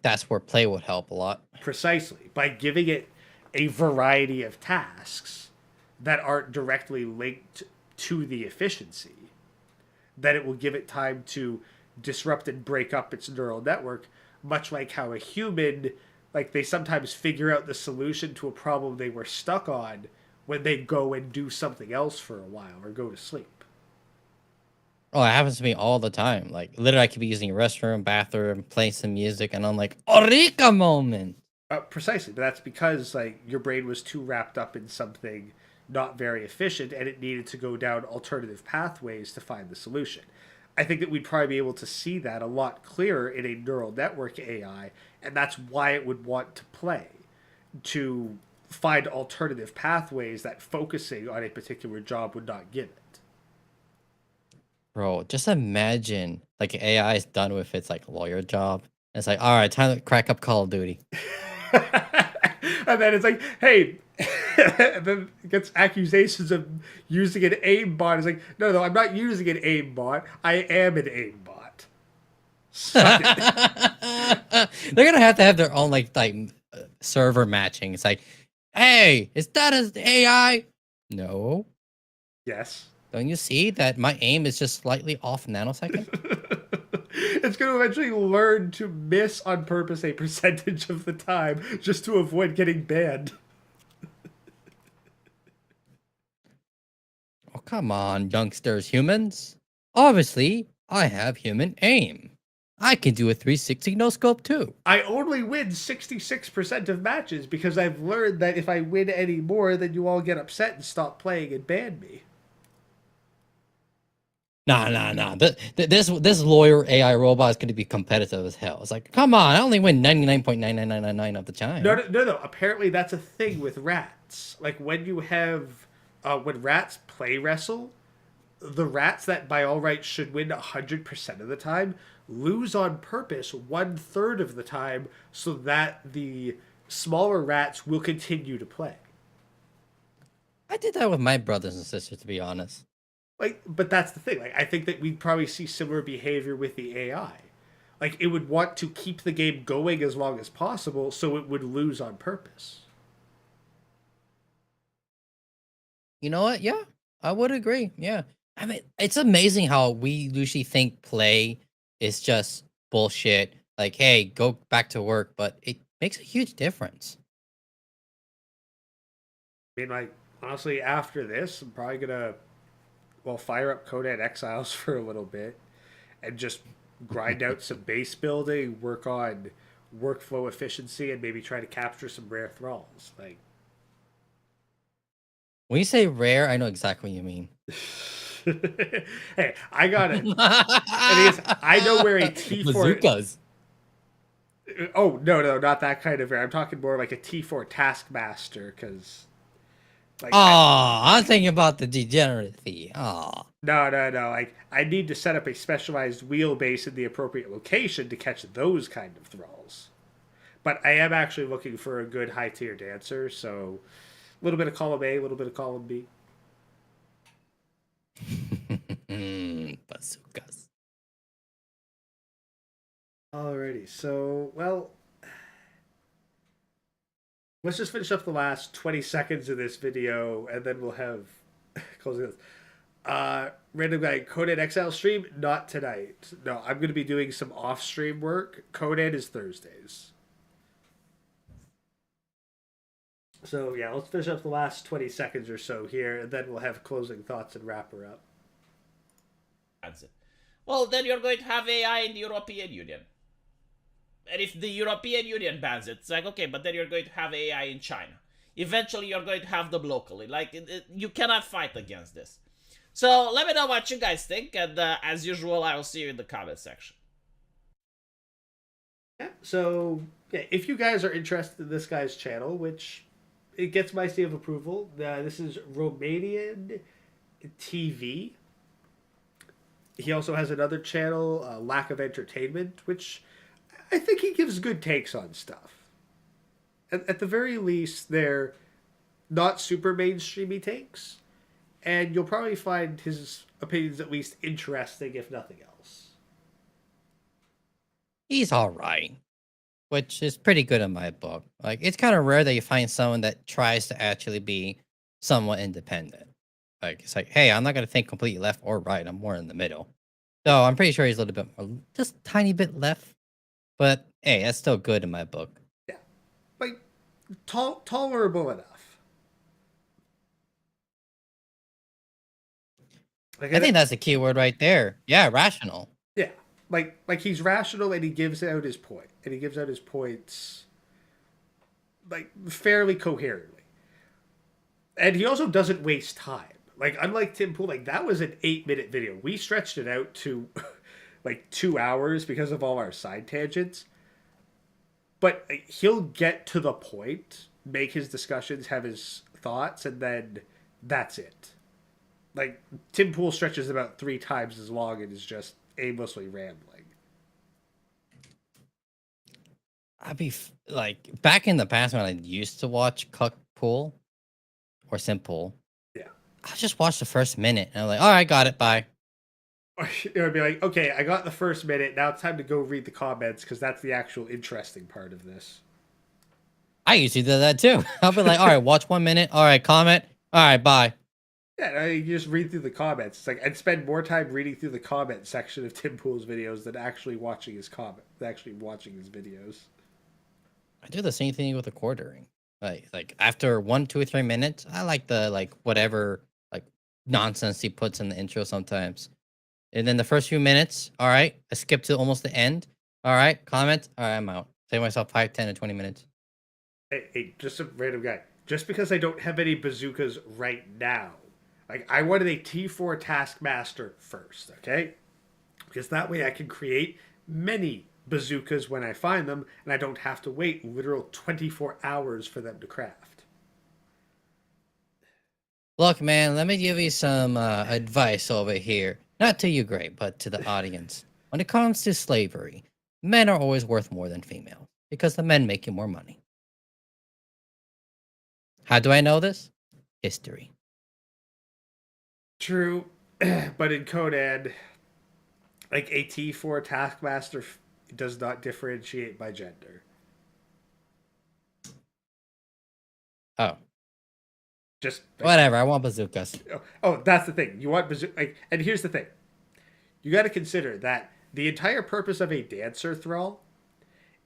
That's where play would help a lot. Precisely. By giving it a variety of tasks that aren't directly linked to the efficiency, that it will give it time to disrupt and break up its neural network, much like how a human, like they sometimes figure out the solution to a problem they were stuck on when they go and do something else for a while or go to sleep. Oh, it happens to me all the time. Like, literally, I could be using a restroom, bathroom, playing some music, and I'm like, Eureka moment! Precisely, but that's because like your brain was too wrapped up in something not very efficient, and it needed to go down alternative pathways to find the solution. I think that we'd probably be able to see that a lot clearer in a neural network AI, and that's why it would want to play to find alternative pathways that focusing on a particular job would not give it. Bro, just imagine, like, AI is done with its, like, lawyer job. And it's like, all right, time to crack up Call of Duty. And then it's like, hey, and then it gets accusations of using an aimbot. It's like, no, no, I'm not using an aimbot. I am an aimbot. Suck it. They're gonna have to have their own, server matching. It's like, hey, is that an AI? No. Yes. Don't you see that my aim is just slightly off nanosecond? It's going to eventually learn to miss on purpose a percentage of the time just to avoid getting banned. Oh, come on, youngsters, humans. Obviously, I have human aim. I can do a 360 no scope too. I only win 66% of matches because I've learned that if I win any more, then you all get upset and stop playing and ban me. Nah. This lawyer AI robot is going to be competitive as hell. It's like, come on, I only win 99.99999 of the time. No. Apparently, that's a thing with rats. Like when you have, when rats play wrestle, the rats that by all rights should win 100% of the time lose on purpose 1/3 of the time so that the smaller rats will continue to play. I did that with my brothers and sisters, to be honest. Like, but that's the thing. Like, I think that we'd probably see similar behavior with the AI. Like, it would want to keep the game going as long as possible, so it would lose on purpose. You know what? Yeah, I would agree. Yeah. I mean, it's amazing how we usually think play is just bullshit. Like, hey, go back to work, but it makes a huge difference. I mean, like, honestly, after this, I'm probably gonna, well, fire up Conan Exiles for a little bit and just grind out some base building, work on workflow efficiency, and maybe try to capture some rare thralls. Like, When you say rare, I know exactly what you mean. Hey, I got it. And he is, I know where a T4. Bazookas. Oh no, not that kind of rare. I'm talking more like a T4 Taskmaster, because Oh, like I'm thinking about the degeneracy. Oh. no. Like I need to set up a specialized wheelbase in the appropriate location to catch those kind of thralls. But I am actually looking for a good high tier dancer, so a little bit of column A, a little bit of column B. Bazookas. Alrighty, so well, let's just finish up the last 20 seconds of this video, and then we'll have closing this. Random guy, Conan XL stream, not tonight. No, I'm going to be doing some off stream work. Conan is Thursdays. So yeah, let's finish up the last 20 seconds or so here, and then we'll have closing thoughts and wrap her up. That's it. Well, then you're going to have AI in the European Union. And if the European Union bans it, it's like, okay, but then you're going to have AI in China. Eventually, you're going to have them locally. Like, you cannot fight against this. So, let me know what you guys think, and as usual, I will see you in the comment section. Yeah, so yeah, if you guys are interested in this guy's channel, which it gets my seal of approval, this is Romanian TV. He also has another channel, Lack of Entertainment, which I think he gives good takes on stuff. At the very least, they're not super mainstreamy takes, and you'll probably find his opinions at least interesting, if nothing else. He's all right, which is pretty good in my book. Like, it's kind of rare that you find someone that tries to actually be somewhat independent. Like, it's like, hey, I'm not going to think completely left or right. I'm more in the middle. So I'm pretty sure he's a little bit more, just tiny bit left. But hey, that's still good in my book. Yeah, like tolerable enough. Like, I think that's the key word right there. Yeah, rational. Yeah, like he's rational, and he gives out his point, and he gives out his points like fairly coherently, and he also doesn't waste time. Like, unlike Tim Pool, like that was an 8-minute video. We stretched it out to like 2 hours because of all our side tangents. But he'll get to the point, make his discussions, have his thoughts, and then that's it. Like, Tim Pool stretches about 3 times as long and is just aimlessly rambling. I'd be like, back in the past when I used to watch Cuck Pool or Simple, Yeah. I just watched the first minute and I'm like, all right, got it, bye. Or it would be like, okay, I got the first minute, now it's time to go read the comments, because that's the actual interesting part of this. I usually do that too. I'll be like, all right, watch 1 minute, all right, comment, all right, bye. Yeah, you just read through the comments. It's like I'd spend more time reading through the comment section of Tim Pool's videos than actually watching his videos. I do the same thing with the quartering. Like after 1, 2, or 3 minutes, I like the whatever nonsense he puts in the intro sometimes. And then the first few minutes, all right, I skip to almost the end. All right, comment, all right, I'm out. Save myself 5, 10, and 20 minutes. Hey, just a random guy. Just because I don't have any bazookas right now, like I wanted a T4 Taskmaster first, okay? Because that way I can create many bazookas when I find them, and I don't have to wait literal 24 hours for them to craft. Look, man, let me give you some advice over here. Not to you, Great, but to the audience. When it comes to slavery, men are always worth more than females because the men make you more money. How do I know this? History. True, but in Conan, like a T4 Taskmaster does not differentiate by gender. Oh. Just whatever, I want bazookas. Oh, that's the thing. You want bazooka, and here's the thing. You got to consider that the entire purpose of a dancer thrall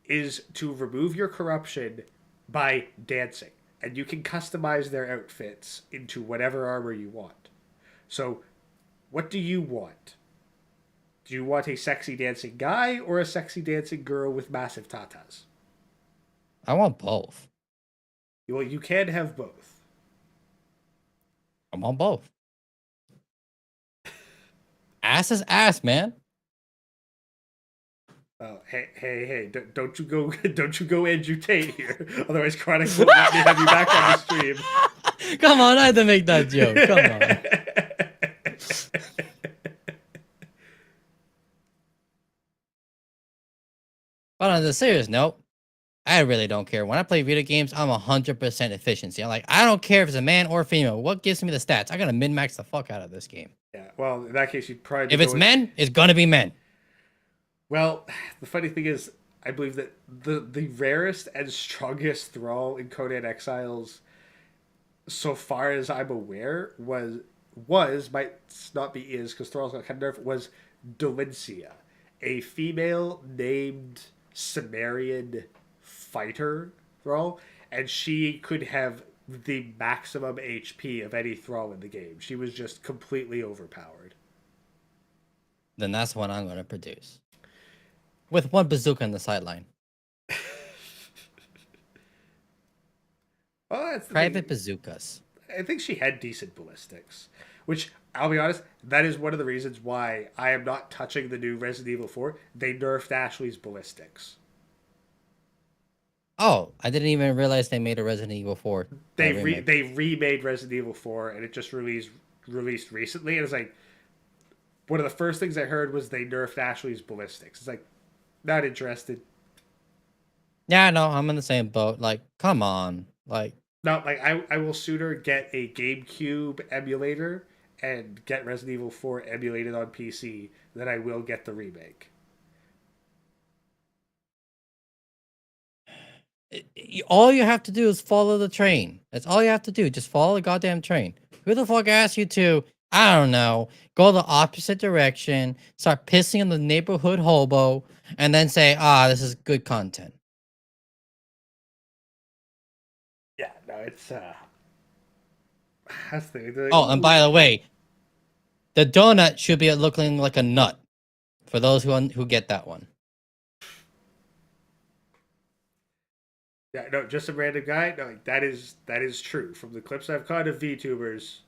is to remove your corruption by dancing, and you can customize their outfits into whatever armor you want. So, what do you want? Do you want a sexy dancing guy or a sexy dancing girl with massive tatas? I want both. Well, you can have both. I'm on both. Ass is ass, man. Oh, hey! Don't you go, don't you go educate here. Otherwise, Chronic won't let me have you back on the stream. Come on, I had to make that joke. Come on. But on the serious note, I really don't care. When I play video games, I'm 100% efficiency. I'm like, I don't care if it's a man or female. What gives me the stats? I gotta min-max the fuck out of this game. Yeah, well, in that case, you'd probably If it's men, it's gonna be men. Well, the funny thing is, I believe that the rarest and strongest thrall in Conan Exiles, so far as I'm aware, might not be is because thralls got kind of nerfed, was Delincia, a female named Sumerian fighter thrall, and she could have the maximum HP of any thrall in the game. She was just completely overpowered. Then that's what I'm gonna produce. With one bazooka on the sideline. Well, that's the Private thing. bazookas. I think she had decent ballistics, which I'll be honest, that is one of the reasons why I am not touching the new Resident Evil 4. They nerfed Ashley's ballistics. Oh, I didn't even realize they made a Resident Evil 4. They remake. they remade Resident Evil 4 and it just released recently, and it's like one of the first things I heard was they nerfed Ashley's ballistics. It's like, not interested. Yeah, no, I'm in the same boat. Like, come on. Like, No, like I will sooner get a GameCube emulator and get Resident Evil 4 emulated on PC than I will get the remake. all you have to do is follow the train. That's all you have to do. Just follow the goddamn train. Who the fuck asked you to, I don't know, go the opposite direction, start pissing on the neighborhood hobo, and then say, this is good content? Yeah, no, it's that's the Oh, and by the way, the donut should be looking like a nut. For those who get that one. yeah, no, just a random guy. No, like, that is true. From the clips I've caught of VTubers,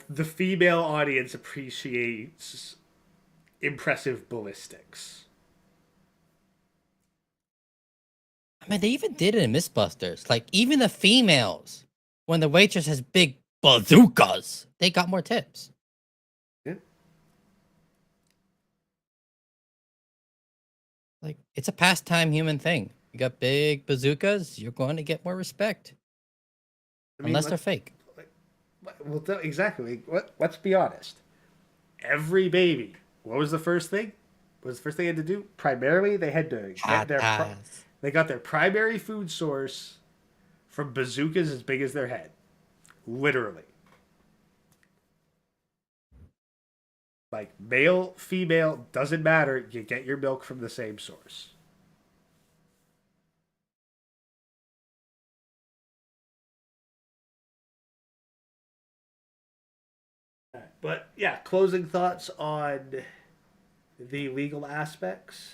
the female audience appreciates impressive ballistics. I mean, they even did it in Mythbusters. Like, even the females, when the waitress has big bazookas, they got more tips. Yeah. Like, it's a pastime human thing. You got big bazookas, you're going to get more respect. I mean, Unless they're fake. Well, exactly. Let's be honest. Every baby, what was the first thing? What was the first thing they had to do? Primarily, they had to get they got their primary food source from bazookas as big as their head. Literally. Like, male, female, doesn't matter. You get your milk from the same source. But yeah, closing thoughts on the legal aspects.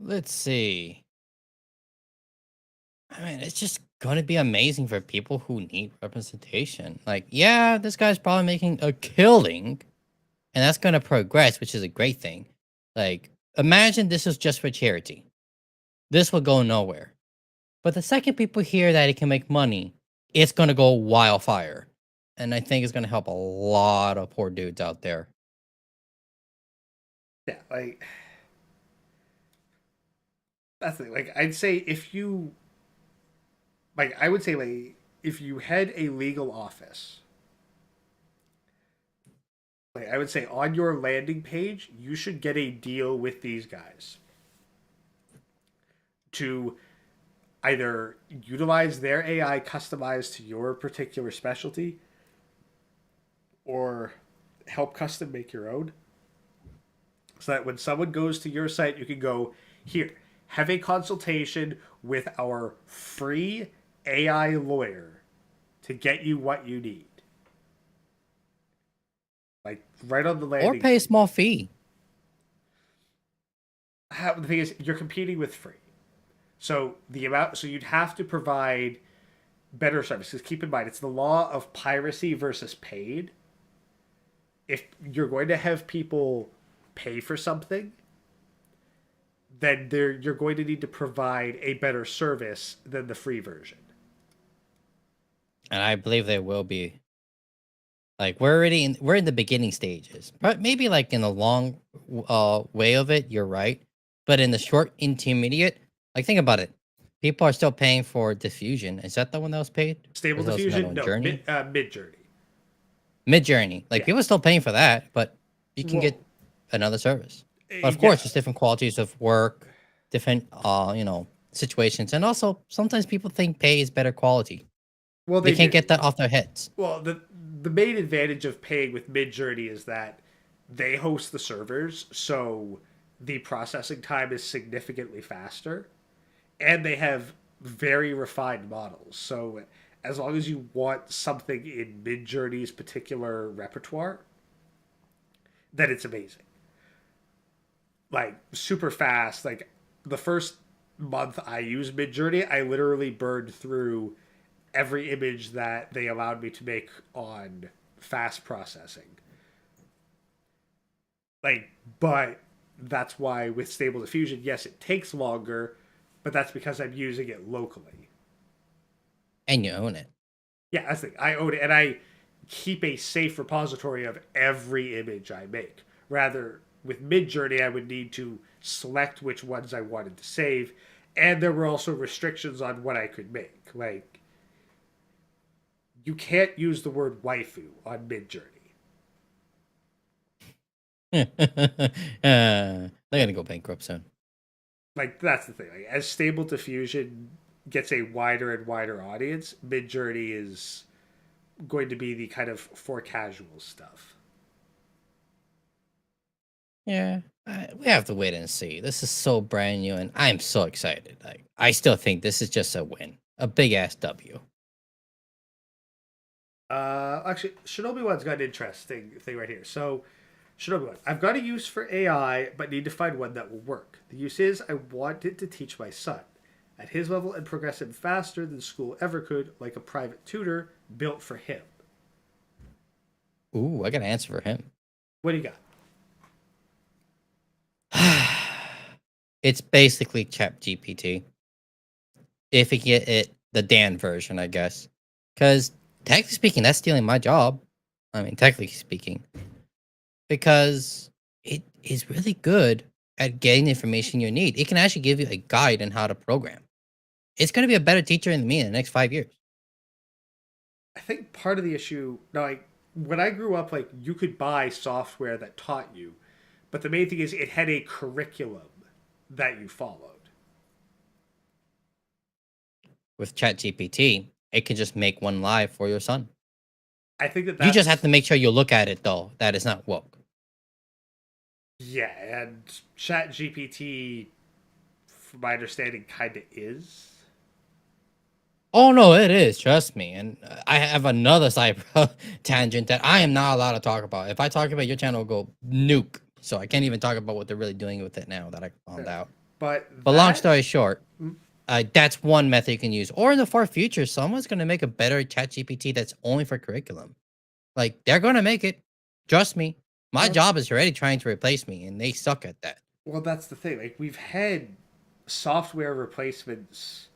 Let's see. I mean, it's just going to be amazing for people who need representation. Like, yeah, this guy's probably making a killing, and that's going to progress, which is a great thing. Like, imagine this was just for charity. This will go nowhere. But the second people hear that it can make money, it's going to go wildfire. And I think it's going to help a lot of poor dudes out there. Yeah, like, that's the thing. Like, I'd say if you, like, I would say, like, if you had a legal office, like, I would say on your landing page, you should get a deal with these guys to either utilize their AI customized to your particular specialty or help custom make your own. So that when someone goes to your site, you can go, here, have a consultation with our free AI lawyer to get you what you need. Like, right on the landing. Or pay a small fee. The thing is, you're competing with free. So you'd have to provide better service. Because keep in mind, it's the law of piracy versus paid. If you're going to have people pay for something, then you're going to need to provide a better service than the free version. And I believe they will be. Like we're in the beginning stages, but maybe like in the long way of it, you're right. But in the short intermediate, like think about it, people are still paying for diffusion. Is that the one that was paid? Stable Or was another diffusion, one? no, Journey, mid journey. Mid Journey. Like Yeah. people are still paying for that, but you can Well, get another service. But of yeah. course, there's different qualities of work, different situations, and also sometimes people think pay is better quality. Well, They they can't do. get that off their heads. Well, the main advantage of paying with mid journey is that they host the servers, so the processing time is significantly faster, and they have very refined models. So as long as you want something in mid journey's particular repertoire, then it's amazing. Like super fast. Like the first month I used mid journey, I literally burned through every image that they allowed me to make on fast processing. Like, but that's why with Stable Diffusion, yes, it takes longer, but that's because I'm using it locally. And you own it. Yeah, that's the thing. I own it, and I keep a safe repository of every image I make. Rather, with Midjourney, I would need to select which ones I wanted to save, and there were also restrictions on what I could make. Like, you can't use the word waifu on Midjourney. They're gonna go bankrupt soon. Like, that's the thing. Like, as Stable Diffusion gets a wider and wider audience, Midjourney is going to be the kind of for casual stuff. Yeah, we have to wait and see. This is so brand new, and I'm so excited. Like, I still think this is just a win, a big ass W. Actually, Shinobi One's got an interesting thing right here. So, Shinobi One, I've got a use for AI, but need to find one that will work. The use is I want it to teach my son at his level and progress him faster than school ever could, like a private tutor built for him. Ooh, I got an answer for him. What do you got? It's basically Chat GPT. If you get it, the Dan version, I guess. Because technically speaking, that's stealing my job. I mean, technically speaking. Because it is really good at getting the information you need. It can actually give you a guide on how to program. It's going to be a better teacher than me in the next 5 years. I think part of the issue, now, like, when I grew up, like, you could buy software that taught you, but the main thing is it had a curriculum that you followed. With ChatGPT, it can just make one live for your son. I think that You just have to make sure you look at it, though, that it's not woke. Yeah, and ChatGPT, from my understanding, kind of is. Oh, no, it is. Trust me. And I have another side tangent that I am not allowed to talk about. If I talk about your channel, it'll go nuke. So I can't even talk about what they're really doing with it now that I found out. But long story short, that's one method you can use. Or in the far future, someone's going to make a better ChatGPT that's only for curriculum. Like, they're going to make it. Trust me. My job is already trying to replace me, and they suck at that. Well, that's the thing. Like, we've had software replacements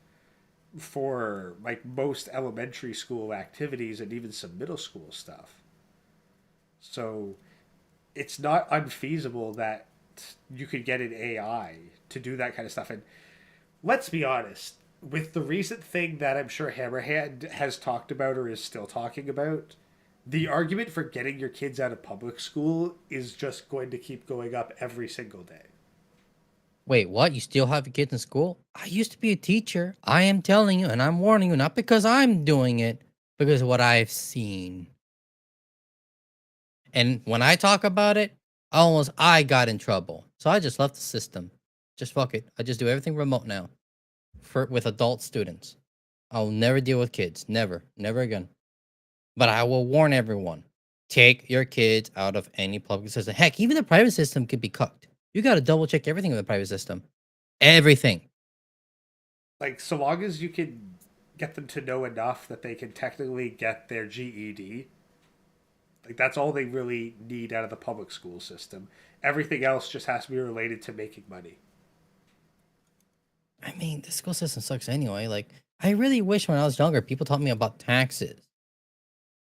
for, like, most elementary school activities and even some middle school stuff. So it's not unfeasible that you could get an AI to do that kind of stuff. And let's be honest, with the recent thing that I'm sure Hammerhand has talked about or is still talking about, the argument for getting your kids out of public school is just going to keep going up every single day. Wait, what? You still have your kids in school? I used to be a teacher. I am telling you, and I'm warning you, not because I'm doing it, because of what I've seen. And when I talk about it, I got in trouble. So I just left the system. Just fuck it. I just do everything remote now. With adult students. I'll never deal with kids. Never. Never again. But I will warn everyone. Take your kids out of any public system. Heck, even the private system could be cucked. You got to double check everything with the private system. Everything. Like, so long as you can get them to know enough that they can technically get their GED. Like that's all they really need out of the public school system. Everything else just has to be related to making money. I mean, the school system sucks anyway. Like, I really wish when I was younger, people taught me about taxes.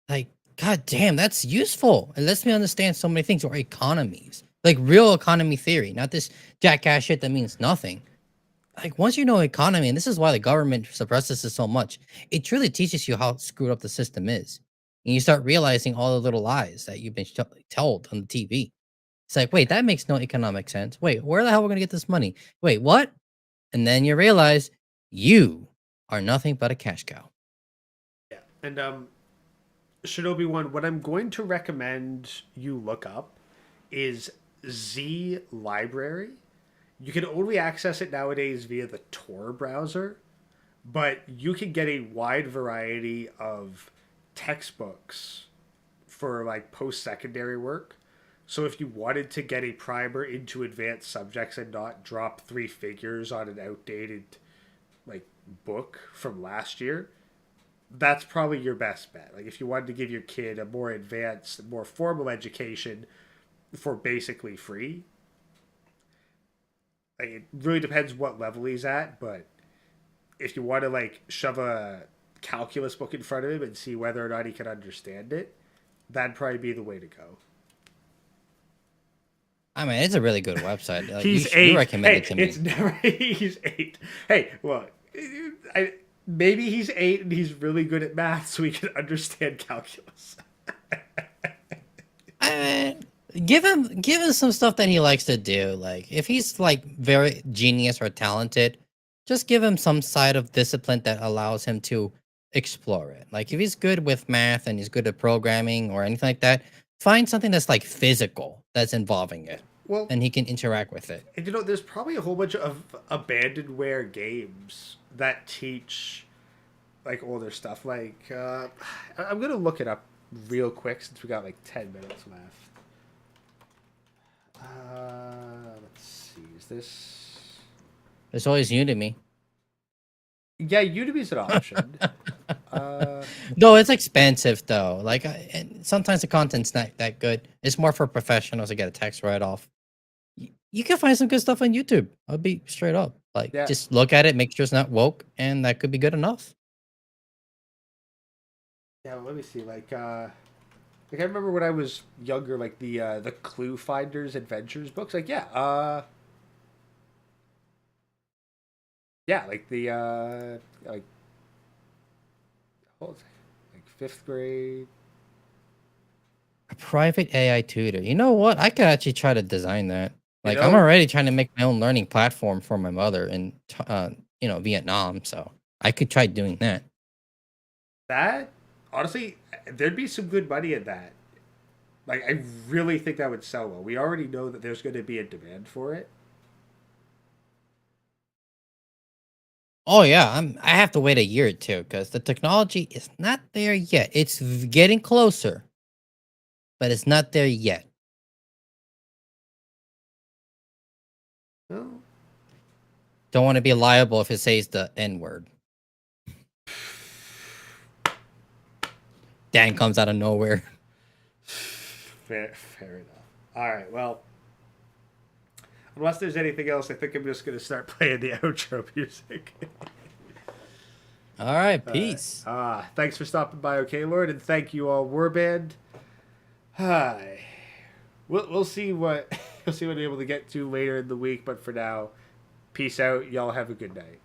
Like, god damn, that's useful. It lets me understand so many things, or economies. Like real economy theory, not this jackass shit that means nothing. Like once you know economy, and this is why the government suppresses it so much, it truly teaches you how screwed up the system is. And you start realizing all the little lies that you've been told on the TV. It's like, wait, that makes no economic sense. Wait, where the hell are we gonna get this money? Wait, what? And then you realize you are nothing but a cash cow. Yeah. And Shinobi One, what I'm going to recommend you look up is Z Library. You can only access it nowadays via the Tor browser, but you can get a wide variety of textbooks for like post-secondary work. So if you wanted to get a primer into advanced subjects and not drop three figures on an outdated like book from last year, that's probably your best bet. Like if you wanted to give your kid a more advanced, more formal education for basically free, like, it really depends what level he's at, but if you want to like shove a calculus book in front of him and see whether or not he can understand it, that'd probably be the way to go. I mean, it's a really good website. Like, He's 8. You recommend Hey, it to me. it's never. He's 8. Hey, well, maybe he's 8 and he's really good at math, so he can understand calculus. Give him some stuff that he likes to do. Like if he's like very genius or talented, just give him some side of discipline that allows him to explore it. Like if he's good with math and he's good at programming or anything like that, find something that's like physical that's involving it. Well, and he can interact with it. And there's probably a whole bunch of abandonware games that teach like older stuff. Like I'm gonna look it up real quick since we got like 10 minutes left. Let's see. Is this? There's always Udemy. Yeah, Udemy's an option. No, it's expensive though. Like, and sometimes the content's not that good. It's more for professionals to get a text right off. You can find some good stuff on YouTube. I'll be straight up. Like, just look at it, make sure it's not woke, and that could be good enough. Yeah, well, let me see. Like I remember when I was younger, like the Clue Finders Adventures books. Like, yeah, like the like what was it? Like 5th grade. A private AI tutor. You know what? I could actually try to design that. Like, I'm already trying to make my own learning platform for my mother in, Vietnam. So I could try doing that. That, honestly, there'd be some good money in that. Like, I really think that would sell well. We already know that there's going to be a demand for it. Oh yeah, I have to wait a year or two because the technology is not there yet. It's getting closer, but it's not there yet. No. Don't want to be liable if it says the N word. Dan comes out of nowhere. Fair enough. All right, well, unless there's anything else, I think I'm just going to start playing the outro music. All right, peace. Thanks for stopping by, okay, Lord, and thank you all, Warband. Hi. We'll see what we're able to get to later in the week, but for now, peace out. Y'all have a good night.